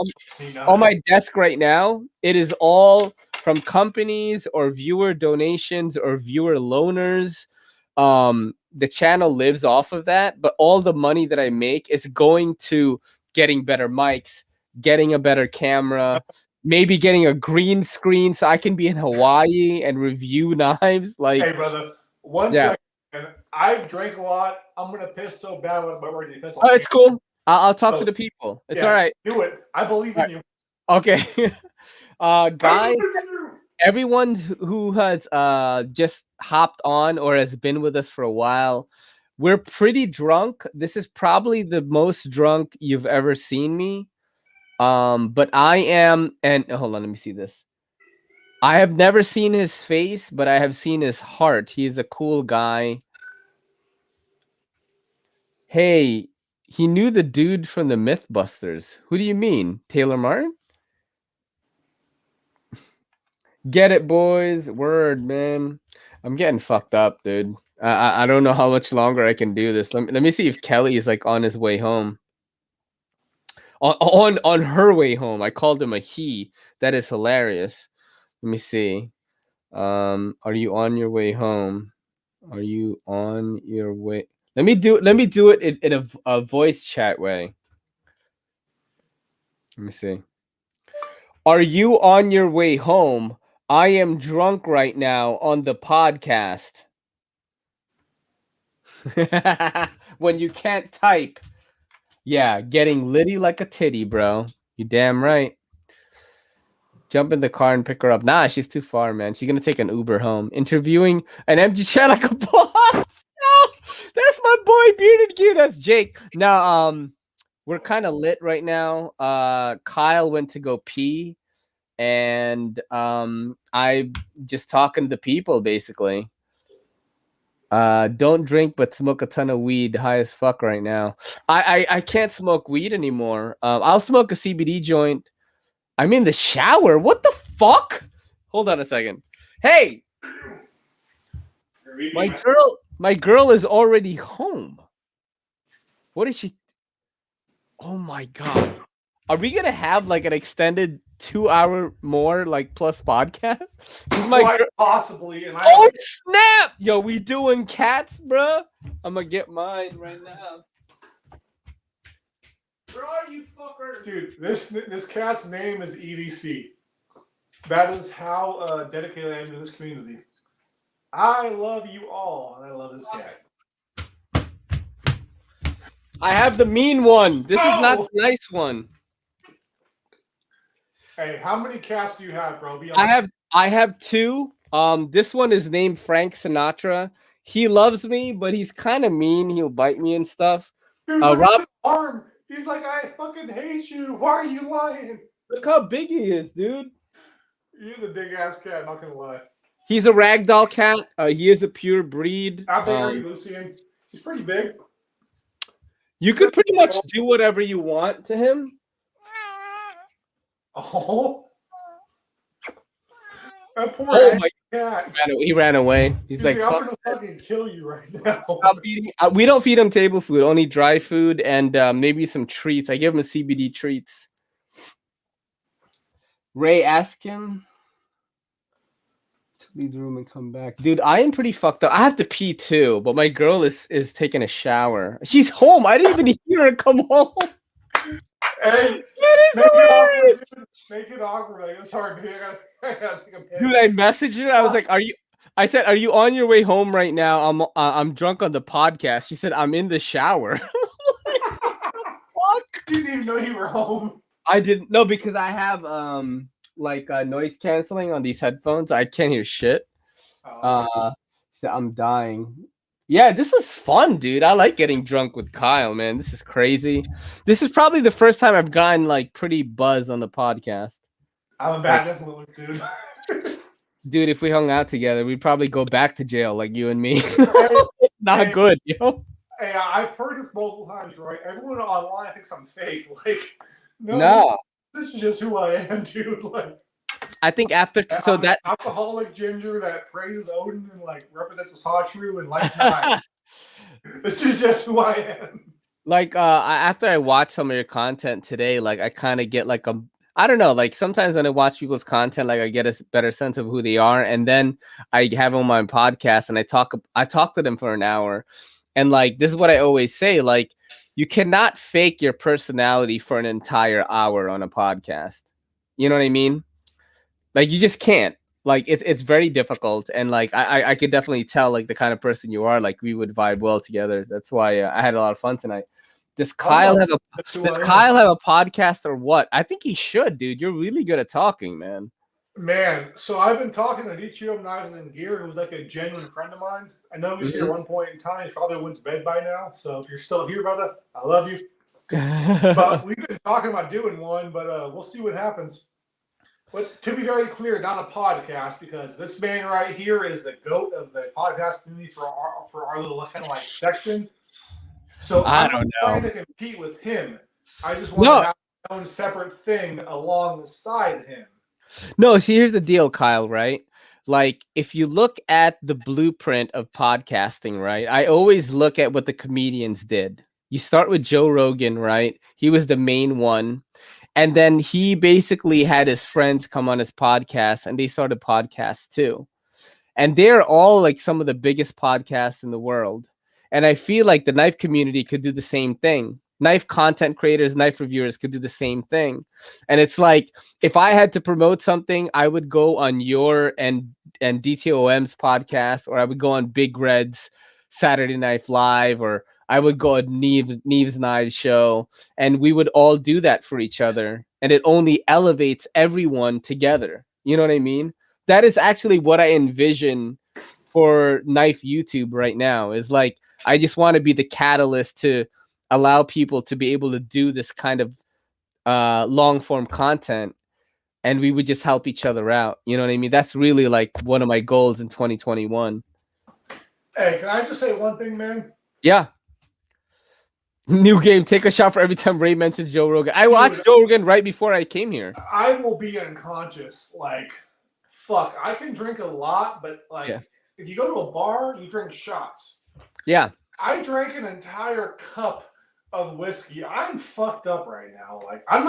[SPEAKER 1] on my desk right now. It is all from companies or viewer donations or viewer loaners. The channel lives off of that, but all the money that I make is going to getting better mics, getting a better camera, maybe getting a green screen so I can be in Hawaii and review knives.
[SPEAKER 2] Hey,
[SPEAKER 1] Like,
[SPEAKER 2] brother, one
[SPEAKER 1] yeah.
[SPEAKER 2] second. Man. I've drank a lot. I'm gonna piss so bad when I'm ready to piss on
[SPEAKER 1] Oh, it's
[SPEAKER 2] camera.
[SPEAKER 1] cool. I'll talk to
[SPEAKER 2] So,
[SPEAKER 1] the people. It's all
[SPEAKER 2] yeah,
[SPEAKER 1] right.
[SPEAKER 2] do it. I believe
[SPEAKER 1] All
[SPEAKER 2] in
[SPEAKER 1] right.
[SPEAKER 2] you.
[SPEAKER 1] Okay.
[SPEAKER 2] I
[SPEAKER 1] Guys,
[SPEAKER 2] believe in you.
[SPEAKER 1] everyone who has just hopped on or has been with us for a while, we're pretty drunk. This is probably the most drunk you've ever seen me. But I am, and hold on, let me see this. I have never seen his face, but I have seen his heart. He's a cool guy. Hey, he knew the dude from the Mythbusters. Who do you mean? Taylor Martin? Get it, boys. Word, man. I'm getting fucked up, dude. I don't know how much longer I can do this. Let me see if Kelly is like on his way home. On her way home. I called him a he. That is hilarious. Let me see. Are you on your way home? Are you on your way? Let me do it in a voice chat way. Let me see. Are you on your way home? I am drunk right now on the podcast. When you can't type. Yeah, getting litty like a titty, bro. You damn right. Jump in the car and pick her up. Nah, she's too far, man. She's gonna take an Uber home. Interviewing an empty chair like a boss. No, that's my boy Bearded Gear. That's Jake. Now, we're kind of lit right now. Kyle went to go pee, and I just talking to people basically. Don't drink but smoke a ton of weed. High as fuck right now. I can't smoke weed anymore. I'll smoke a CBD joint. I'm in the shower. What the fuck? Hold on a second. Hey, my girl is already home. What is she? Oh my god. Are we gonna have like an extended 2 hour more like plus podcast?
[SPEAKER 2] Quite possibly. And
[SPEAKER 1] oh snap! Yo, we doing cats, bro? I'm gonna get mine right now. Where are you, fucker?
[SPEAKER 2] Dude, this cat's name is EDC. That is how dedicated I am to this community. I love you all, and I love this cat.
[SPEAKER 1] I have the mean one. This is not the nice one.
[SPEAKER 2] Hey, how many cats do you have, bro?
[SPEAKER 1] I have two. This one is named Frank Sinatra. He loves me, but he's kind of mean. He'll bite me and stuff.
[SPEAKER 2] Dude, look at his arm. He's like, I fucking hate you. Why are you lying?
[SPEAKER 1] Look how big he is, dude.
[SPEAKER 2] He's a big ass cat, not gonna lie.
[SPEAKER 1] He's a ragdoll cat. He is a pure breed.
[SPEAKER 2] How big are you, Lucian? He's pretty big.
[SPEAKER 1] You could pretty much do whatever you want to him.
[SPEAKER 2] Oh. That poor my cat.
[SPEAKER 1] He ran away. He's like,
[SPEAKER 2] I'm gonna fucking kill you right now.
[SPEAKER 1] We don't feed him table food, only dry food and maybe some treats. I give him a CBD treats. Ray, ask him to leave the room and come back. Dude, I am pretty fucked up. I have to pee too, but my girl is taking a shower. She's home. I didn't even hear her come home.
[SPEAKER 2] Hey,
[SPEAKER 1] that is hilarious.
[SPEAKER 2] Make it awkward. Like, I'm sorry, dude. I gotta take a piss.
[SPEAKER 1] Dude, I messaged her. I was like, I said, are you on your way home right now? I'm drunk on the podcast. She said, I'm in the shower.
[SPEAKER 2] Fuck. You didn't even know you were home.
[SPEAKER 1] I didn't know because I have noise canceling on these headphones. I can't hear shit. So I'm dying. Yeah, this was fun, dude. I like getting drunk with Kyle, man. This is crazy. This is probably the first time I've gotten like pretty buzzed on the podcast.
[SPEAKER 2] I'm a bad influence, dude.
[SPEAKER 1] Dude, if we hung out together, we'd probably go back to jail like you and me. Not good, yo.
[SPEAKER 2] Hey, I've heard this multiple times, right? Everyone online thinks I'm fake. Like,
[SPEAKER 1] no.
[SPEAKER 2] This is just who I am, dude. Like,
[SPEAKER 1] I think after
[SPEAKER 2] I'm that alcoholic ginger that praises Odin and like represents a Sawshrew and likes knives. This is just who I am.
[SPEAKER 1] Like after I watch some of your content today, like I kind of get like I don't know, like sometimes when I watch people's content, like I get a better sense of who they are, and then I have them on my podcast and I talk to them for an hour, and like this is what I always say, like you cannot fake your personality for an entire hour on a podcast. You know what I mean? Like you just can't. Like it's very difficult, and like I could definitely tell like the kind of person you are. Like we would vibe well together. That's why I had a lot of fun tonight. Does Kyle have a podcast or what? I think he should, dude. You're really good at talking, man.
[SPEAKER 2] Man, so I've been talking to Ichiro Knives and Gear, who's like a genuine friend of mine. I know he was here at one point in time. He probably went to bed by now. So if you're still here, brother, I love you. But we've been talking about doing one, but we'll see what happens. But to be very clear, not a podcast, because this man right here is the GOAT of the podcast community for our little kind of like section. So I'm not trying to compete with him. I just want to have my own separate thing alongside him.
[SPEAKER 1] No, see, here's the deal, Kyle, right? Like, if you look at the blueprint of podcasting, right? I always look at what the comedians did. You start with Joe Rogan, right? He was the main one. And then he basically had his friends come on his podcast, and they started podcasts too. And they're all like some of the biggest podcasts in the world. And I feel like the knife community could do the same thing. Knife content creators, knife reviewers could do the same thing. And it's like, if I had to promote something, I would go on your and DTOM's podcast, or I would go on Big Red's Saturday Knife Live, or I would go on Neve's Knives show, and we would all do that for each other. And it only elevates everyone together. You know what I mean? That is actually what I envision for Knife YouTube right now, is like, I just want to be the catalyst to allow people to be able to do this kind of long form content, and we would just help each other out. You know what I mean? That's really like one of my goals in 2021.
[SPEAKER 2] Hey, can I just say one thing, man?
[SPEAKER 1] Yeah. New game. Take a shot for every time Ray mentions Joe Rogan. I watched Joe Rogan right before I came here.
[SPEAKER 2] I will be unconscious. Like, fuck. I can drink a lot, but like,
[SPEAKER 1] Yeah.
[SPEAKER 2] if you go to a bar, you drink shots.
[SPEAKER 1] Yeah.
[SPEAKER 2] I drank an entire cup of whiskey. I'm fucked up right now. Like, I'm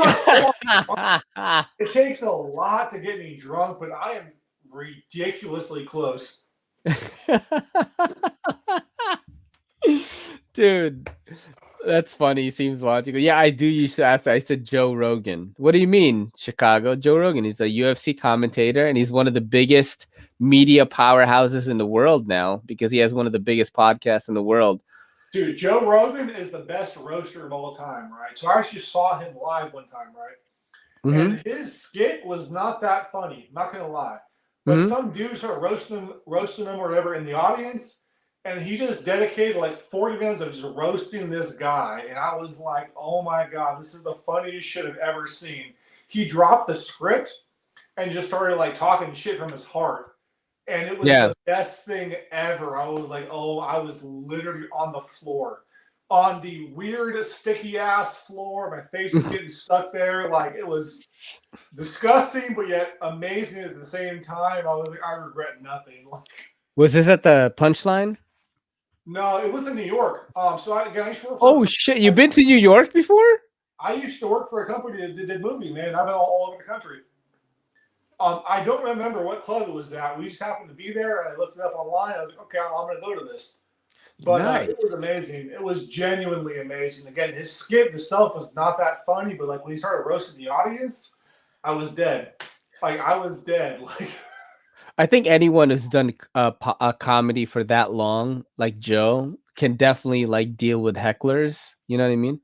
[SPEAKER 2] not. It takes a lot to get me drunk, but I am ridiculously close.
[SPEAKER 1] Dude, that's funny. Seems logical. Yeah, I do used to ask that. I said Joe Rogan. What do you mean, Chicago? Joe Rogan. He's a UFC commentator, and he's one of the biggest media powerhouses in the world now because he has one of the biggest podcasts in the world.
[SPEAKER 2] Dude, Joe Rogan is the best roaster of all time, right? So I actually saw him live one time, right?
[SPEAKER 1] Mm-hmm.
[SPEAKER 2] And his skit was not that funny, not gonna lie. But some dude started roasting him or whatever in the audience, and he just dedicated like 40 minutes of just roasting this guy. And I was like, oh my God, this is the funniest shit I've ever seen. He dropped the script and just started like talking shit from his heart. And it was the best thing ever. I was like, oh, I was literally on the floor. On the weird, sticky-ass floor. My face was getting stuck there. Like, it was disgusting, but yet amazing at the same time. I was like, I regret nothing.
[SPEAKER 1] Was this at the Punchline?
[SPEAKER 2] No, it was in New York. So I used to work
[SPEAKER 1] for shit! You've been to New York before?
[SPEAKER 2] I used to work for a company that did movie, man. I've been all over the country. I don't remember what club it was at. We just happened to be there, and I looked it up online. I was like, okay, I'm going to go to this. But it was amazing. It was genuinely amazing. Again, his skit itself was not that funny, but like when he started roasting the audience, I was dead. Like I was dead. Like
[SPEAKER 1] I think anyone who's done a comedy for that long, like Joe, can definitely like deal with hecklers. You know what I mean?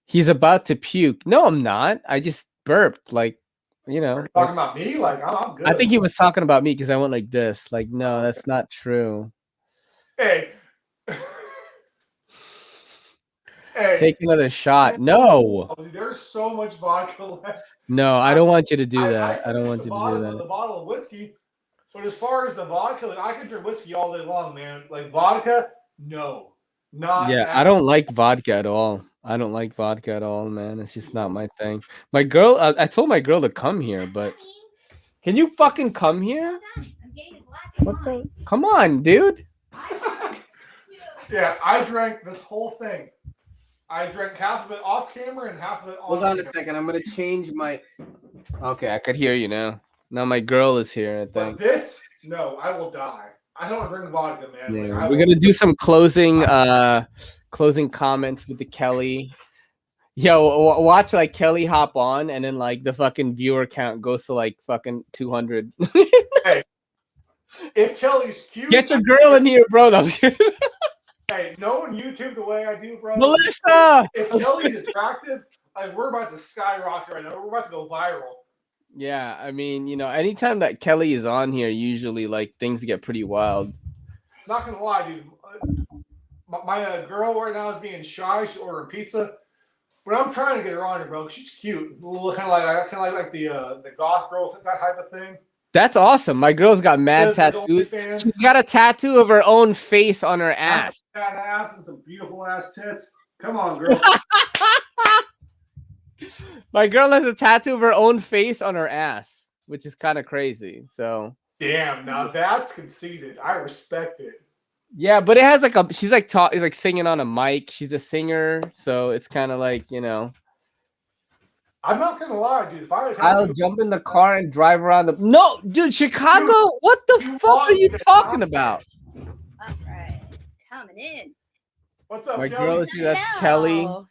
[SPEAKER 1] He's about to puke. No, I'm not. I just burped. Like, you know.
[SPEAKER 2] Talking about me? Like I'm good.
[SPEAKER 1] I think he was talking about me because I went like this. Like, no, that's not true.
[SPEAKER 2] Hey. Hey.
[SPEAKER 1] Take another shot. No.
[SPEAKER 2] There's so much vodka left.
[SPEAKER 1] No, I don't want you to do that. I don't want you to do that.
[SPEAKER 2] The bottle of whiskey. But as far as the vodka, like, I can drink whiskey all day long, man. Like vodka, no. Not
[SPEAKER 1] I don't like vodka at all. I don't like vodka at all, man. It's just not my thing. My girl, I told my girl to come here, but can you fucking come here? What the? Come on, dude.
[SPEAKER 2] Yeah, I drank this whole thing. I drank half of it off camera and half of it on.
[SPEAKER 1] Hold on a second. I'm gonna change my. Okay, I could hear you now. Now my girl is here. I think.
[SPEAKER 2] But this, no, I will die. I don't drink vodka, man.
[SPEAKER 1] Yeah, like, we're gonna do some closing comments with the Kelly. Yo, watch like Kelly hop on, and then like the fucking viewer count goes to like fucking 200.
[SPEAKER 2] Hey, if Kelly's cute,
[SPEAKER 1] get your girl in here, bro. No,
[SPEAKER 2] hey, knowing YouTube the way I do, bro.
[SPEAKER 1] Melissa,
[SPEAKER 2] if Kelly's attractive, like we're about to skyrocket right now. We're about to go viral.
[SPEAKER 1] Yeah, I mean, you know, anytime that Kelly is on here, usually like things get pretty wild.
[SPEAKER 2] Not gonna lie, dude. My girl right now is being shy. She's ordering pizza, but I'm trying to get her on here, bro. She's cute, kind of like the goth girl, that type of thing.
[SPEAKER 1] That's awesome. My girl's got mad tattoos. She's got a tattoo of her own face on her ass.
[SPEAKER 2] Fat ass and some beautiful ass tits. Come on, girl.
[SPEAKER 1] My girl has a tattoo of her own face on her ass, which is kind of crazy. So
[SPEAKER 2] damn, now that's conceited. I respect it.
[SPEAKER 1] Yeah, but it has like she's like singing on a mic. She's a singer, so it's kind of like, you know.
[SPEAKER 2] I'm not gonna lie, dude. If
[SPEAKER 1] I'll jump in the car and drive around the. No, dude, Chicago. Dude, what the fuck are you talking about?
[SPEAKER 4] All right, coming in.
[SPEAKER 2] What's up,
[SPEAKER 1] my
[SPEAKER 2] Kelly?
[SPEAKER 1] girl is here. That's Kelly.
[SPEAKER 2] Oh,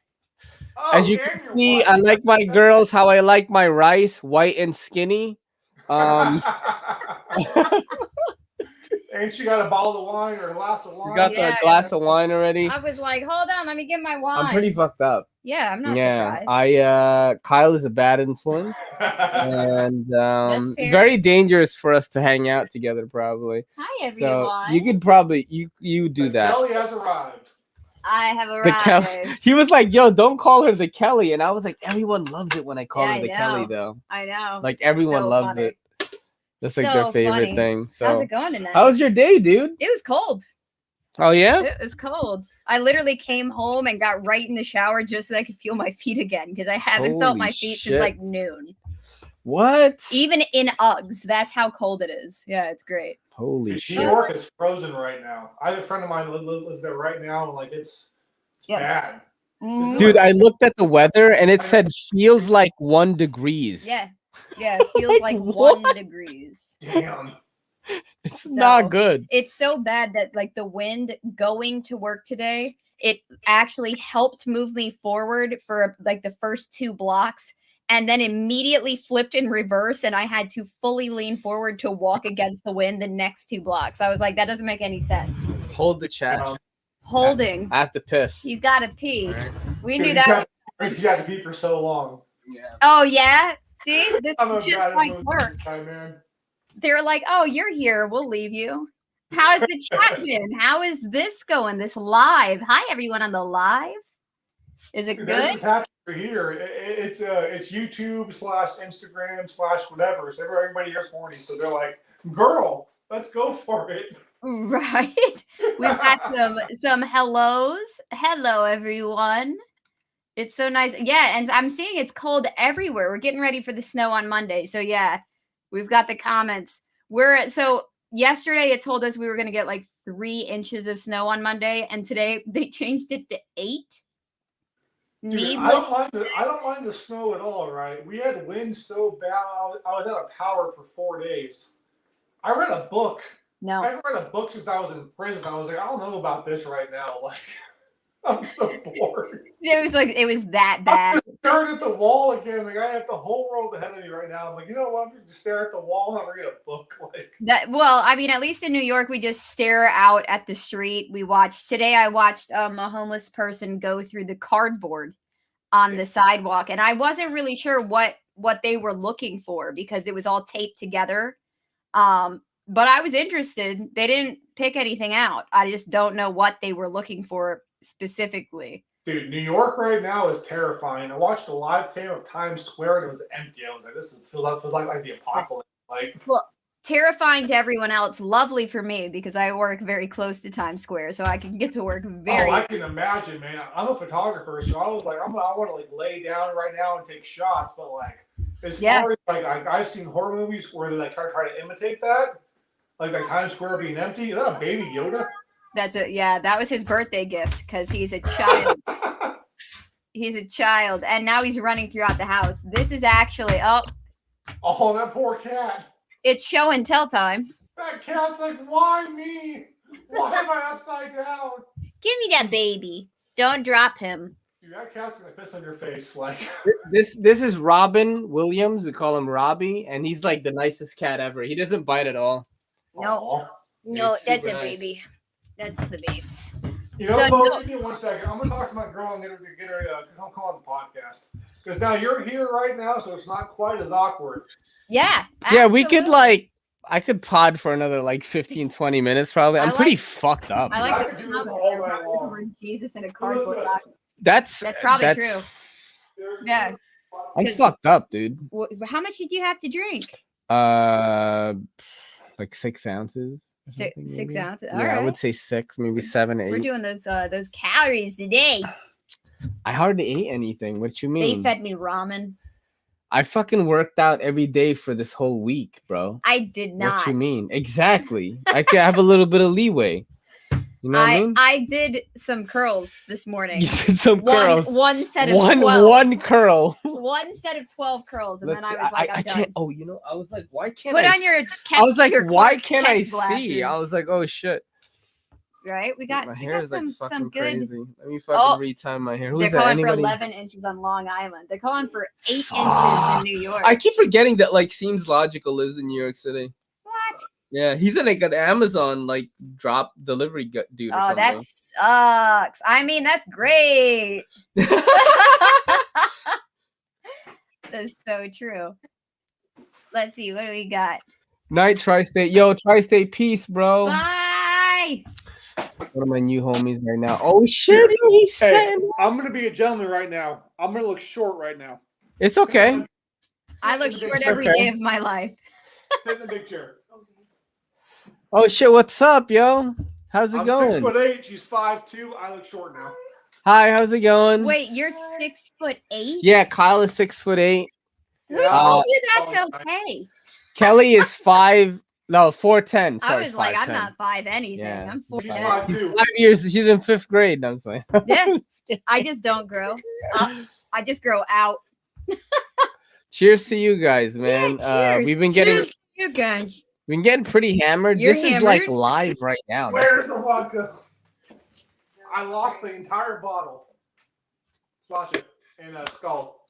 [SPEAKER 1] as you can see, I like my girls how I like my rice, white and skinny.
[SPEAKER 2] Ain't she got a bottle of wine or a glass of wine?
[SPEAKER 1] She got the glass of wine already.
[SPEAKER 4] I was like, hold on, let me get my wine.
[SPEAKER 1] I'm pretty fucked up.
[SPEAKER 4] Yeah, I'm not surprised.
[SPEAKER 1] Kyle is a bad influence. And very dangerous for us to hang out together, probably.
[SPEAKER 4] Hi, everyone.
[SPEAKER 1] So you could probably you do that.
[SPEAKER 2] Kelly has arrived.
[SPEAKER 4] I have arrived.
[SPEAKER 1] The Kelly. He was like, yo, don't call her the Kelly. And I was like, everyone loves it when I call her the Kelly, though.
[SPEAKER 4] I know.
[SPEAKER 1] Like everyone loves it. That's like their favorite thing. So
[SPEAKER 4] how's it going tonight?
[SPEAKER 1] How was your day, dude?
[SPEAKER 4] It was cold.
[SPEAKER 1] Oh yeah.
[SPEAKER 4] It was cold. I literally came home and got right in the shower just so I could feel my feet again because I haven't felt
[SPEAKER 1] Holy
[SPEAKER 4] my feet
[SPEAKER 1] shit.
[SPEAKER 4] since like noon.
[SPEAKER 1] What?
[SPEAKER 4] Even in Uggs, that's how cold it is. Yeah, it's great.
[SPEAKER 1] Holy
[SPEAKER 2] New
[SPEAKER 1] shit.
[SPEAKER 2] York is frozen right now. I have a friend of mine who lives there right now, and like it's bad.
[SPEAKER 1] Dude, I looked at the weather and it said feels like 1 degrees.
[SPEAKER 4] Yeah. Yeah, it feels like
[SPEAKER 1] what?
[SPEAKER 4] 1 degrees.
[SPEAKER 2] Damn.
[SPEAKER 1] It's not good.
[SPEAKER 4] It's so bad that like the wind going to work today, it actually helped move me forward for like the first 2 blocks and then immediately flipped in reverse and I had to fully lean forward to walk against the wind the next 2 blocks. I was like, that doesn't make any sense.
[SPEAKER 1] Hold the chat.
[SPEAKER 4] Holding.
[SPEAKER 1] I have to piss.
[SPEAKER 4] He's got to pee.
[SPEAKER 1] Right.
[SPEAKER 4] We knew that.
[SPEAKER 2] He's had to pee for so long.
[SPEAKER 1] Yeah.
[SPEAKER 4] Oh yeah. See, this just might work.
[SPEAKER 2] Man.
[SPEAKER 4] They're like, "Oh, you're here. We'll leave you." How's the chat been? How is this going? This live. Hi, everyone on the live. Is it good?
[SPEAKER 2] It's happening here. It's YouTube / Instagram / whatever. So everybody here's horny. So they're like, "Girl, let's go for it."
[SPEAKER 4] Right. We've got some hellos. Hello, everyone. It's so nice. Yeah, and I'm seeing it's cold everywhere. We're getting ready for the snow on Monday. So yeah, we've got the comments. So yesterday it told us we were going to get like 3 inches of snow on Monday, and today they changed it to 8.
[SPEAKER 2] Dude, I don't mind the snow at all, right? We had winds so bad. I was out of power for 4 days. I read a book.
[SPEAKER 4] No.
[SPEAKER 2] I read a book since I was in prison. I was like, I don't know about this right now. Like, I'm so bored.
[SPEAKER 4] It was that bad.
[SPEAKER 2] I'm just staring at the wall again. Like, I have the whole world ahead of me right now. I'm like, you know what? I'm going to just stare at the wall and I'm read a book. Like
[SPEAKER 4] well, I mean, at least in New York, we just stare out at the street. I watched a homeless person go through the cardboard on the sidewalk, and I wasn't really sure what they were looking for because it was all taped together. But I was interested. They didn't pick anything out. I just don't know what they were looking for specifically.
[SPEAKER 2] Dude, New York right now is terrifying. I watched a live cam of Times Square and it was empty. I was like, this feels like the apocalypse. Like,
[SPEAKER 4] well, terrifying to everyone else, lovely for me because I work very close to Times Square, so I can get to work very.
[SPEAKER 2] Oh, I can imagine, man. I'm a photographer, so I was like, I want to like lay down right now and take shots, but like as far as like I've seen horror movies where they like try to imitate that, like Times Square being empty. Is that a baby Yoda?
[SPEAKER 4] That's it. Yeah, that was his birthday gift because he's a child. He's a child, and now he's running throughout the house. This is actually
[SPEAKER 2] that poor cat.
[SPEAKER 4] It's show and tell time.
[SPEAKER 2] That cat's like, why me? Why am I upside down?
[SPEAKER 4] Give me that baby. Don't drop him.
[SPEAKER 2] Dude, that cat's gonna piss on your face. Like
[SPEAKER 1] this is Robin Williams. We call him Robbie, and he's like the nicest cat ever. He doesn't bite at all.
[SPEAKER 4] No, that's a baby. That's the babes.
[SPEAKER 2] You know, folks, give me 1 second. I'm gonna talk to my girl and get her come on the podcast because now you're here right now, so it's not quite as awkward.
[SPEAKER 4] Yeah.
[SPEAKER 1] Yeah, we could I could pod for another like 15-20 minutes probably. I'm pretty fucked up.
[SPEAKER 4] I like this all night long. Jesus in a cardboard box.
[SPEAKER 1] That's
[SPEAKER 4] probably true. Yeah.
[SPEAKER 1] I'm fucked up, dude.
[SPEAKER 4] How much did you have to drink?
[SPEAKER 1] Like 6 ounces.
[SPEAKER 4] 6 ounces.
[SPEAKER 1] All right. I would say 6, maybe 7, 8.
[SPEAKER 4] We're doing those calories today.
[SPEAKER 1] I hardly ate anything. What you mean?
[SPEAKER 4] They fed me ramen.
[SPEAKER 1] I fucking worked out every day for this whole week, bro.
[SPEAKER 4] I did not.
[SPEAKER 1] What you mean? Exactly. I could have a little bit of leeway. You know what I mean?
[SPEAKER 4] I did some curls this morning.
[SPEAKER 1] You did some curls.
[SPEAKER 4] One set of 12.
[SPEAKER 1] One curl.
[SPEAKER 4] One set of 12 curls, and then I was like, I'm done.
[SPEAKER 1] Can't. Oh, you know, I was like, why can't
[SPEAKER 4] Put
[SPEAKER 1] I?
[SPEAKER 4] on your.
[SPEAKER 1] I was like, why can't I
[SPEAKER 4] glasses.
[SPEAKER 1] see? I was like, oh shit.
[SPEAKER 4] Right, we got.
[SPEAKER 1] My hair is like fucking
[SPEAKER 4] good.
[SPEAKER 1] crazy. Let me fucking retime my hair. Who's
[SPEAKER 4] They're
[SPEAKER 1] that?
[SPEAKER 4] calling
[SPEAKER 1] Anybody?
[SPEAKER 4] for 11 inches on Long Island. They're calling for 8 inches in New York.
[SPEAKER 1] I keep forgetting that like Seems Logical lives in New York City.
[SPEAKER 4] What?
[SPEAKER 1] Yeah, he's in like an Amazon like drop delivery dude. Or something.
[SPEAKER 4] That sucks. I mean, that's great. That's so true. Let's see, what do we got?
[SPEAKER 1] Night Tri-State. Yo, Tri-State peace, bro.
[SPEAKER 4] Bye.
[SPEAKER 1] One of my new homies right now. Oh shit, he's saying.
[SPEAKER 2] I'm gonna be a gentleman right now. I'm gonna look short right now.
[SPEAKER 1] It's okay.
[SPEAKER 4] I look short every day of my life.
[SPEAKER 2] Sit in the big chair.
[SPEAKER 1] Oh shit, what's up, yo? How's it
[SPEAKER 2] I'm
[SPEAKER 1] going?
[SPEAKER 2] 6'8". She's 5'2". I look short now.
[SPEAKER 1] Hi, how's it going?
[SPEAKER 4] Wait, you're 6'8"?
[SPEAKER 1] Yeah, Kyle is 6'8".
[SPEAKER 4] Who
[SPEAKER 2] Yeah,
[SPEAKER 4] told you
[SPEAKER 2] Oh,
[SPEAKER 4] that's okay?
[SPEAKER 1] Kelly is 4'10".
[SPEAKER 4] I
[SPEAKER 1] Sorry,
[SPEAKER 4] was like, I'm
[SPEAKER 1] 5'10".
[SPEAKER 4] not 5 anything.
[SPEAKER 1] Yeah.
[SPEAKER 4] I'm
[SPEAKER 2] She's
[SPEAKER 4] 4'10".
[SPEAKER 2] 5'2".
[SPEAKER 1] 5 years. She's in 5th grade. I'm saying.
[SPEAKER 4] Yeah, I just don't grow. I just grow out.
[SPEAKER 1] Cheers to you guys, man.
[SPEAKER 4] cheers.
[SPEAKER 1] We've been getting
[SPEAKER 4] Cheers to you guys.
[SPEAKER 1] pretty hammered.
[SPEAKER 4] You're
[SPEAKER 1] this is like
[SPEAKER 4] hammered?
[SPEAKER 1] live right now.
[SPEAKER 2] Where's the vodka? I lost the entire bottle. Let's watch it in a skull.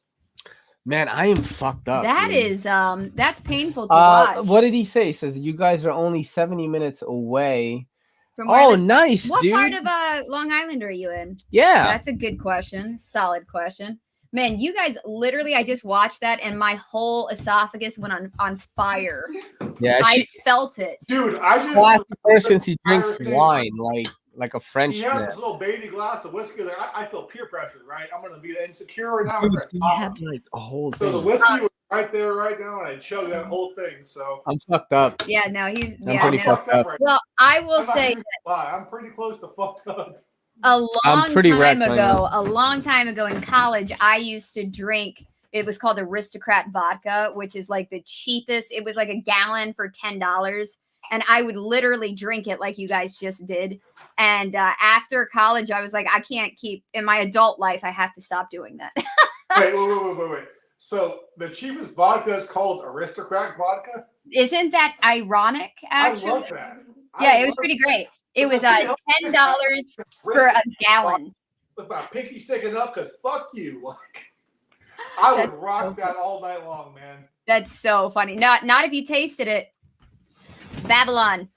[SPEAKER 1] Man, I am fucked up.
[SPEAKER 4] That
[SPEAKER 1] dude.
[SPEAKER 4] is that's painful to watch.
[SPEAKER 1] What did he say? He says you guys are only 70 minutes away.
[SPEAKER 4] From where
[SPEAKER 1] Oh,
[SPEAKER 4] the-
[SPEAKER 1] nice,
[SPEAKER 4] what
[SPEAKER 1] dude.
[SPEAKER 4] part of Long Island are you in?
[SPEAKER 1] Yeah.
[SPEAKER 4] That's a good question. Solid question. Man, you guys literally, I just watched that and my whole esophagus went on fire.
[SPEAKER 1] Yeah,
[SPEAKER 4] I felt it.
[SPEAKER 2] Dude, I just
[SPEAKER 1] classy person. He drinks
[SPEAKER 2] Irish thing.
[SPEAKER 1] wine like a French
[SPEAKER 2] He has
[SPEAKER 1] man.
[SPEAKER 2] this little baby glass of whiskey. Like, I feel peer pressure, right? I'm gonna be insecure and I'm
[SPEAKER 1] Dude, he had like a whole
[SPEAKER 2] So the
[SPEAKER 1] thing.
[SPEAKER 2] whiskey was right there, right now, and I chugged that whole thing. So
[SPEAKER 1] I'm fucked up.
[SPEAKER 4] Yeah, no, he's
[SPEAKER 1] I'm
[SPEAKER 4] yeah,
[SPEAKER 1] pretty
[SPEAKER 4] no.
[SPEAKER 1] fucked up.
[SPEAKER 2] right
[SPEAKER 4] Well, I will
[SPEAKER 2] I'm not
[SPEAKER 4] say
[SPEAKER 2] gonna lie. I'm pretty close to fucked up.
[SPEAKER 4] a long
[SPEAKER 1] pretty
[SPEAKER 4] time
[SPEAKER 1] wrecked right
[SPEAKER 4] ago in college, I used to drink. It was called Aristocrat vodka, which is like the cheapest. It was like a gallon for $10, and I would literally drink it like you guys just did. And after college, I was like, I can't keep in my adult life. I have to stop doing that.
[SPEAKER 2] Wait. So the cheapest vodka is called Aristocrat vodka.
[SPEAKER 4] Isn't that ironic? Actually,
[SPEAKER 2] I love that.
[SPEAKER 4] yeah, it was pretty great. It was $10 for a gallon.
[SPEAKER 2] With my pinky sticking up, because fuck you. Like, I would
[SPEAKER 4] That's
[SPEAKER 2] rock
[SPEAKER 4] so
[SPEAKER 2] that all night long, man.
[SPEAKER 4] That's so funny. Not if you tasted it. Babylon.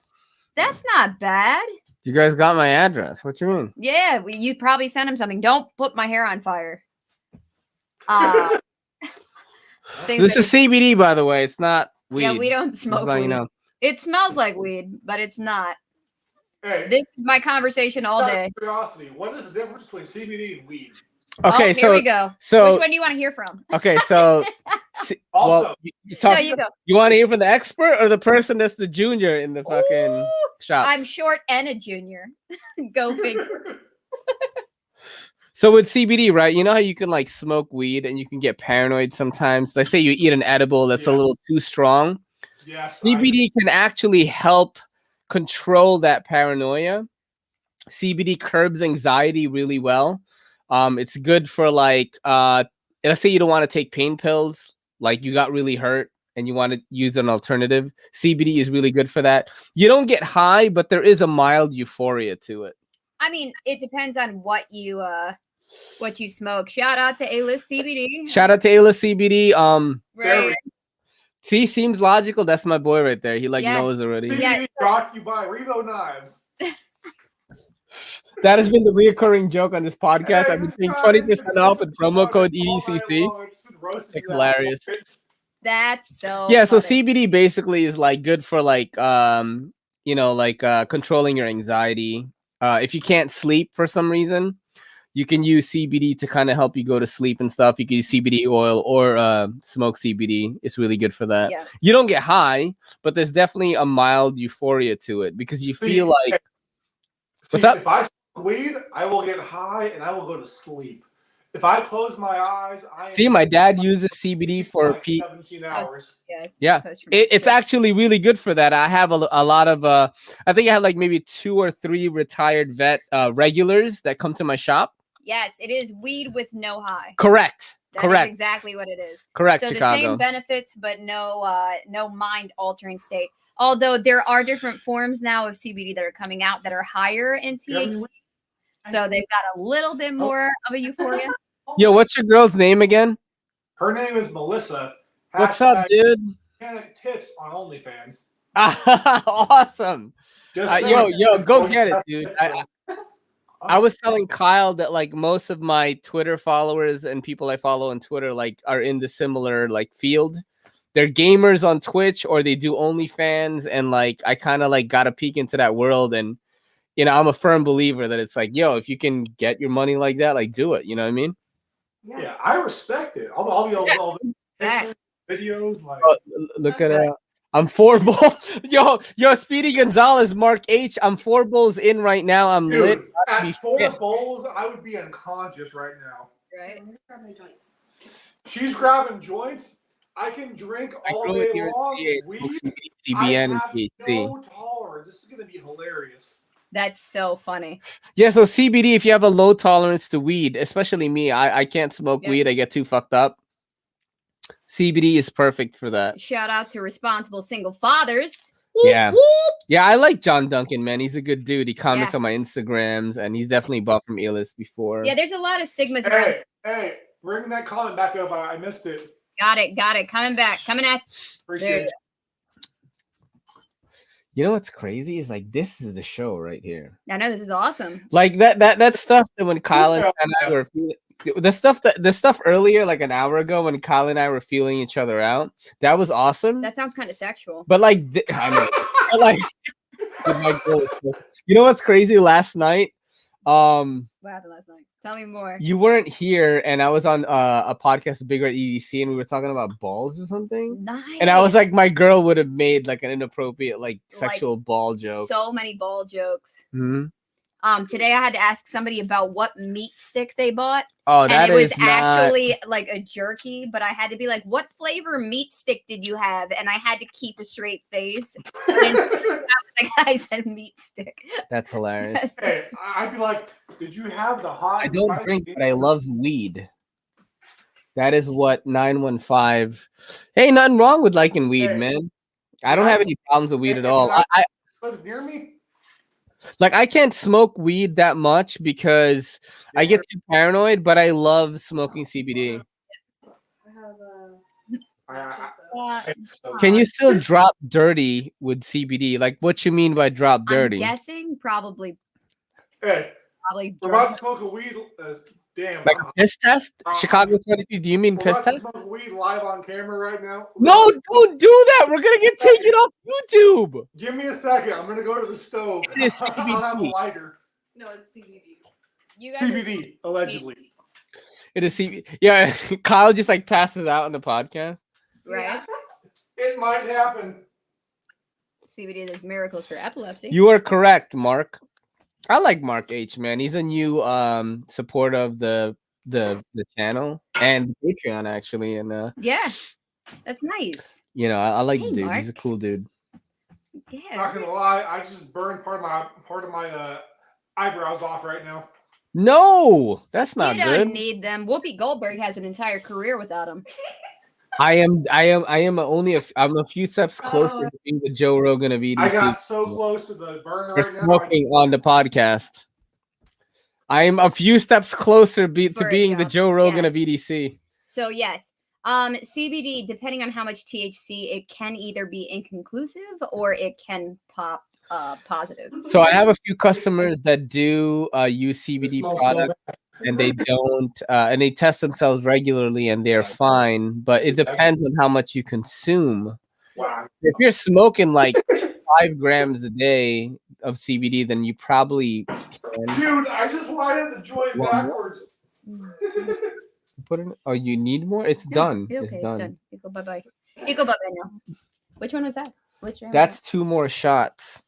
[SPEAKER 4] That's not bad.
[SPEAKER 1] You guys got my address. What you mean?
[SPEAKER 4] Yeah, you probably sent him something. Don't put my hair on fire.
[SPEAKER 1] This is CBD, by the way. It's not weed.
[SPEAKER 4] Yeah, we don't smoke
[SPEAKER 1] Just
[SPEAKER 4] weed.
[SPEAKER 1] you know.
[SPEAKER 4] It smells like weed, but it's not.
[SPEAKER 2] Hey,
[SPEAKER 4] This is my conversation all
[SPEAKER 2] out of
[SPEAKER 4] day.
[SPEAKER 2] curiosity, what is the difference between CBD and weed?
[SPEAKER 1] Okay,
[SPEAKER 4] Here we go.
[SPEAKER 1] so
[SPEAKER 4] Which one do you want to hear from?
[SPEAKER 1] okay, so
[SPEAKER 2] Also,
[SPEAKER 1] well, you talk,
[SPEAKER 4] No, you go.
[SPEAKER 1] you want to hear from the expert or the person that's the junior in the fucking
[SPEAKER 4] Ooh,
[SPEAKER 1] shop?
[SPEAKER 4] I'm short and a junior. Go figure.
[SPEAKER 1] So with CBD, right? You know how you can like smoke weed and you can get paranoid sometimes. Let's say you eat an edible that's a
[SPEAKER 2] Yeah.
[SPEAKER 1] little too strong.
[SPEAKER 2] yes,
[SPEAKER 1] CBD can actually help control that paranoia. CBD curbs anxiety really well. It's good for like let's say you don't want to take pain pills, like you got really hurt and you want to use an alternative. CBD is really good for that. You don't get high, but there is a mild euphoria to it.
[SPEAKER 4] I mean, it depends on what you smoke. Shout out to A-List CBD.
[SPEAKER 1] Shout out to Ayla CBD.
[SPEAKER 2] There we
[SPEAKER 4] Right.
[SPEAKER 1] See, seems logical. That's my boy right there. He like
[SPEAKER 4] Yeah.
[SPEAKER 1] knows already.
[SPEAKER 2] CBD
[SPEAKER 4] Yeah.
[SPEAKER 2] brought to you by Revo Knives.
[SPEAKER 1] That has been the reoccurring joke on this podcast.
[SPEAKER 2] Hey,
[SPEAKER 1] I've been
[SPEAKER 2] this
[SPEAKER 1] saying
[SPEAKER 2] guy
[SPEAKER 1] 20% off with promo code
[SPEAKER 2] all night
[SPEAKER 1] EDCC.
[SPEAKER 2] long. It's been roasting
[SPEAKER 1] It's
[SPEAKER 2] that
[SPEAKER 1] hilarious.
[SPEAKER 2] shit.
[SPEAKER 4] That's so
[SPEAKER 1] Yeah, so
[SPEAKER 4] funny.
[SPEAKER 1] CBD basically is like good for like controlling your anxiety. If you can't sleep for some reason, you can use CBD to kind of help you go to sleep and stuff. You can use CBD oil or smoke CBD. It's really good for that.
[SPEAKER 4] Yeah.
[SPEAKER 1] You don't get high, but there's definitely a mild euphoria to it because you feel like
[SPEAKER 2] See,
[SPEAKER 1] up?
[SPEAKER 2] if I smoke weed, I will get high and I will go to sleep. If I close my eyes,
[SPEAKER 1] see, my dad uses CBD for
[SPEAKER 2] like 17 hours.
[SPEAKER 1] Yeah.
[SPEAKER 4] Post from
[SPEAKER 1] It's
[SPEAKER 4] six.
[SPEAKER 1] actually really good for that. I have a lot of I think I have like maybe 2 or 3 retired vet regulars that come to my shop.
[SPEAKER 4] Yes, it is weed with no high.
[SPEAKER 1] Correct.
[SPEAKER 4] That is
[SPEAKER 1] Correct.
[SPEAKER 4] exactly what it is.
[SPEAKER 1] Correct.
[SPEAKER 4] So
[SPEAKER 1] Chicago.
[SPEAKER 4] the same benefits, but no mind altering state. Although there are different forms now of CBD that are coming out that are higher in THC, so they've got a little bit more of a euphoria.
[SPEAKER 1] Yo, what's your girl's name again?
[SPEAKER 2] Her name is Melissa.
[SPEAKER 1] What's up, dude?
[SPEAKER 2] Panic tits on OnlyFans.
[SPEAKER 1] Awesome.
[SPEAKER 2] Just
[SPEAKER 1] Yo,
[SPEAKER 2] saying.
[SPEAKER 1] go get it, dude. I was telling Kyle that like most of my Twitter followers and people I follow on Twitter like are in the similar like field. They're gamers on Twitch or they do OnlyFans, and like I kind of like got a peek into that world, and you know I'm a firm believer that it's like, yo, if you can get your money like that, like do it. You know what I mean?
[SPEAKER 2] Yeah, I respect it. All the
[SPEAKER 4] Facts.
[SPEAKER 2] videos, like
[SPEAKER 1] Oh, look at I'm 4 bowls. Yo, Speedy Gonzalez, Mark H. I'm 4 bowls in right now. I'm lit.
[SPEAKER 2] Dude,
[SPEAKER 1] About to
[SPEAKER 2] at
[SPEAKER 1] be
[SPEAKER 2] 4
[SPEAKER 1] fifth.
[SPEAKER 2] bowls, I would be unconscious right now.
[SPEAKER 4] Right.
[SPEAKER 2] She's grabbing joints. I can drink
[SPEAKER 1] I
[SPEAKER 2] all
[SPEAKER 1] grew
[SPEAKER 2] day
[SPEAKER 1] it here in
[SPEAKER 2] long.
[SPEAKER 1] CA,
[SPEAKER 2] Weed.
[SPEAKER 1] CBD,
[SPEAKER 2] I
[SPEAKER 1] CBN, and
[SPEAKER 2] have
[SPEAKER 1] THC.
[SPEAKER 2] no tolerance. This is gonna be hilarious.
[SPEAKER 4] That's so funny.
[SPEAKER 1] Yeah, so CBD, if you have a low tolerance to weed, especially me, I can't smoke
[SPEAKER 4] Yeah.
[SPEAKER 1] weed. I get too fucked up. CBD is perfect for that.
[SPEAKER 4] Shout out to responsible single fathers.
[SPEAKER 1] Yeah.
[SPEAKER 4] Whoop.
[SPEAKER 1] Yeah, I like John Duncan, man. He's a good dude. He comments
[SPEAKER 4] Yeah.
[SPEAKER 1] on my Instagrams, and he's definitely bought from Elis before.
[SPEAKER 4] Yeah, there's a lot of stigmas around.
[SPEAKER 2] Hey, bring that comment back up. I missed it.
[SPEAKER 4] Got it. Coming back. Coming at.
[SPEAKER 2] Appreciate it.
[SPEAKER 1] You know what's crazy is like this is the show right here.
[SPEAKER 4] I know this is awesome.
[SPEAKER 1] Like that stuff that when Kyle and I were feeling the stuff earlier, like an hour ago, when Kyle and I were feeling each other out, that was awesome.
[SPEAKER 4] That sounds kind of sexual.
[SPEAKER 1] But like, I know, but like, you know what's crazy? Last night,
[SPEAKER 4] What happened last night? Tell me more.
[SPEAKER 1] you weren't here, and I was on a podcast, Big Red EDC, and we were talking about balls or something.
[SPEAKER 4] Nice.
[SPEAKER 1] And I was like, my girl would have made like an inappropriate, like sexual ball joke.
[SPEAKER 4] So many ball jokes.
[SPEAKER 1] Mm-hmm.
[SPEAKER 4] Today I had to ask somebody about what meat stick they bought.
[SPEAKER 1] Oh,
[SPEAKER 4] And
[SPEAKER 1] that
[SPEAKER 4] it was
[SPEAKER 1] is not...
[SPEAKER 4] actually like a jerky, but I had to be like, what flavor meat stick did you have? And I had to keep a straight face. And the guy said meat stick.
[SPEAKER 1] That's hilarious.
[SPEAKER 2] Hey, I'd be like, did you have the hot?
[SPEAKER 1] I don't drink, but I love weed. That is what 915. Hey, nothing wrong with liking weed, man. I don't have any problems with weed at all. I
[SPEAKER 2] lives near me.
[SPEAKER 1] Like, I can't smoke weed that much because I get too paranoid, but I love smoking CBD. Can you still drop dirty with CBD? Like, what you mean by drop dirty?
[SPEAKER 4] I'm guessing probably.
[SPEAKER 2] Hey,
[SPEAKER 4] probably.
[SPEAKER 2] We're about to smoke a weed. Damn.
[SPEAKER 1] Like a piss test? Chicago 22. Do you mean piss
[SPEAKER 2] We're about to
[SPEAKER 1] test?
[SPEAKER 2] smoke weed live on camera right now.
[SPEAKER 1] No, don't do that. We're gonna get taken off YouTube.
[SPEAKER 2] Give me a second. I'm gonna go to the stove.
[SPEAKER 1] It is
[SPEAKER 2] I don't have a
[SPEAKER 1] CBD.
[SPEAKER 2] lighter.
[SPEAKER 5] No, it's CBD.
[SPEAKER 4] You guys
[SPEAKER 2] CBD, allegedly.
[SPEAKER 1] It is CBD. Yeah, Kyle just like passes out on the podcast.
[SPEAKER 4] right?
[SPEAKER 2] It might happen.
[SPEAKER 4] CBD does miracles for epilepsy.
[SPEAKER 1] You are correct, Mark. I like Mark H, man. He's a new support of the channel and Patreon actually, and
[SPEAKER 4] yeah, that's nice.
[SPEAKER 1] you know, I like
[SPEAKER 4] Hey,
[SPEAKER 1] the dude.
[SPEAKER 4] Mark.
[SPEAKER 1] He's a cool dude.
[SPEAKER 4] Yeah.
[SPEAKER 2] Not gonna lie, I just burned part of my eyebrows off right now.
[SPEAKER 1] No, that's not
[SPEAKER 4] You don't
[SPEAKER 1] good.
[SPEAKER 4] need them. Whoopi Goldberg has an entire career without them.
[SPEAKER 1] I'm a few steps closer to being the Joe Rogan of EDC.
[SPEAKER 2] I got so close to the burn
[SPEAKER 1] for
[SPEAKER 2] right now.
[SPEAKER 1] smoking on the podcast. I am a few steps closer to
[SPEAKER 4] For a
[SPEAKER 1] being the
[SPEAKER 4] joke.
[SPEAKER 1] Joe Rogan
[SPEAKER 4] Yeah.
[SPEAKER 1] of EDC.
[SPEAKER 4] So yes, CBD, depending on how much THC, it can either be inconclusive or it can pop positive.
[SPEAKER 1] So I have a few customers that do use
[SPEAKER 2] It
[SPEAKER 1] CBD
[SPEAKER 2] smells so
[SPEAKER 1] products,
[SPEAKER 2] bad.
[SPEAKER 1] and they don't, and they test themselves regularly, and they're fine. But it depends on how much you consume.
[SPEAKER 2] Wow.
[SPEAKER 1] If you're smoking like 5 grams a day of CBD, then you probably can
[SPEAKER 2] Dude, I just lighted the joint
[SPEAKER 1] One more?
[SPEAKER 2] backwards.
[SPEAKER 1] put it. Oh, you need more? It's
[SPEAKER 4] No,
[SPEAKER 1] done.
[SPEAKER 4] okay,
[SPEAKER 1] It's done.
[SPEAKER 4] You go bye-bye. You go bye-bye now. Which one was that? Which round?
[SPEAKER 1] That's 2 more shots.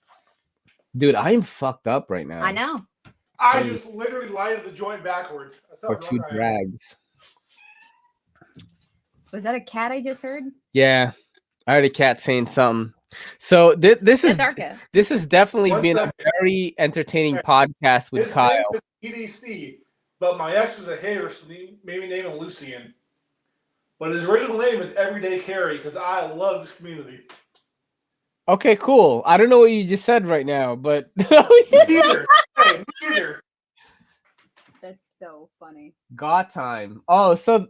[SPEAKER 1] Dude, I am fucked up right now.
[SPEAKER 4] I know.
[SPEAKER 2] I just literally lighted the joint backwards. That's how
[SPEAKER 1] For
[SPEAKER 2] drunk
[SPEAKER 1] 2
[SPEAKER 2] I am.
[SPEAKER 1] drags.
[SPEAKER 4] Was that a cat I just heard?
[SPEAKER 1] Yeah, I heard a cat saying something. So this is
[SPEAKER 4] That's our cat.
[SPEAKER 1] this has definitely
[SPEAKER 2] One
[SPEAKER 1] been
[SPEAKER 2] second.
[SPEAKER 1] a very entertaining podcast with
[SPEAKER 2] His
[SPEAKER 1] Kyle.
[SPEAKER 2] name is EDC, but my ex was a hater, so they maybe name him Lucian. But his original name is Everyday Carry because I love this community.
[SPEAKER 1] Okay, cool. I don't know what you just said right now, but
[SPEAKER 2] Neither. Hey, me neither.
[SPEAKER 4] That's so funny.
[SPEAKER 1] God time. Oh, so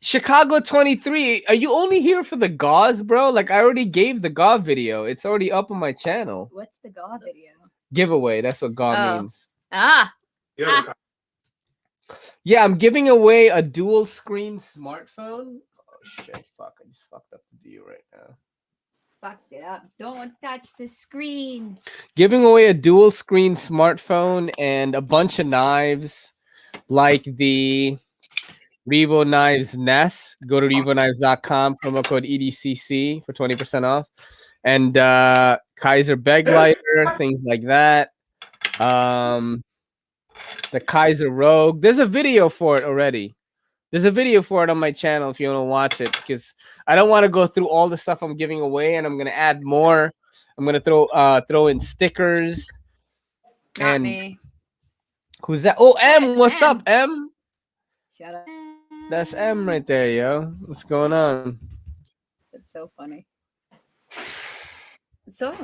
[SPEAKER 1] Chicago 23. Are you only here for the gauze, bro? Like I already gave the gauze video. It's already up on my channel.
[SPEAKER 4] What's the GAW video?
[SPEAKER 1] Giveaway. That's what gauze
[SPEAKER 4] Oh.
[SPEAKER 1] means.
[SPEAKER 4] Ah,
[SPEAKER 2] Yeah,
[SPEAKER 1] Yeah, I'm giving away a dual screen smartphone. Oh shit, fuck. I just fucked up the view right now.
[SPEAKER 4] fucked it up. Don't touch the screen.
[SPEAKER 1] Giving away a dual screen smartphone and a bunch of knives like the Revo Knives Nest. Go to revoknives.com, promo code EDCC for 20% off. and Kaiser Beglighter, things like that. The Kaiser Rogue. There's a video for it already. There's a video for it on my channel if you want to watch it, because I don't want to go through all the stuff I'm giving away, and I'm gonna add more. I'm gonna throw in stickers.
[SPEAKER 4] Not
[SPEAKER 1] and
[SPEAKER 4] me.
[SPEAKER 1] Who's that? Oh, M. What's
[SPEAKER 4] M.
[SPEAKER 1] up, M?
[SPEAKER 4] Shut up.
[SPEAKER 1] That's M right there, yo. What's going on?
[SPEAKER 4] That's so funny. So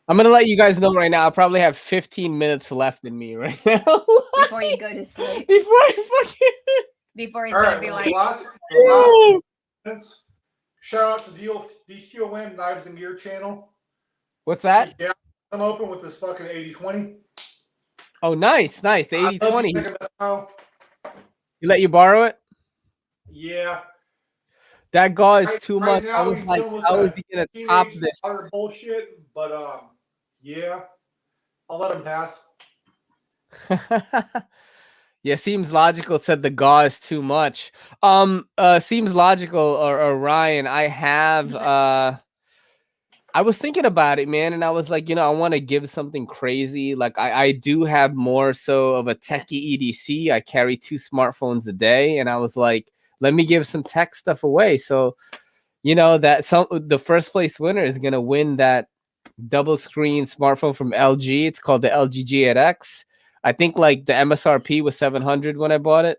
[SPEAKER 1] I'm gonna let you guys know right now. I probably have 15 minutes left in me right now.
[SPEAKER 4] before you go to sleep,
[SPEAKER 1] Before I fucking.
[SPEAKER 4] before he's
[SPEAKER 2] All
[SPEAKER 4] gonna
[SPEAKER 2] right,
[SPEAKER 4] be
[SPEAKER 2] well,
[SPEAKER 4] like,
[SPEAKER 2] last minutes. Shout out to DQOM Knives and Gear channel.
[SPEAKER 1] What's that?
[SPEAKER 2] Yeah, I'm open with this fucking 80/20.
[SPEAKER 1] Oh, nice. The 80/20.
[SPEAKER 2] You
[SPEAKER 1] Let you borrow it?
[SPEAKER 2] Yeah.
[SPEAKER 1] That gauze is
[SPEAKER 2] Right-
[SPEAKER 1] too
[SPEAKER 2] right
[SPEAKER 1] much.
[SPEAKER 2] now
[SPEAKER 1] I was
[SPEAKER 2] he's
[SPEAKER 1] like,
[SPEAKER 2] dealing with
[SPEAKER 1] how
[SPEAKER 2] a
[SPEAKER 1] is he gonna top
[SPEAKER 2] teenage
[SPEAKER 1] this?
[SPEAKER 2] daughter bullshit, but yeah, I'll let him pass.
[SPEAKER 1] Yeah, seems logical said the gauze is too much. Seems logical or Ryan, I have I was thinking about it, man, and I was like, I want to give something crazy. Like I do have more so of a techie EDC. I carry 2 smartphones a day, and I was like, let me give some tech stuff away. So, the first place winner is gonna win that double screen smartphone from LG. It's called the LG G8X. I think like the MSRP was 700 when I bought it.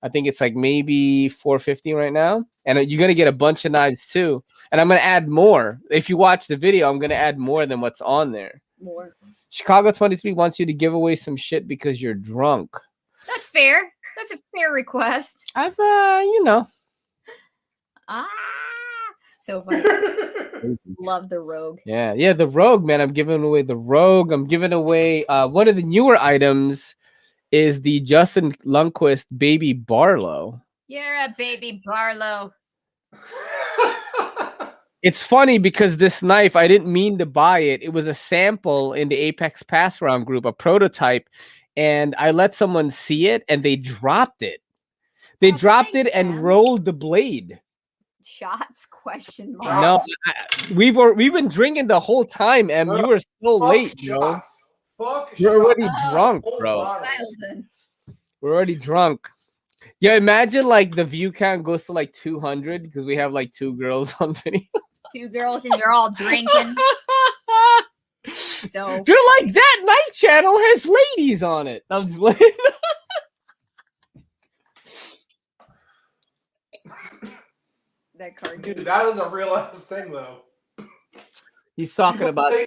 [SPEAKER 1] I think it's like maybe 450 right now. And you're gonna get a bunch of knives too. And I'm gonna add more. If you watch the video, I'm gonna add more than what's on there.
[SPEAKER 4] more.
[SPEAKER 1] Chicago 23 wants you to give away some shit because you're drunk.
[SPEAKER 4] That's fair. That's a fair request.
[SPEAKER 1] I've
[SPEAKER 4] Ah, so funny. Love the Rogue.
[SPEAKER 1] Yeah, the Rogue, man. I'm giving away the Rogue. I'm giving away one of the newer items is the Justin Lundquist Baby Barlow.
[SPEAKER 4] You're a baby Barlow.
[SPEAKER 1] It's funny because this knife, I didn't mean to buy it. It was a sample in the Apex Pass Round group, a prototype, and I let someone see it, and they dropped it. They dropped
[SPEAKER 4] thanks,
[SPEAKER 1] it and
[SPEAKER 4] man.
[SPEAKER 1] rolled the blade.
[SPEAKER 4] Shots? Question mark.
[SPEAKER 1] No, we've been drinking the whole time, and you were so late, bro.
[SPEAKER 2] Shots. Fuck
[SPEAKER 1] We're already
[SPEAKER 2] shots.
[SPEAKER 1] drunk,
[SPEAKER 2] Whole
[SPEAKER 1] bro.
[SPEAKER 2] bottles.
[SPEAKER 4] 1,000.
[SPEAKER 1] We're already drunk. Yeah, imagine like the view count goes to like 200 because we have like 2 girls on video.
[SPEAKER 4] 2 girls and you're all drinking. So
[SPEAKER 1] You're like, that knife channel has ladies on it. I'm just like,
[SPEAKER 4] that card.
[SPEAKER 2] Dude, that is a real ass thing though.
[SPEAKER 1] he's talking about the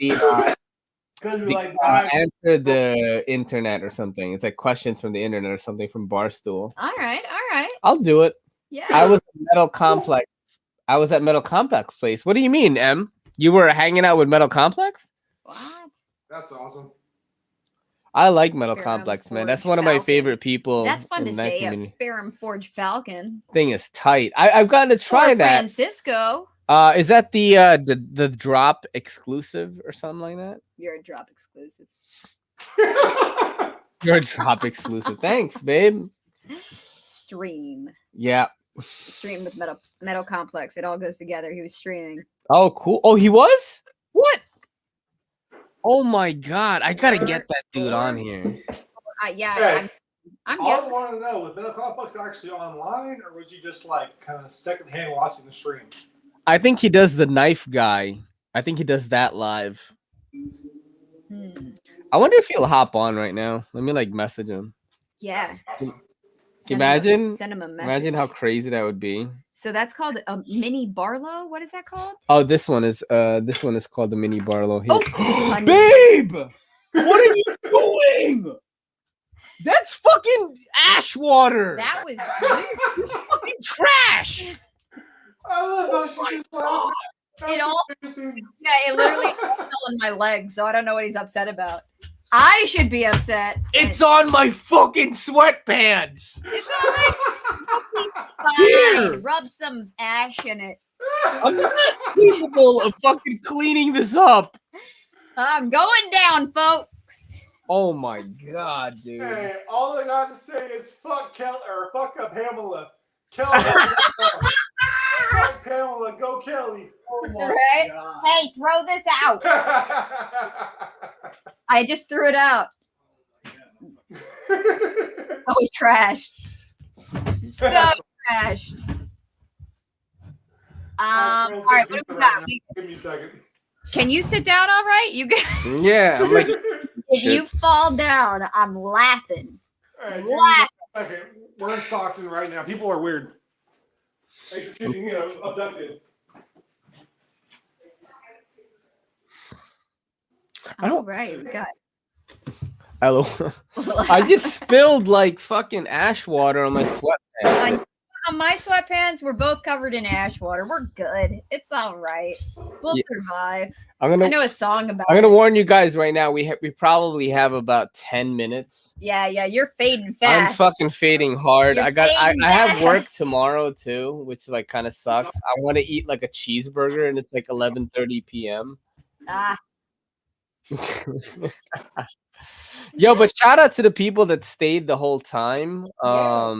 [SPEAKER 2] Because we're like,
[SPEAKER 1] answer the internet or something. It's like questions from the internet or something from Barstool.
[SPEAKER 4] All right.
[SPEAKER 1] I'll do it.
[SPEAKER 4] Yeah.
[SPEAKER 1] I was at Metal Complex. I was at Metal Complex place. What do you mean, M? You were hanging out with Metal Complex?
[SPEAKER 4] What?
[SPEAKER 2] that's awesome.
[SPEAKER 1] I like Metal
[SPEAKER 4] Ferrum
[SPEAKER 1] Complex, man.
[SPEAKER 4] Forge
[SPEAKER 1] That's one of my
[SPEAKER 4] Falcon.
[SPEAKER 1] favorite people.
[SPEAKER 4] That's fun
[SPEAKER 1] in
[SPEAKER 4] to
[SPEAKER 1] the knife
[SPEAKER 4] say.
[SPEAKER 1] community.
[SPEAKER 4] A Ferrum Forge Falcon.
[SPEAKER 1] Thing is tight. I've gotten to try
[SPEAKER 4] Or
[SPEAKER 1] that.
[SPEAKER 4] Francisco.
[SPEAKER 1] Is that the drop exclusive or something like that?
[SPEAKER 4] You're a drop exclusive.
[SPEAKER 1] You're a drop exclusive. Thanks, babe.
[SPEAKER 4] Stream.
[SPEAKER 1] Yeah.
[SPEAKER 4] Stream with Metal Complex. It all goes together. He was streaming.
[SPEAKER 1] Oh, cool. Oh, he was? What? Oh my god. I gotta get that dude on here.
[SPEAKER 4] Yeah,
[SPEAKER 2] Hey,
[SPEAKER 4] I'm
[SPEAKER 2] all I
[SPEAKER 4] guessing.
[SPEAKER 2] want to know, was Metal Complex actually online, or was you just like kind of secondhand watching the stream?
[SPEAKER 1] I think he does the knife guy. I think he does that live. I wonder if he'll hop on right now. Let me like message him.
[SPEAKER 4] Yeah.
[SPEAKER 2] Awesome.
[SPEAKER 4] Send him a message.
[SPEAKER 1] Imagine how crazy that would be.
[SPEAKER 4] So that's called a mini Barlow. What is that called?
[SPEAKER 1] Oh, this one is called the Mini Barlow. Here.
[SPEAKER 4] Oh,
[SPEAKER 1] babe, what are you doing? That's fucking ash water.
[SPEAKER 4] That was
[SPEAKER 1] fucking trash.
[SPEAKER 2] I love how she just laughed.
[SPEAKER 4] It all-
[SPEAKER 2] Amazing.
[SPEAKER 4] yeah. It literally fell on my leg, so I don't know what he's upset about. I should be upset.
[SPEAKER 1] It's on my fucking sweatpants.
[SPEAKER 4] It's all
[SPEAKER 1] Here.
[SPEAKER 4] fine. Rub some ash in it.
[SPEAKER 1] I'm not capable of fucking cleaning this up.
[SPEAKER 4] I'm going down, folks.
[SPEAKER 1] Oh my god, dude.
[SPEAKER 2] Hey, all I got to say is fuck Kel or fuck up Pamela. Kel. Go Pamela, go Kelly.
[SPEAKER 5] Oh my
[SPEAKER 4] Right?
[SPEAKER 5] God.
[SPEAKER 4] Hey, throw this out. I just threw it out. Oh, trashed. So trashed. All right, what do we got?
[SPEAKER 2] Give me a second.
[SPEAKER 4] Can you sit down all right? You can.
[SPEAKER 1] Yeah, I'm like,
[SPEAKER 4] If you fall down, I'm laughing.
[SPEAKER 2] Hey, give me
[SPEAKER 4] What?
[SPEAKER 2] a second. We're in Stockton right now. People are weird. Thanks for shooting me abducted.
[SPEAKER 4] All right, we got.
[SPEAKER 1] hello. I just spilled like fucking ash water on my sweatpants.
[SPEAKER 4] On my sweatpants, we're both covered in ash water. We're good. It's all right. We'll
[SPEAKER 1] Yeah.
[SPEAKER 4] survive.
[SPEAKER 1] I
[SPEAKER 4] I know a song about
[SPEAKER 1] I'm gonna
[SPEAKER 4] it.
[SPEAKER 1] warn you guys right now. We probably have about 10 minutes.
[SPEAKER 4] Yeah, you're fading fast.
[SPEAKER 1] I'm fucking fading hard.
[SPEAKER 4] You're
[SPEAKER 1] I
[SPEAKER 4] fading
[SPEAKER 1] have work
[SPEAKER 4] fast.
[SPEAKER 1] tomorrow too, which like kind of sucks. I want to eat like a cheeseburger, and it's like 11:30 p.m.
[SPEAKER 4] Ah,
[SPEAKER 1] Yo, but shout out to the people that stayed the whole time.
[SPEAKER 4] Yeah.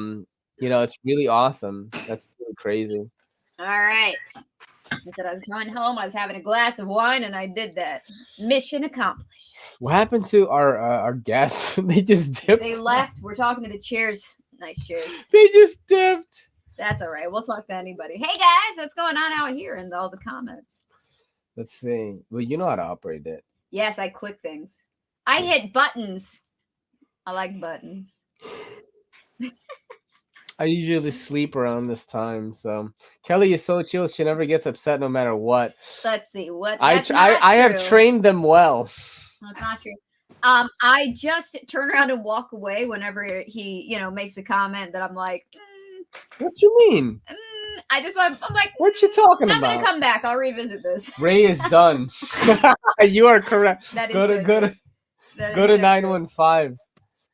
[SPEAKER 1] You know, it's really awesome. That's really crazy.
[SPEAKER 4] all right. I said I was coming home. I was having a glass of wine, and I did that. Mission accomplished.
[SPEAKER 1] What happened to our guests? They just dipped.
[SPEAKER 4] They left. We're talking to the chairs. Nice chairs.
[SPEAKER 1] They just dipped.
[SPEAKER 4] That's all right. We'll talk to anybody. Hey guys, what's going on out here in all the comments?
[SPEAKER 1] Let's see. Well, you know how to operate it.
[SPEAKER 4] Yes, I click things. I hit buttons. I like buttons.
[SPEAKER 1] I usually sleep around this time, so Kelly is so chill. She never gets upset no matter what.
[SPEAKER 4] Let's see what.
[SPEAKER 1] I
[SPEAKER 4] That's not
[SPEAKER 1] have
[SPEAKER 4] true.
[SPEAKER 1] trained them well.
[SPEAKER 4] That's not true. I just turn around and walk away whenever he, makes a comment that I'm like,
[SPEAKER 1] What you mean?
[SPEAKER 4] I'm like,
[SPEAKER 1] What you talking
[SPEAKER 4] I'm
[SPEAKER 1] about?
[SPEAKER 4] gonna come back. I'll revisit this.
[SPEAKER 1] Ray is done. You are correct.
[SPEAKER 4] That is
[SPEAKER 1] Go to
[SPEAKER 4] so
[SPEAKER 1] go
[SPEAKER 4] true.
[SPEAKER 1] to
[SPEAKER 4] That
[SPEAKER 1] go
[SPEAKER 4] is
[SPEAKER 1] to
[SPEAKER 4] so true.
[SPEAKER 1] 915.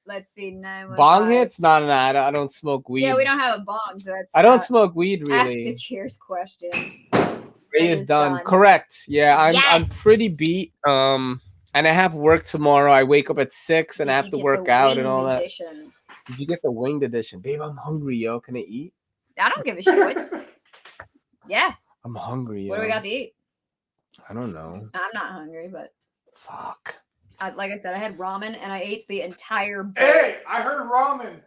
[SPEAKER 4] Let's see, 915.
[SPEAKER 1] Bong hits? No, I don't smoke weed.
[SPEAKER 4] Yeah, we don't have a bong, so that's.
[SPEAKER 1] I don't smoke weed
[SPEAKER 4] Ask the
[SPEAKER 1] really.
[SPEAKER 4] cheers questions.
[SPEAKER 1] Ray is done. Correct. Yeah, I'm
[SPEAKER 4] Yes.
[SPEAKER 1] pretty beat. And I have work tomorrow. I wake up at 6 and I
[SPEAKER 4] Did
[SPEAKER 1] have
[SPEAKER 4] you
[SPEAKER 1] to
[SPEAKER 4] get
[SPEAKER 1] work
[SPEAKER 4] the
[SPEAKER 1] out and
[SPEAKER 4] winged
[SPEAKER 1] all that.
[SPEAKER 4] edition?
[SPEAKER 1] Did you get the winged edition? Babe, I'm hungry, yo. Can I eat?
[SPEAKER 4] I don't give a shit. Yeah.
[SPEAKER 1] I'm hungry, yo.
[SPEAKER 4] What do we got to eat?
[SPEAKER 1] I don't know.
[SPEAKER 4] I'm not hungry, but
[SPEAKER 1] Fuck.
[SPEAKER 4] like I said, I had ramen and I ate the entire bowl.
[SPEAKER 2] Hey, I heard ramen.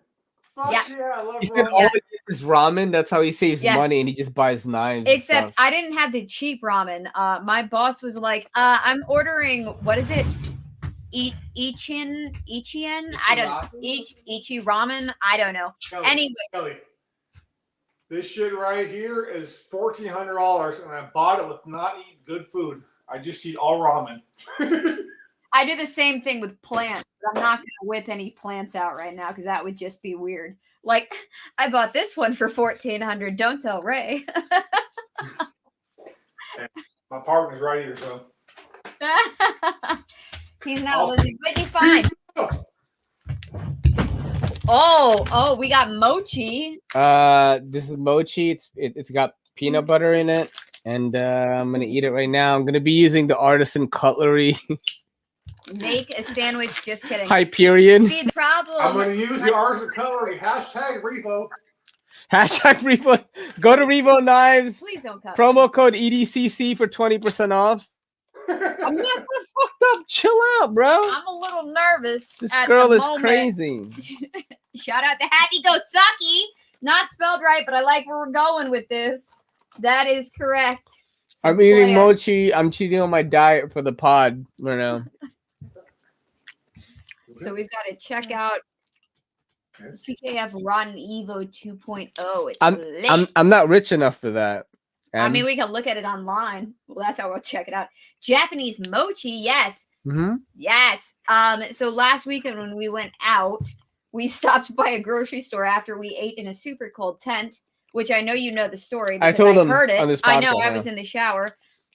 [SPEAKER 2] Fuck
[SPEAKER 4] Yeah.
[SPEAKER 2] yeah, I love
[SPEAKER 1] He said
[SPEAKER 2] ramen.
[SPEAKER 1] all it is ramen. That's how he saves
[SPEAKER 4] Yeah.
[SPEAKER 1] money, and he just buys knives. and
[SPEAKER 4] Except
[SPEAKER 1] stuff.
[SPEAKER 4] I didn't have the cheap ramen. My boss was like, I'm ordering, what is it? Ichian? I don't Ichi ramen. I don't know.
[SPEAKER 2] Kelly,
[SPEAKER 4] Anyway,
[SPEAKER 2] Kelly, this shit right here is $1,400, and I bought it with not eating good food. I just eat all ramen.
[SPEAKER 4] I do the same thing with plants, but I'm not going to whip any plants out right now because that would just be weird. Like, I bought this one for $1,400. Don't tell Ray.
[SPEAKER 2] My partner's right here, so.
[SPEAKER 4] He's not listening, but he's fine. Oh, we got mochi.
[SPEAKER 1] This is mochi. It's got peanut butter in it, and I'm gonna eat it right now. I'm gonna be using the artisan cutlery.
[SPEAKER 4] Make a sandwich. Just kidding.
[SPEAKER 1] Hyperion.
[SPEAKER 4] See, the problem.
[SPEAKER 2] I'm going to use the artisan cutlery. Hashtag Revo.
[SPEAKER 1] Hashtag Revo. Go to Revo Knives.
[SPEAKER 4] Please don't cut.
[SPEAKER 1] Promo code EDCC for 20% off. I'm not that fucked up. Chill out, bro.
[SPEAKER 4] I'm a little nervous.
[SPEAKER 1] This
[SPEAKER 4] at
[SPEAKER 1] girl
[SPEAKER 4] the
[SPEAKER 1] is
[SPEAKER 4] moment.
[SPEAKER 1] crazy.
[SPEAKER 4] Shout out to Happy Go Sucky. Not spelled right, but I like where we're going with this. That is correct.
[SPEAKER 1] I'm eating mochi. I'm cheating on my diet for the pod right now.
[SPEAKER 4] So we've got to check out CKF Rotten Evo 2.0. It's lit.
[SPEAKER 1] I'm not rich enough for that.
[SPEAKER 4] I mean, we can look at it online. Well, that's how we'll check it out. Japanese mochi, yes.
[SPEAKER 1] Mm-hmm.
[SPEAKER 4] Yes. So last weekend when we went out, we stopped by a grocery store after we ate in a super cold tent, which I know you know the story because
[SPEAKER 1] I told them
[SPEAKER 4] heard it.
[SPEAKER 1] on this
[SPEAKER 4] I know,
[SPEAKER 1] podcast,
[SPEAKER 4] I was in the shower.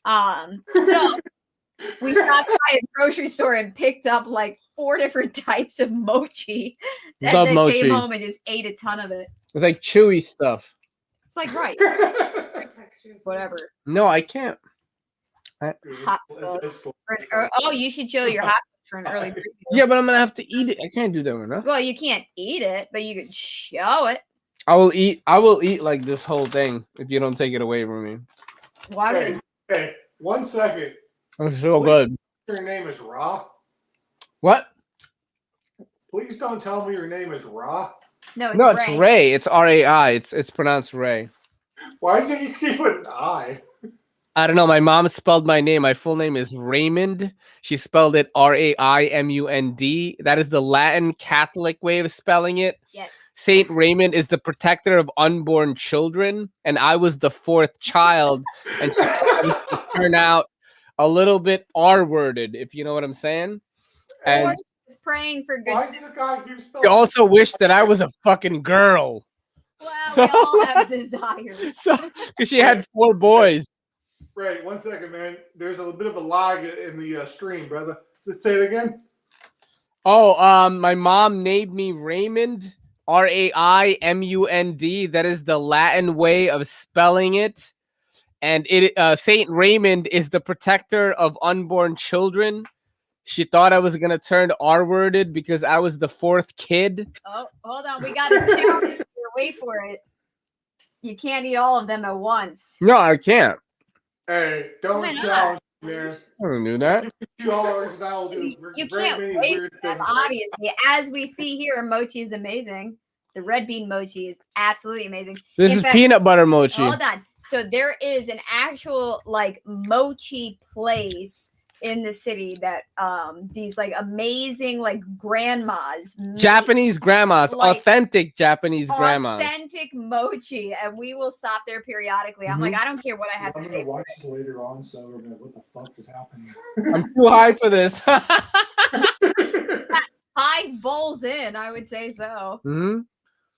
[SPEAKER 4] So we stopped by a grocery store and picked up like 4 different types of mochi. And
[SPEAKER 1] Love
[SPEAKER 4] then
[SPEAKER 1] mochi.
[SPEAKER 4] came home and just ate a ton of it.
[SPEAKER 1] It's like chewy stuff.
[SPEAKER 4] It's like, right. Whatever.
[SPEAKER 1] No, I can't.
[SPEAKER 4] Hot sauce. Oh, you should show your hot sauce for an early preview.
[SPEAKER 1] Yeah, but I'm gonna have to eat it. I can't do that right now.
[SPEAKER 4] Well, you can't eat it, but you could show it.
[SPEAKER 1] I will eat like this whole thing if you don't take it away from me.
[SPEAKER 4] Why would
[SPEAKER 2] Hey, 1 second.
[SPEAKER 1] It's so
[SPEAKER 2] Please,
[SPEAKER 1] good.
[SPEAKER 2] your name is Ra.
[SPEAKER 1] What?
[SPEAKER 2] Please don't tell me your name is Ra.
[SPEAKER 4] No, it's
[SPEAKER 1] No,
[SPEAKER 4] Ray.
[SPEAKER 1] it's Ray. It's Rai. It's pronounced Ray.
[SPEAKER 2] Why is it you keep an I?
[SPEAKER 1] I don't know. My mom spelled my name. My full name is Raymond. She spelled it Raimund. That is the Latin Catholic way of spelling it.
[SPEAKER 4] Yes.
[SPEAKER 1] Saint Raymond is the protector of unborn children, and I was the fourth child, and she turned out a little bit R-worded, if you know what I'm saying. And
[SPEAKER 4] Is praying for good.
[SPEAKER 2] Why does this guy keep spelling?
[SPEAKER 1] she also wished that I was a fucking girl.
[SPEAKER 4] Well,
[SPEAKER 1] So-
[SPEAKER 4] we all have desires.
[SPEAKER 1] So, because she had 4 boys.
[SPEAKER 2] Ray, 1 second, man. There's a little bit of a lag in the stream, brother. Just say it again.
[SPEAKER 1] Oh, my mom named me Raymond, Raimund. That is the Latin way of spelling it. And Saint Raymond is the protector of unborn children. She thought I was gonna turn R-worded because I was the 4th kid.
[SPEAKER 4] Oh, hold on. We got to challenge here. Wait for it. You can't eat all of them at once.
[SPEAKER 1] No, I can't.
[SPEAKER 2] Hey, don't
[SPEAKER 4] Why not?
[SPEAKER 2] challenge me, man.
[SPEAKER 1] I don't do that.
[SPEAKER 2] You always now do
[SPEAKER 4] You
[SPEAKER 2] great
[SPEAKER 4] can't
[SPEAKER 2] many
[SPEAKER 4] waste
[SPEAKER 2] weird
[SPEAKER 4] them,
[SPEAKER 2] things.
[SPEAKER 4] obviously. As we see here, mochi is amazing. The red bean mochi is absolutely amazing.
[SPEAKER 1] This
[SPEAKER 4] In
[SPEAKER 1] is
[SPEAKER 4] fact-
[SPEAKER 1] peanut butter mochi.
[SPEAKER 4] Hold on. So there is an actual like mochi place in the city that these like amazing like grandmas make
[SPEAKER 1] Japanese grandmas,
[SPEAKER 4] Like,
[SPEAKER 1] authentic Japanese grandmas.
[SPEAKER 4] authentic mochi, and we will stop there periodically. I'm like, I don't care what I have
[SPEAKER 2] I'm
[SPEAKER 4] to
[SPEAKER 2] gonna
[SPEAKER 4] pay for.
[SPEAKER 2] watch this later on, so we're gonna what the fuck is happening?
[SPEAKER 1] I'm too high for this.
[SPEAKER 4] 5 bowls in, I would say so.
[SPEAKER 1] Hmm?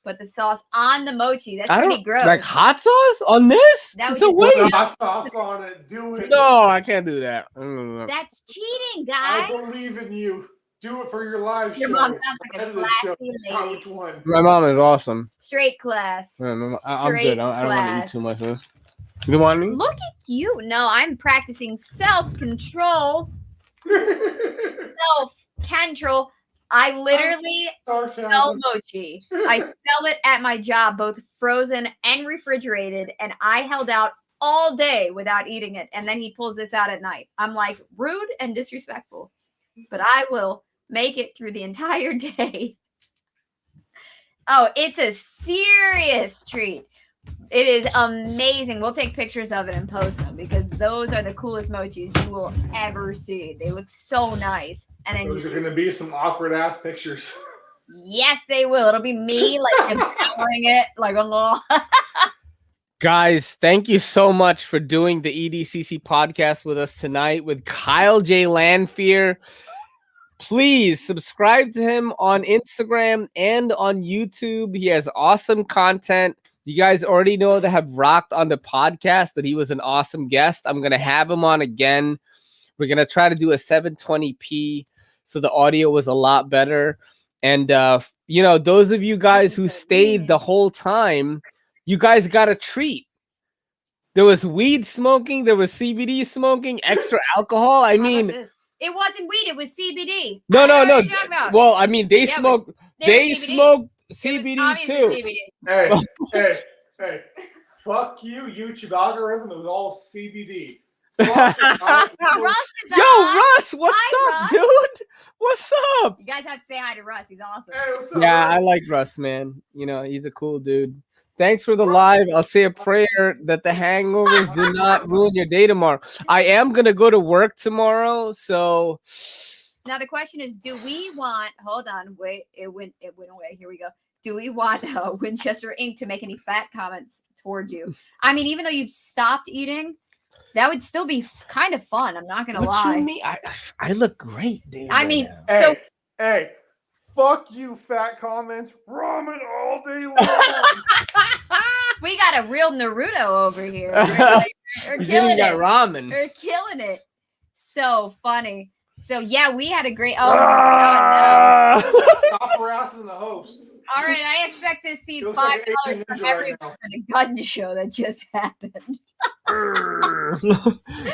[SPEAKER 4] But the sauce on the mochi, that's
[SPEAKER 1] I
[SPEAKER 4] pretty
[SPEAKER 1] don't
[SPEAKER 4] gross.
[SPEAKER 1] like hot sauce on this.
[SPEAKER 4] That
[SPEAKER 1] It's
[SPEAKER 4] was
[SPEAKER 1] a
[SPEAKER 4] just-
[SPEAKER 1] waste.
[SPEAKER 2] Put hot sauce on it. Do it.
[SPEAKER 1] No, I can't do that. Mm.
[SPEAKER 4] That's cheating,
[SPEAKER 2] I
[SPEAKER 4] guys.
[SPEAKER 2] believe in you. Do it for your live
[SPEAKER 4] Your
[SPEAKER 2] show.
[SPEAKER 4] mom sounds like a
[SPEAKER 2] Edited show.
[SPEAKER 4] classy
[SPEAKER 2] Not
[SPEAKER 4] lady.
[SPEAKER 2] which one.
[SPEAKER 1] My mom is awesome.
[SPEAKER 4] Straight class.
[SPEAKER 1] Yeah, I'm good.
[SPEAKER 4] Straight
[SPEAKER 1] I don't want to eat
[SPEAKER 4] class.
[SPEAKER 1] too much of this. You want me?
[SPEAKER 4] Look at you. No, I'm practicing self-control. Self-control. I literally sell
[SPEAKER 2] Sarcasm.
[SPEAKER 4] mochi. I sell it at my job, both frozen and refrigerated, and I held out all day without eating it. And then he pulls this out at night. I'm like, rude and disrespectful, but I will make it through the entire day. Oh, it's a serious treat. It is amazing. We'll take pictures of it and post them because those are the coolest mochis you will ever see. They look so nice. And then
[SPEAKER 2] Those are gonna be some awkward ass pictures.
[SPEAKER 4] yes, they will. It'll be me like devouring it like a little.
[SPEAKER 1] Guys, thank you so much for doing the EDCC podcast with us tonight with Kyle J. Lanphere. Please subscribe to him on Instagram and on YouTube. He has awesome content. You guys already know that have rocked on the podcast that he was an awesome guest. I'm going to have him on again. We're going to try to do a 720p so the audio was a lot better. And, you know, those of you guys who stayed the whole time, you guys got a treat. There was weed smoking. There was CBD smoking, extra alcohol. I mean,
[SPEAKER 4] it wasn't weed. It was CBD.
[SPEAKER 1] no.
[SPEAKER 4] What are you talking about?
[SPEAKER 1] Well, I mean, they
[SPEAKER 4] Yeah, it
[SPEAKER 1] smoked.
[SPEAKER 4] There was
[SPEAKER 1] They
[SPEAKER 4] CBD.
[SPEAKER 1] smoked
[SPEAKER 4] It was
[SPEAKER 1] CBD
[SPEAKER 4] obviously
[SPEAKER 1] too.
[SPEAKER 4] CBD.
[SPEAKER 2] Hey. Fuck you, YouTube algorithm. It was all CBD.
[SPEAKER 1] Yo,
[SPEAKER 4] Russ is on.
[SPEAKER 1] Russ, what's
[SPEAKER 4] Hi,
[SPEAKER 1] up,
[SPEAKER 4] Russ.
[SPEAKER 1] dude? What's up?
[SPEAKER 4] You guys have to say hi to Russ. He's awesome.
[SPEAKER 2] Hey, what's up?
[SPEAKER 1] Yeah, I
[SPEAKER 2] Russ?
[SPEAKER 1] like Russ, man. You know, he's a cool dude. Thanks for the live. I'll say a prayer that the hangovers do not ruin your day tomorrow. I am gonna go to work tomorrow, so
[SPEAKER 4] Now the question is, do we want? Hold on, wait. It went away. Here we go. Do we want Winchester Inc. to make any fat comments towards you? I mean, even though you've stopped eating, that would still be kind of fun. I'm not gonna
[SPEAKER 1] what
[SPEAKER 4] lie.
[SPEAKER 1] you mean? I look great, dude.
[SPEAKER 4] I
[SPEAKER 1] right
[SPEAKER 4] mean,
[SPEAKER 1] now.
[SPEAKER 4] so
[SPEAKER 2] Hey, fuck you, fat comments. Ramen all day long.
[SPEAKER 4] we got a real Naruto over here. We're
[SPEAKER 1] He's
[SPEAKER 4] killing
[SPEAKER 1] eating that
[SPEAKER 4] it.
[SPEAKER 1] ramen.
[SPEAKER 4] We're killing it. So funny. So yeah, we had a great. Oh,
[SPEAKER 1] Ah!
[SPEAKER 2] Stop harassing the host.
[SPEAKER 4] all right. I expect to see
[SPEAKER 2] Looks
[SPEAKER 4] $5
[SPEAKER 2] like an Asian
[SPEAKER 4] from
[SPEAKER 2] ninja right
[SPEAKER 4] everyone
[SPEAKER 2] now.
[SPEAKER 4] for the gun show that just happened. You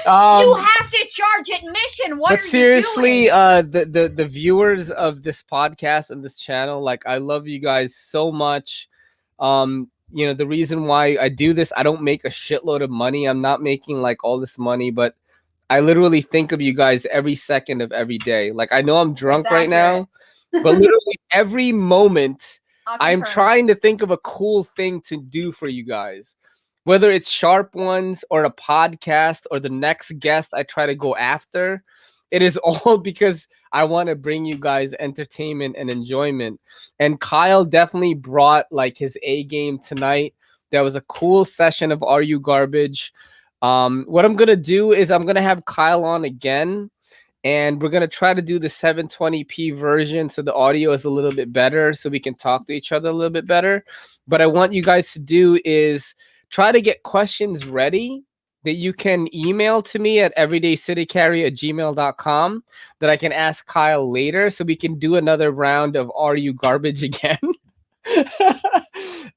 [SPEAKER 1] Um,
[SPEAKER 4] have to charge admission. What
[SPEAKER 1] but
[SPEAKER 4] are
[SPEAKER 1] seriously,
[SPEAKER 4] you doing?
[SPEAKER 1] the viewers of this podcast and this channel, like, I love you guys so much. You know, the reason why I do this, I don't make a shitload of money. I'm not making like all this money, but I literally think of you guys every second of every day. Like I know I'm drunk right now, but literally every moment I'm trying to think of a cool thing to do for you guys. Whether it's sharp ones or a podcast or the next guest I try to go after, it is all because I want to bring you guys entertainment and enjoyment. And Kyle definitely brought like his A game tonight. That was a cool session of Are You Garbage? What I'm gonna do is I'm gonna have Kyle on again, and we're gonna try to do the 720p version so the audio is a little bit better, so we can talk to each other a little bit better. But I want you guys to do is try to get questions ready that you can email to me at everydaycitycarry@gmail.com that I can ask Kyle later, so we can do another round of Are You Garbage again.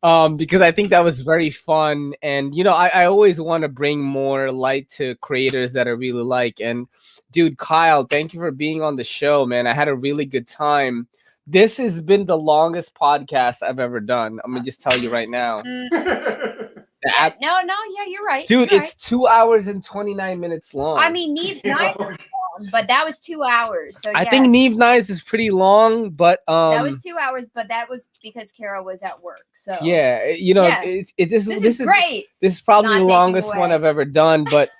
[SPEAKER 1] Because I think that was very fun. And, you know, I always want to bring more light to creators that I really like. And, dude, Kyle, thank you for being on the show, man. I had a really good time. This has been the longest podcast I've ever done. I'm going to just tell you right now.
[SPEAKER 4] Yeah, you're right.
[SPEAKER 1] Dude,
[SPEAKER 4] you're
[SPEAKER 1] it's 2 hours and 29 minutes long.
[SPEAKER 4] I mean, Neve's night, but that was 2 hours. So
[SPEAKER 1] I think Neve Nights is pretty long, but
[SPEAKER 4] that was 2 hours, but that was because Carol was at work. So
[SPEAKER 1] yeah, you know, this is
[SPEAKER 4] great.
[SPEAKER 1] This is probably the longest one I've ever done. But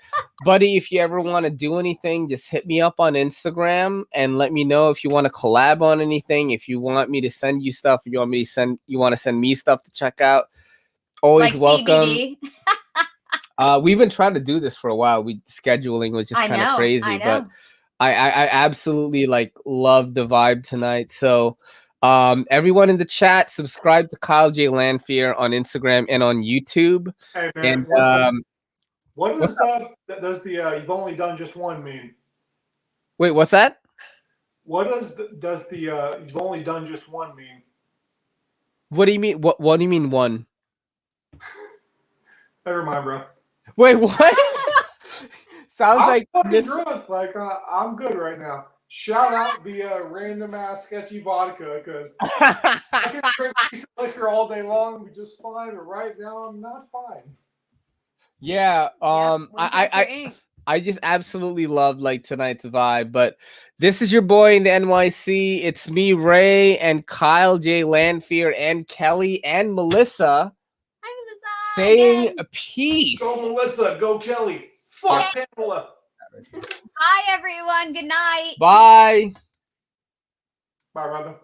[SPEAKER 1] buddy, if you ever want to do anything, just hit me up on Instagram and let me know if you want to collab on anything. If you want me to send you stuff, if you want to send me stuff to check out. Always like welcome. CBD. We've been trying to do this for a while. Scheduling was just kind of crazy, but I absolutely like love the vibe tonight. So everyone in the chat, subscribe to Kyle J. Lanphere on Instagram and on YouTube.
[SPEAKER 2] Hey man,
[SPEAKER 1] and
[SPEAKER 2] what does the you've only done just one mean?
[SPEAKER 1] Wait, what's that?
[SPEAKER 2] What does the you've only done just one mean?
[SPEAKER 1] What do you mean? What do you mean one?
[SPEAKER 2] Never mind, bro.
[SPEAKER 1] Wait, what? Sounds
[SPEAKER 2] I'm
[SPEAKER 1] like
[SPEAKER 2] fucking drunk. Like I'm good right now. Shout out the random ass sketchy vodka, because I can drink decent liquor all day long, be just fine. But right now, I'm not fine.
[SPEAKER 1] Yeah. I just absolutely love like tonight's vibe. But this is your boy in the NYC. It's me, Ray, and Kyle J. Lanphere, and Kelly, and Melissa. Saying a peace.
[SPEAKER 2] Go Melissa, go Kelly. Fuck Pamela.
[SPEAKER 4] Bye everyone. Good night.
[SPEAKER 1] Bye.
[SPEAKER 2] Bye, brother.